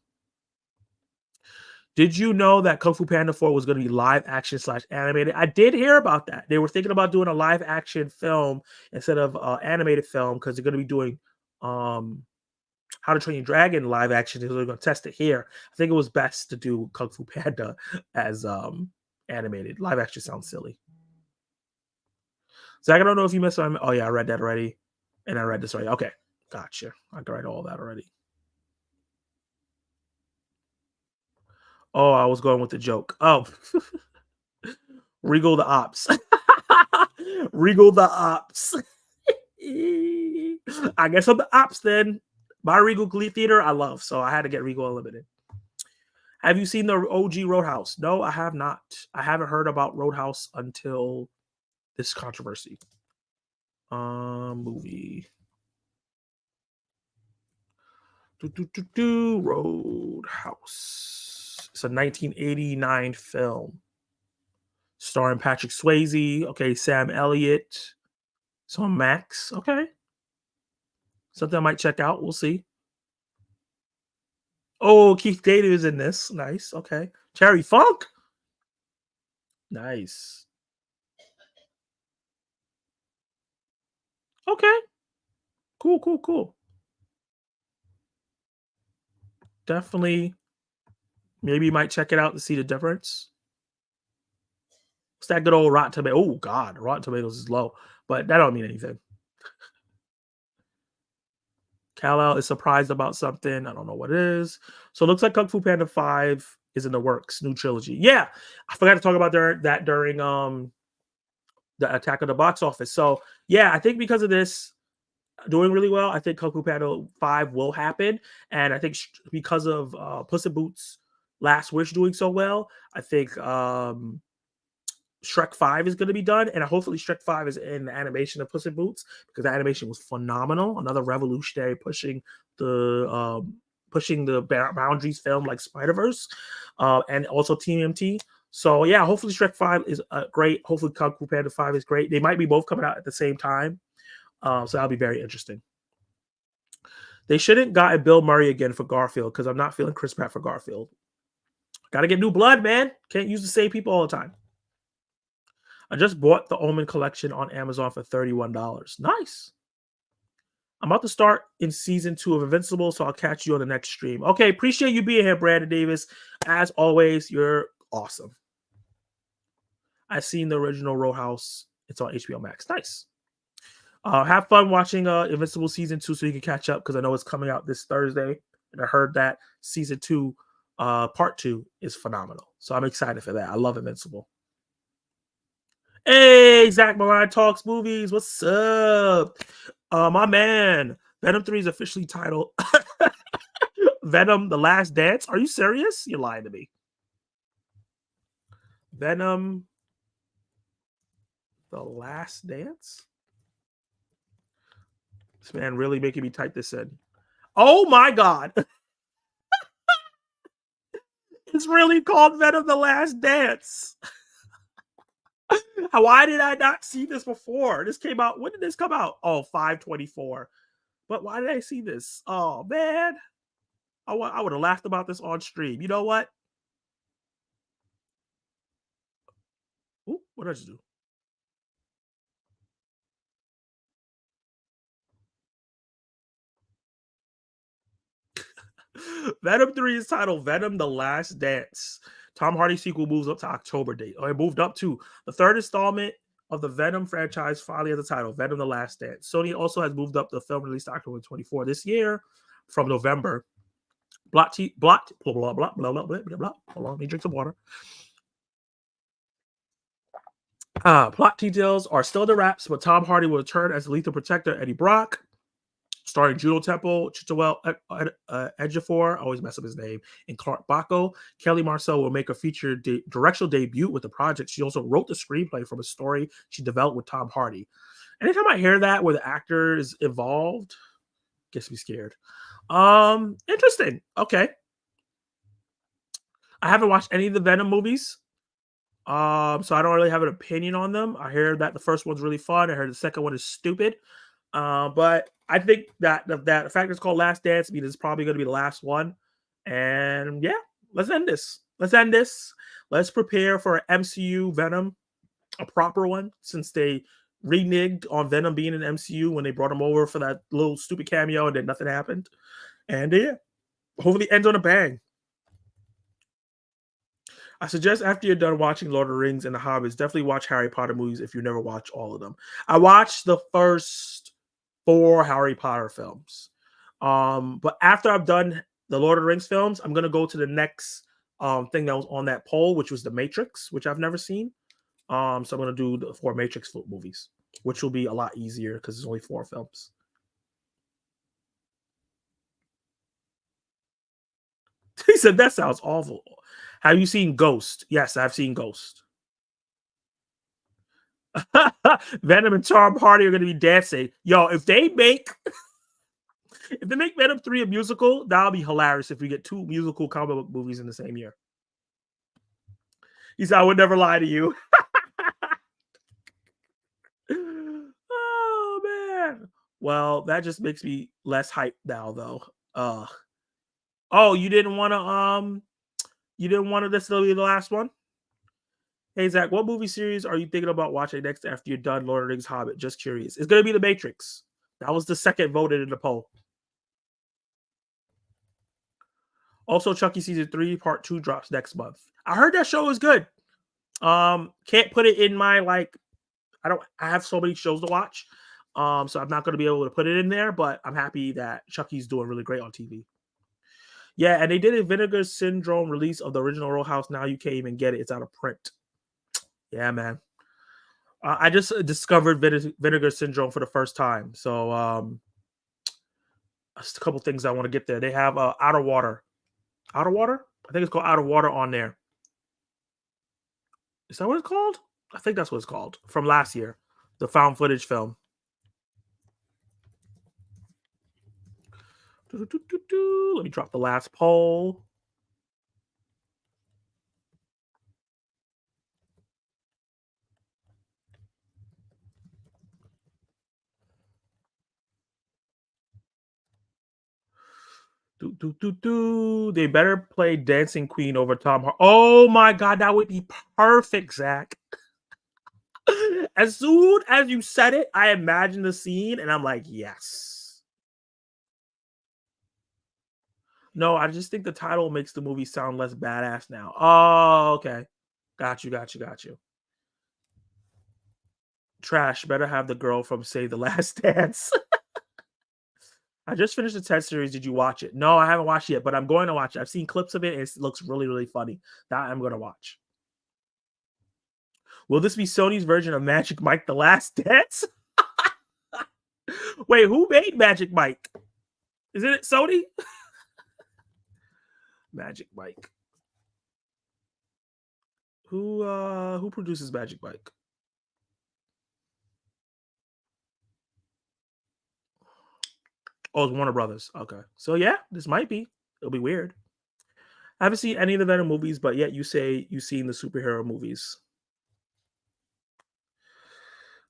Did you know that Kung Fu Panda 4 was going to be live action / animated? I did hear about that. They were thinking about doing a live action film instead of animated film because they're going to be doing How to Train Your Dragon live action. They're going to test it here. I think it was best to do Kung Fu Panda as animated. Live action sounds silly. Zach, I don't know if you missed on. Oh yeah, I read that already, and I read this already. Okay, gotcha. I can write all that already. Oh, I was going with the joke. Oh, Regal the Ops. Regal the Ops. I guess I'm the Ops then. My Regal Glee Theater I love, so I had to get Regal Unlimited. Have you seen the OG Roadhouse? No, I have not. I haven't heard about Roadhouse until this controversy. Movie. Roadhouse. It's a 1989 film starring Patrick Swayze. Okay, Sam Elliott. It's on Max. Okay. Something I might check out. We'll see. Oh, Keith David is in this. Nice. Okay. Cherry Funk. Nice. Okay. Cool. Definitely. Maybe you might check it out to see the difference. It's that good old Rotten Tomato. Oh, God. Rotten Tomatoes is low, but that don't mean anything. Kal-El is surprised about something. I don't know what it is. So it looks like Kung Fu Panda 5 is in the works. New trilogy. Yeah. I forgot to talk about that during the Attack of the Box Office. So, yeah, I think because of this doing really well, I think Kung Fu Panda 5 will happen. And I think because of Puss in Boots Last Wish doing so well, I think Shrek 5 is going to be done, and hopefully Shrek 5 is in the animation of Puss in Boots because the animation was phenomenal. Another revolutionary pushing the boundaries film like Spider-Verse, and also TMNT. So yeah, hopefully Shrek 5 is great. Hopefully Kung Fu Panda 5 is great. They might be both coming out at the same time, so that'll be very interesting. They shouldn't got Bill Murray again for Garfield because I'm not feeling Chris Pratt for Garfield. Got to get new blood, man. Can't use the same people all the time. I just bought the Omen collection on Amazon for $31. Nice. I'm about to start in season 2 of Invincible, so I'll catch you on the next stream. Okay, appreciate you being here, Brandon Davis. As always, you're awesome. I've seen the original Roadhouse. It's on HBO Max. Nice. Have fun watching Invincible season 2 so you can catch up because I know it's coming out this Thursday, and I heard that season 2, part 2 is phenomenal. So I'm excited for that. I love Invincible. Hey, Zach Milan Talks Movies. What's up? My man, Venom 3 is officially titled Venom The Last Dance. Are you serious? You're lying to me. Venom The Last Dance? This man really making me type this in. Oh my God. It's really called Venom The Last Dance. Why did I not see this before? This came out. When did this come out? Oh, 5/24. But why did I see this? Oh man, I would have laughed about this on stream. You know what? Ooh, what did I just do? Venom 3 is titled Venom: The Last Dance. Tom Hardy sequel moves up to October date. Oh, it moved up to the third installment of the Venom franchise. Finally, has the title Venom: The Last Dance. Sony also has moved up the film release to October 24 this year from November. Blah blah blah blah blah blah blah blah blah. Hold on, let me drink some water. Plot details are still the wraps, but Tom Hardy will return as the Lethal Protector Eddie Brock, starring Juno Temple, Chiwetel Ejiofor, I always mess up his name, and Clark Bacco. Kelly Marcel will make a feature directorial debut with the project. She also wrote the screenplay from a story she developed with Tom Hardy. Anytime I hear that where the actor is involved, gets me scared. Interesting. Okay. I haven't watched any of the Venom movies. So I don't really have an opinion on them. I hear that the first one's really fun. I heard the second one is stupid. But I think that the fact it's called Last Dance means it's probably going to be the last one. And yeah, let's end this. Let's prepare for an MCU Venom, a proper one, since they reneged on Venom being in MCU when they brought him over for that little stupid cameo and then nothing happened. And yeah, hopefully ends on a bang. I suggest after you're done watching Lord of the Rings and The Hobbits, definitely watch Harry Potter movies if you never watched all of them. I watched the first 4 Harry Potter films. But after I've done the Lord of the Rings films, I'm going to go to the next thing that was on that poll, which was The Matrix, which I've never seen. So I'm going to do the 4 Matrix movies, which will be a lot easier because it's only 4 films. He said, that sounds awful. Have you seen Ghost? Yes, I've seen Ghost. Venom and Tom Hardy are going to be dancing. Yo, if they make Venom 3 a musical, that'll be hilarious if we get 2 musical comic book movies in the same year. He said, I would never lie to you. Oh, man. Well, that just makes me less hyped now, though. Oh, you didn't want this to be the last one? Hey, Zach, what movie series are you thinking about watching next after you're done Lord of the Rings Hobbit? Just curious. It's going to be The Matrix. That was the second voted in the poll. Also, Chucky Season 3 Part 2 drops next month. I heard that show is good. Can't put it in my, I have so many shows to watch. So I'm not going to be able to put it in there, but I'm happy that Chucky's doing really great on TV. Yeah, and they did a Vinegar Syndrome release of the original Roll House. Now you can't even get it. It's out of print. Yeah, man. I just discovered Vinegar Syndrome for the first time. So just a couple things I want to get there. They have Outer Water. Outer Water? I think it's called Outer Water on there. Is that what it's called? I think that's what it's called. From last year. The found footage film. Let me drop the last poll. They better play Dancing Queen over Tom Hardy. Oh my God, that would be perfect, Zach. As soon as you said it, I imagined the scene and I'm like, yes. No, I just think the title makes the movie sound less badass now. Oh, okay. Got you. Trash, better have the girl from Save the Last Dance. I just finished the TED series. Did you watch it? No, I haven't watched it yet, but I'm going to watch it. I've seen clips of it. It looks really, really funny. That I'm going to watch. Will this be Sony's version of Magic Mike: The Last Dance? Wait, who made Magic Mike? Isn't it Sony? Magic Mike. Who produces Magic Mike? Oh, it's Warner Brothers. Okay. So yeah, this might be. It'll be weird. I haven't seen any of the Venom movies, but yet you say you've seen the superhero movies.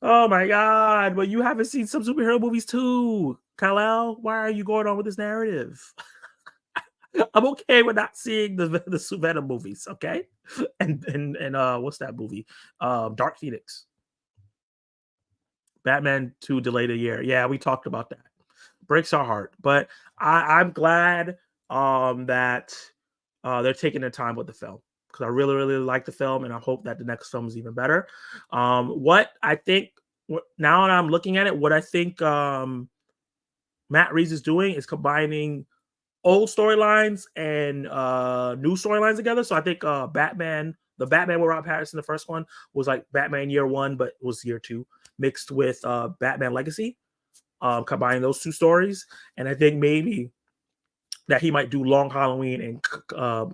Oh my god! But you haven't seen some superhero movies too, Kal-El. Why are you going on with this narrative? I'm okay with not seeing the Venom movies, okay? And what's that movie? Dark Phoenix. Batman 2 delayed a year. Yeah, we talked about that. Breaks our heart. But I'm glad that they're taking their time with the film because I really, really like the film and I hope that the next film is even better. What I think now that I'm looking at it, what I think Matt Reeves is doing is combining old storylines and new storylines together. So I think the Batman with Rob Pattinson, the first one was like Batman Year One, but it was Year Two mixed with Batman Legacy, combining those two stories. And I think maybe that he might do Long Halloween and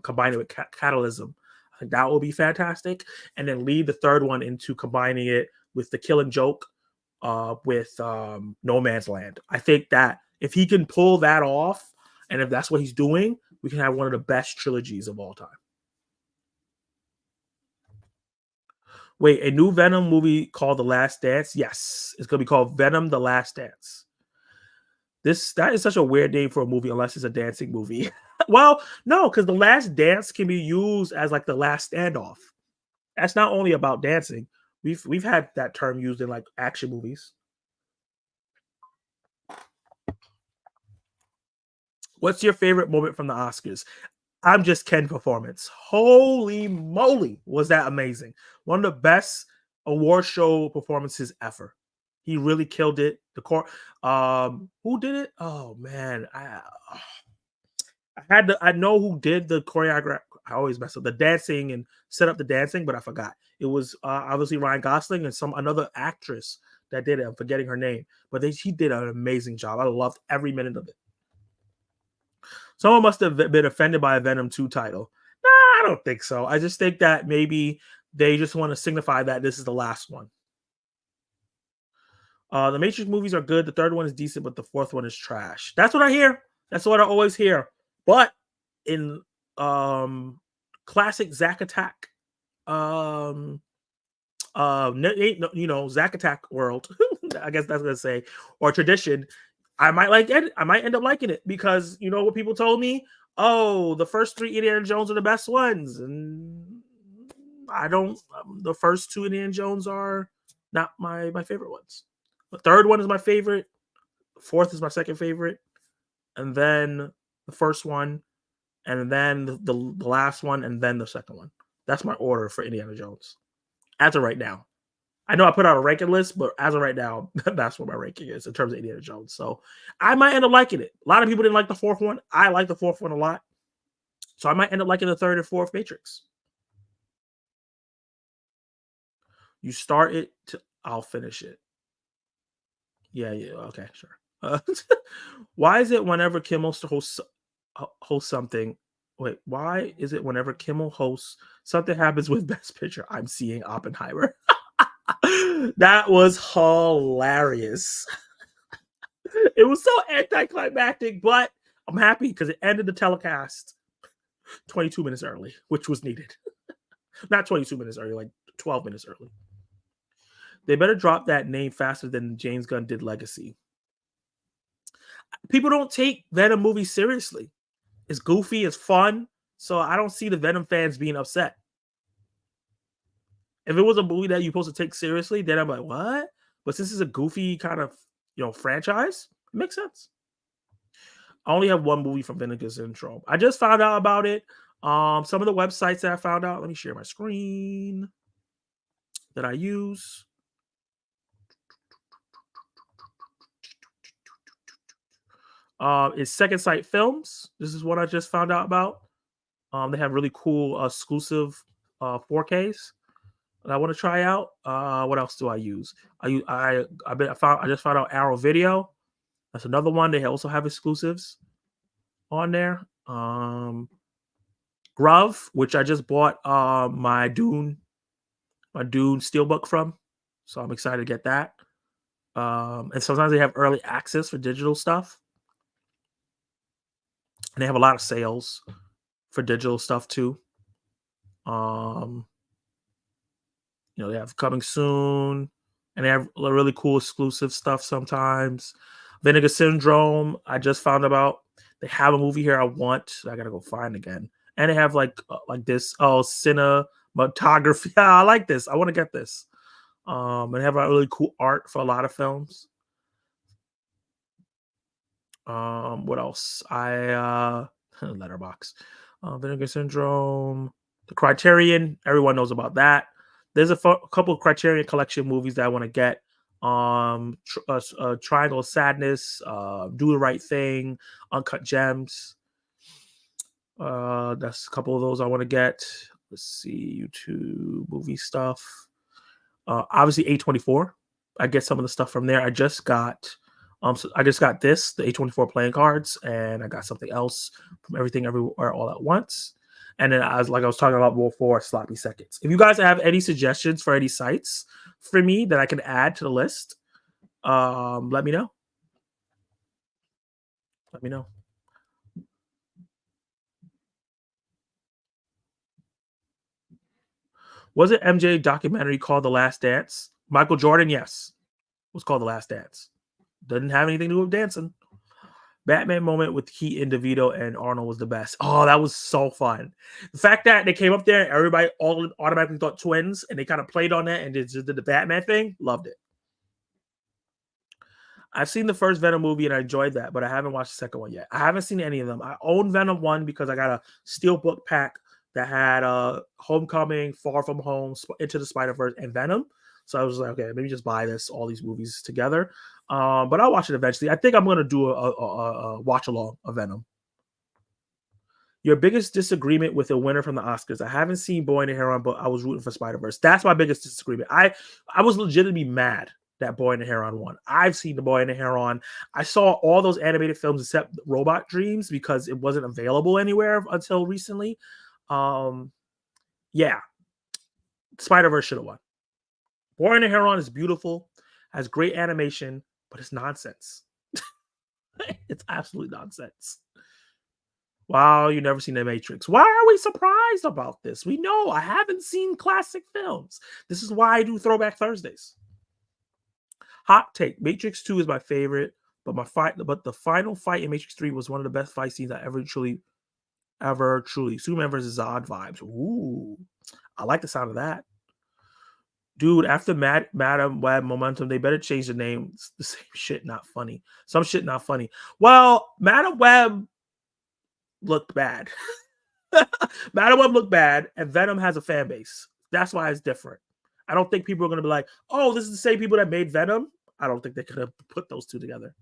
combine it with Catalysm. I think that will be fantastic. And then lead the third one into combining it with The Killing Joke with No Man's Land. I think that if he can pull that off, and if that's what he's doing, we can have one of the best trilogies of all time. Wait, a new Venom movie called The Last Dance? Yes, it's gonna be called Venom: The Last Dance. That is such a weird name for a movie unless it's a dancing movie. Well, no, because The Last Dance can be used as like the last standoff. That's not only about dancing. We've had that term used in like action movies. What's your favorite moment from the Oscars? I'm Just Ken performance. Holy moly, was that amazing. One of the best award show performances ever. He really killed it. Who did it? Oh man, I know who did the choreograph. I always mess up the dancing and set up the dancing, but I forgot. It was obviously Ryan Gosling and another actress that did it. I'm forgetting her name, but he did an amazing job. I loved every minute of it. Someone must have been offended by a Venom 2 title. Nah, I don't think so. I just think that maybe they just want to signify that this is the last one. The Matrix movies are good. The third one is decent, but the fourth one is trash. That's what I hear. That's what I always hear. But in classic Zack Attack, Zack Attack world, I guess that's gonna say, or tradition, I might end up liking it because you know what people told me. Oh, the first 3 Indiana Jones are the best ones, and I don't. The first 2 Indiana Jones are not my favorite ones. The third one is my favorite. The fourth is my second favorite, and then the first one, and then the last one, and then the second one. That's my order for Indiana Jones as of right now. I know I put out a ranking list, but as of right now, that's what my ranking is in terms of Indiana Jones. So I might end up liking it. A lot of people didn't like the fourth one. I like the fourth one a lot. So I might end up liking the third and fourth Matrix. You start it, I'll finish it. Yeah, okay, sure. Why is it whenever Kimmel hosts something? Wait, why is it whenever Kimmel hosts something happens with Best Picture? I'm seeing Oppenheimer. That was hilarious. It was so anticlimactic, but I'm happy because it ended the telecast 22 minutes early, which was needed. Not 22 minutes early, like 12 minutes early. They better drop that name faster than James Gunn did Legacy. People don't take Venom movies seriously. It's goofy, it's fun, so I don't see the Venom fans being upset. If it was a movie that you're supposed to take seriously, then I'm like, what? But since it's a goofy kind of franchise, it makes sense. I only have one movie from Vinegar Syndrome. I just found out about it. Some of the websites that I found out. Let me share my screen that I use. Is Second Sight Films. This is what I just found out about. They have really cool exclusive 4Ks that I want to try out. What else do I use? I just found out Arrow Video. That's another one. They also have exclusives on there. Grove, which I just bought my Dune Steelbook from. So I'm excited to get that. And sometimes they have early access for digital stuff. And they have a lot of sales for digital stuff too. They have Coming Soon and they have really cool exclusive stuff sometimes. Vinegar Syndrome, I just found about. They have a movie here I want. I gotta go find again. And they have like this. Oh, cinematography. Yeah, I like this. I want to get this. And they have a really cool art for a lot of films. What else? Letterbox. Vinegar Syndrome. The Criterion. Everyone knows about that. There's a couple of Criterion collection movies that I want to get. Triangle of Sadness, Do the Right Thing, Uncut Gems. That's a couple of those I want to get. Let's see, YouTube movie stuff. Obviously A24. I get some of the stuff from there. I just got this, the A24 playing cards, and I got something else from Everything Everywhere All at Once. And then I was talking about before, Sloppy Seconds. If you guys have any suggestions for any sites for me that I can add to the list, let me know. Let me know. Was it MJ documentary called The Last Dance? Michael Jordan, yes. It was called The Last Dance. Doesn't have anything to do with dancing. Batman moment with Keaton, DeVito, and Arnold was the best. Oh, that was so fun. The fact that they came up there and everybody all automatically thought twins, and they kind of played on that and just did the Batman thing. Loved it. I've seen the first Venom movie and I enjoyed that, but I haven't watched the second one yet. I haven't seen any of them. I own Venom 1 because I got a steelbook pack that had Homecoming, Far From Home, Into the Spider-Verse, and Venom. So I was like, okay, maybe just buy all these movies together. But I'll watch it eventually. I think I'm going to do a watch along of Venom. Your biggest disagreement with a winner from the Oscars? I haven't seen Boy in the Heron, but I was rooting for Spider-Verse. That's my biggest disagreement. I was legitimately mad that Boy in the Heron won. I've seen the Boy in the Heron. I saw all those animated films except Robot Dreams because it wasn't available anywhere until recently. Yeah, Spider-Verse should have won. Boy in the Heron is beautiful, has great animation, but it's nonsense. It's absolute nonsense. Wow, you never seen The Matrix. Why are we surprised about this? We know I haven't seen classic films. This is why I do Throwback Thursdays. Hot take: Matrix 2 is my favorite, but the final fight in Matrix 3 was one of the best fight scenes I ever truly. Superman versus Zod vibes. Ooh, I like the sound of that. Dude, after Madam Web Momentum, they better change the name. It's the same shit, not funny. Some shit not funny. Well, Madam Web looked bad. Madam Web looked bad, and Venom has a fan base. That's why it's different. I don't think people are going to be like, oh, this is the same people that made Venom. I don't think they could have put those two together.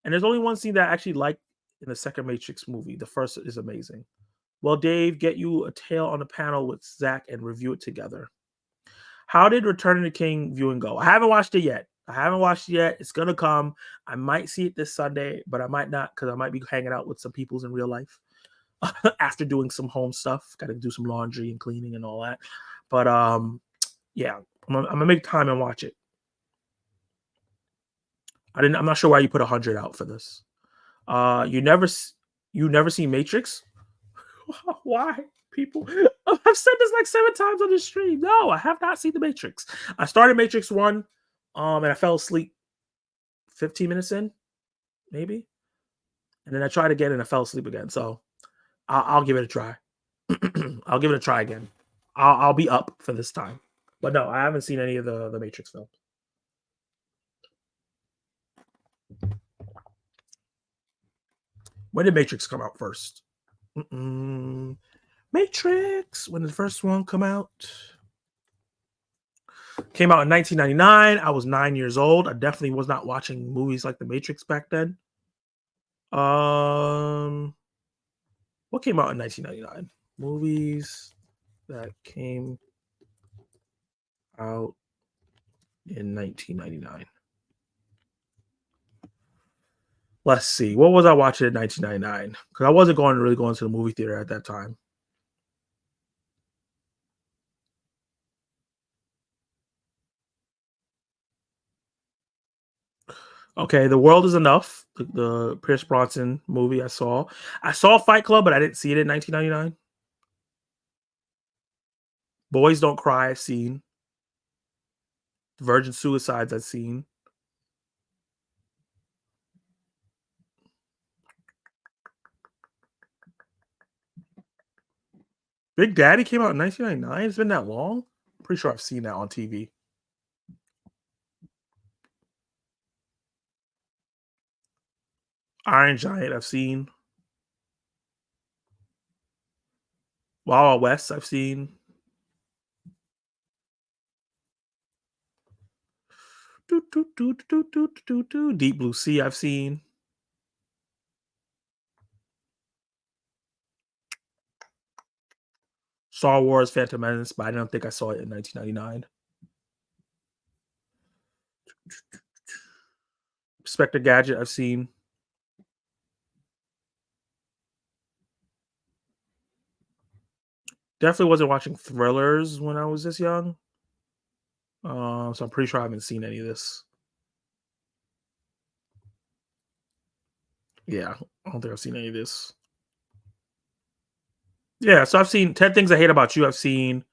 And there's only one scene that I actually like in the second Matrix movie. The first is amazing. Well, Dave, get you a tale on the panel with Zach and review it together. How did Return of the King viewing go? I haven't watched it yet. It's going to come. I might see it this Sunday, but I might not because I might be hanging out with some peoples in real life after doing some home stuff. Got to do some laundry and cleaning and all that. But yeah, I'm going to make time and watch it. I'm not sure why you put 100 out for this. You never seen Matrix? Why? People, I've said this like 7 times on the stream. No, I have not seen the Matrix. I started Matrix 1, and I fell asleep 15 minutes in, maybe. And then I tried again and I fell asleep again. So I'll give it a try. I'll give it a try again. I'll be up for this time. But no, I haven't seen any of the Matrix films. When did Matrix come out first? Matrix, when did the first one come out? Came out in 1999. I was 9 years old. I definitely was not watching movies like The Matrix back then. What came out in 1999? Movies that came out in 1999. Let's see. What was I watching in 1999? Because I wasn't really going to the movie theater at that time. Okay, The World Is Enough, the Pierce Brosnan movie I saw. I saw Fight Club, but I didn't see it in 1999. Boys Don't Cry, I've seen. Virgin Suicides I've seen. Big Daddy came out in 1999. It's been that long? I'm pretty sure I've seen that on TV. Iron Giant I've seen. Wild Wild West I've seen. Deep Blue Sea I've seen. Star Wars Phantom Menace, but I don't think I saw it in 1999. Spectre Gadget I've seen. Definitely wasn't watching thrillers when I was this young. So I'm pretty sure I haven't seen any of this. Yeah, I don't think I've seen any of this. Yeah, so I've seen 10 Things I Hate About You. I've seen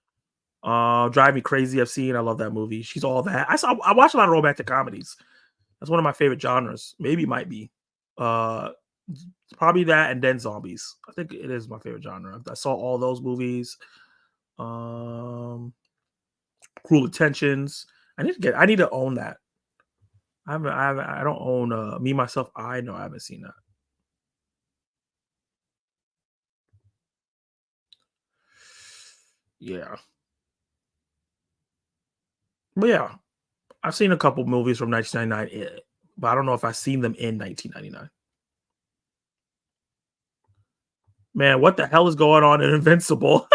Drive Me Crazy. I've seen. I love that movie. She's all that. I watch a lot of romantic comedies. That's one of my favorite genres. Maybe it might be. Probably that and then zombies. I think it is my favorite genre. I saw all those movies. Cruel Intentions. I need to own that. I don't own Me, Myself, I know I haven't seen that. Yeah. But yeah, I've seen a couple movies from 1999, but I don't know if I've seen them in 1999. Man, what the hell is going on in Invincible?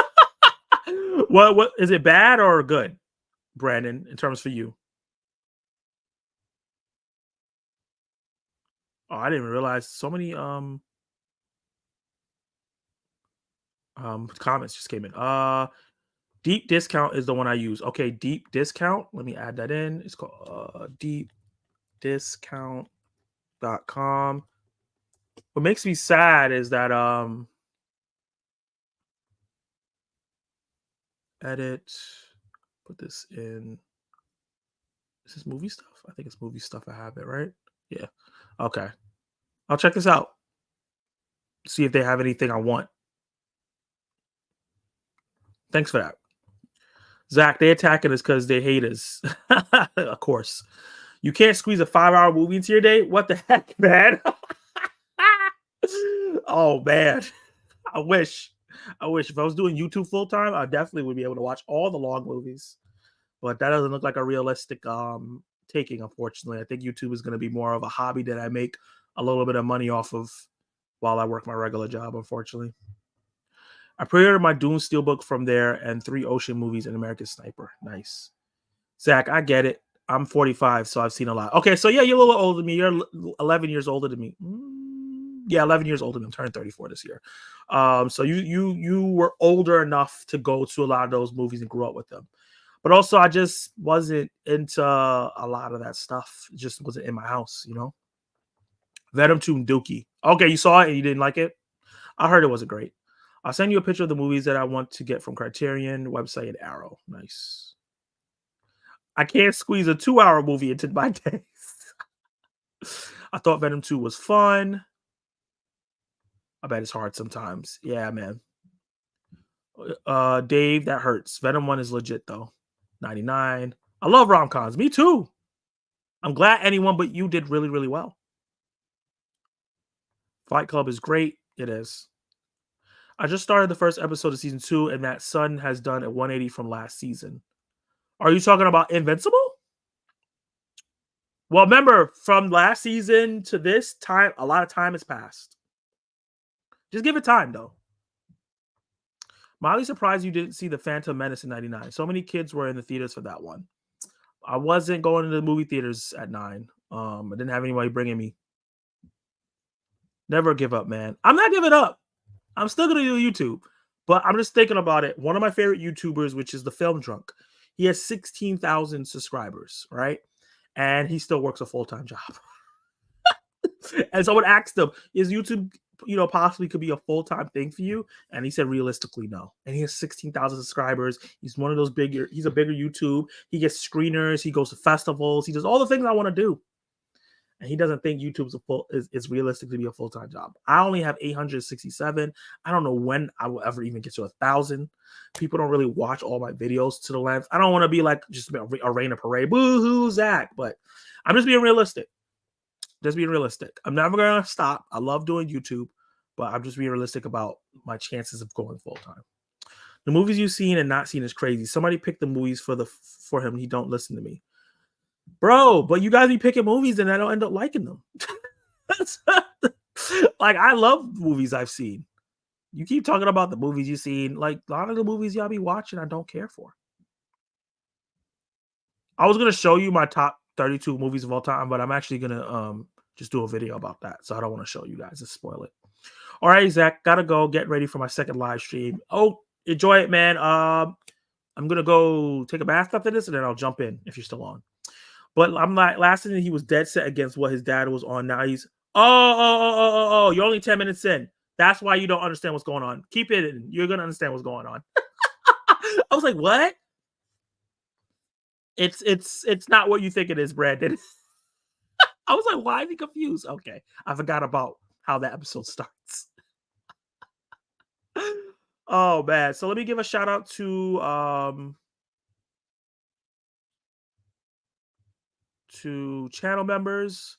What is it, bad or good, Brandon, in terms for you? Oh, I didn't realize so many comments just came in. Deep Discount is the one I use. Okay, Deep Discount. Let me add that in. It's called deepdiscount.com. What makes me sad is that edit, put this in. Is this movie stuff? I think it's movie stuff. I have it, right? Yeah. Okay. I'll check this out. See if they have anything I want. Thanks for that. Zach, they attacking us because they hate us. Of course. You can't squeeze a 5-hour movie into your day? What the heck, man? Oh, man. I wish if I was doing YouTube full time, I definitely would be able to watch all the long movies. But that doesn't look like a realistic taking, unfortunately. I think YouTube is going to be more of a hobby that I make a little bit of money off of while I work my regular job, unfortunately. I pre-ordered my Dune Steelbook from there and 3 Ocean movies and American Sniper. Nice. Zach, I get it. I'm 45, so I've seen a lot. Okay, so yeah, you're a little older than me. You're 11 years older than me. Yeah, 11 years older than me. I'm turning 34 this year. So you were older enough to go to a lot of those movies and grew up with them. But also, I just wasn't into a lot of that stuff. It just wasn't in my house, you know? Venom 2 and Dookie. Okay, you saw it and you didn't like it? I heard it wasn't great. I'll send you a picture of the movies that I want to get from Criterion, website, and Arrow. Nice. I can't squeeze a 2-hour movie into my days. I thought Venom 2 was fun. I bet it's hard sometimes. Yeah, man. Dave, that hurts. Venom 1 is legit, though. 99. I love rom-coms. Me too. I'm glad anyone but you did really, really well. Fight Club is great. It is. I just started the first episode of season 2, and that son has done a 180 from last season. Are you talking about Invincible? Well, remember, from last season to this time, a lot of time has passed. Just give it time, though. Mildly surprised you didn't see The Phantom Menace in 99. So many kids were in the theaters for that one. I wasn't going to the movie theaters at 9. I didn't have anybody bringing me. Never give up, man. I'm not giving up. I'm still going to do YouTube. But I'm just thinking about it. One of my favorite YouTubers, which is The Film Drunk, he has 16,000 subscribers, right? And he still works a full-time job. And someone asked him, is YouTube possibly could be a full-time thing for you? And he said realistically no. And he has 16,000 subscribers. He's one of those he's a bigger YouTube. He gets screeners, he goes to festivals, he does all the things I want to do. And he doesn't think YouTube's is realistic to be a full-time job. I only have 867. I don't know when I will ever even get to 1,000. People don't really watch all my videos to the length. I don't want to be like just a rain of parade. Boo-hoo, Zach. But I'm just being realistic. Just being realistic. I'm never going to stop. I love doing YouTube, but I'm just being realistic about my chances of going full-time. The movies you've seen and not seen is crazy. Somebody picked the movies for him. He don't listen to me. Bro, but you guys be picking movies and I don't end up liking them. Like, I love movies I've seen. You keep talking about the movies you've seen. Like, a lot of the movies y'all be watching, I don't care for. I was going to show you my top 32 movies of all time, but I'm actually going to just do a video about that. So I don't want to show you guys to spoil it. All right, Zach, got to go. Get ready for my second live stream. Oh, enjoy it, man. I'm going to go take a bath after this, and then I'll jump in if you're still on. But I'm like, last thing he was dead set against what his dad was on. Now he's, you're only 10 minutes in. That's why you don't understand what's going on. Keep it in. You're going to understand what's going on. I was like, what? It's not what you think it is, Brandon. I was like, why is he confused? Okay. I forgot about how that episode starts. Oh, man. So let me give a shout out to channel members.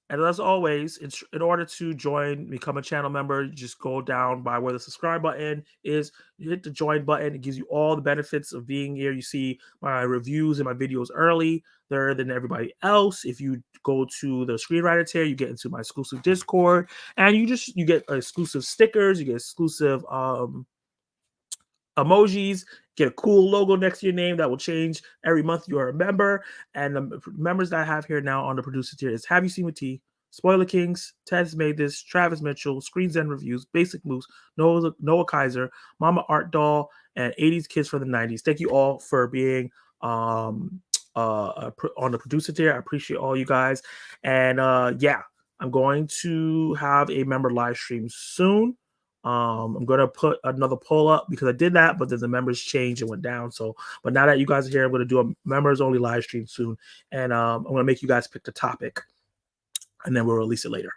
And as always, in order to become a channel member, you just go down by where the subscribe button is. You hit the join button. It gives you all the benefits of being here. You see my reviews and my videos early there than everybody else. If you go to the screenwriter tier, you get into my exclusive Discord, and you get exclusive stickers. You get exclusive emojis, get a cool logo next to your name that will change every month you are a member. And the members that I have here now on the producer tier is Have You Seen With T, Spoiler Kings, Ted's Made This, Travis Mitchell, Screens and Reviews, Basic Moves, Noah Kaiser, Mama Art Doll, and 80s Kids from the 90s. Thank you all for being on the producer tier. I appreciate all you guys. And yeah, I'm going to have a member live stream soon. I'm going to put another poll up because I did that, but then the members changed and went down. So, but now that you guys are here, I'm going to do a members only live stream soon. And I'm going to make you guys pick the topic and then we'll release it later.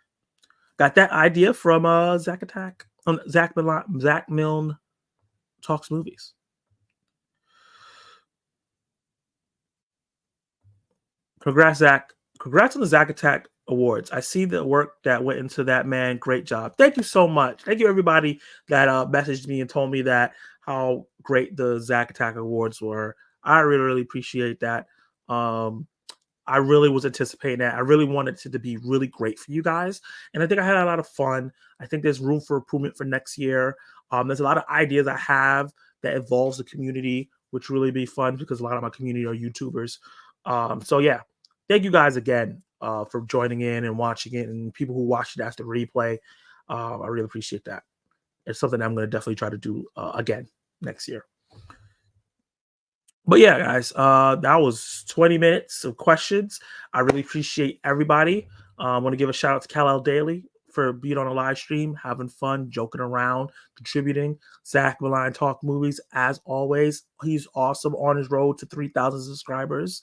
Got that idea from Zach Attack, Zach Milne Talks Movies. Congrats, Zach. Congrats on the Zach Attack Awards. I see the work that went into that, man. Great job. Thank you so much. Thank you, everybody that messaged me and told me that how great the Zach Attack Awards were. I really, really appreciate that. I really was anticipating that. I really wanted it to be really great for you guys. And I think I had a lot of fun. I think there's room for improvement for next year. There's a lot of ideas I have that involves the community, which really be fun because a lot of my community are YouTubers. So yeah, thank you guys again for joining in and watching it, and people who watched it after replay. I really appreciate that. It's something I'm going to definitely try to do again next year. But yeah, guys, that was 20 minutes of questions. I really appreciate everybody. I want to give a shout out to Kal-El Daily for being on a live stream, having fun, joking around, contributing. Zach Milne Talk Movies, as always. He's awesome on his road to 3,000 subscribers.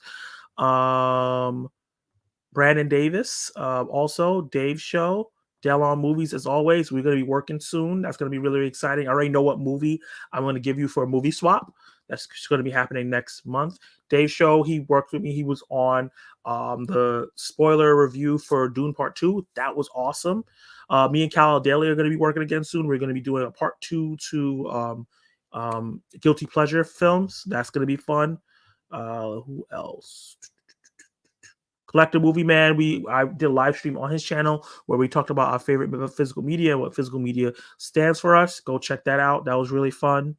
Brandon Davis, also Dave's show, Delon Movies, as always. We're going to be working soon. That's going to be really, really exciting. I already know what movie I'm going to give you for a movie swap. That's going to be happening next month. Dave's show, he worked with me. He was on the spoiler review for Dune Part 2. That was awesome. Me and Kal-El Daily are going to be working again soon. We're going to be doing a Part 2 to Guilty Pleasure films. That's going to be fun. Who else? Collector Movie Man. I did a live stream on his channel where we talked about our favorite physical media and what physical media stands for us. Go check that out. That was really fun.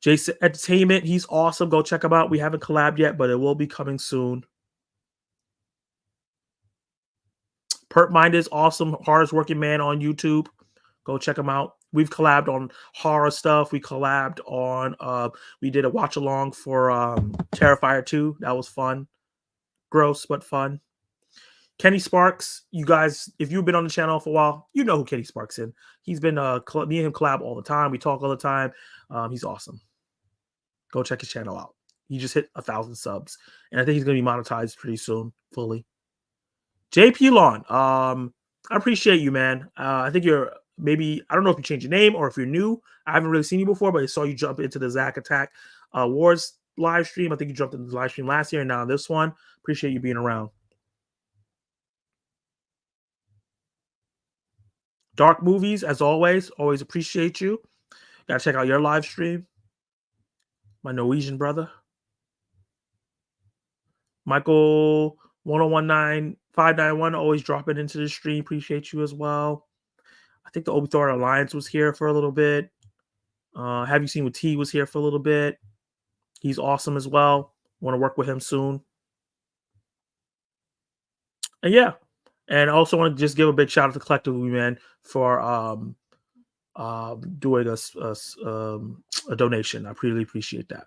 Jason Entertainment, he's awesome. Go check him out. We haven't collabed yet, but it will be coming soon. Perp Mind is awesome. Hardest working man on YouTube. Go check him out. We've collabed on horror stuff. We collabed on, we did a watch along for Terrifier 2. That was fun. gross but fun. Kenny Sparks, you guys, if you've been on the channel for a while, you know who Kenny Sparks is. He's been me and him collab all the time. We talk all the time. He's awesome. Go check his channel out. He just hit 1,000 subs, and I think he's gonna be monetized pretty soon, fully. JP Lawn, I appreciate you, man. I think you're maybe, I don't know if you changed your name or if you're new. I haven't really seen you before, but I saw you jump into the Zack Attack Wars live stream. I think you jumped into the live stream last year and now this one. Appreciate you being around. Dark Movies, as always appreciate you. Gotta check out your live stream. My Norwegian brother. Michael 1019591 always dropping into the stream. Appreciate you as well. I think the Obithor Alliance was here for a little bit. Have You Seen What T was here for a little bit. He's awesome as well. Want to work with him soon. And yeah. And I also want to just give a big shout out to Collective Man for doing a donation. I really appreciate that.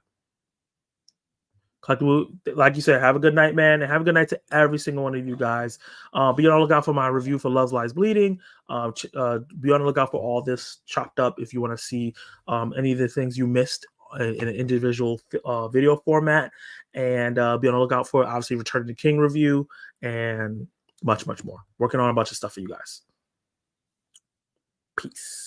Like you said, have a good night, man, and have a good night to every single one of you guys. Be on the lookout for my review for Love Lies Bleeding. Be on the lookout for all this chopped up if you want to see any of the things you missed in an individual video format. And be on the lookout for, obviously, Return of the King review and much, much more. Working on a bunch of stuff for you guys. Peace.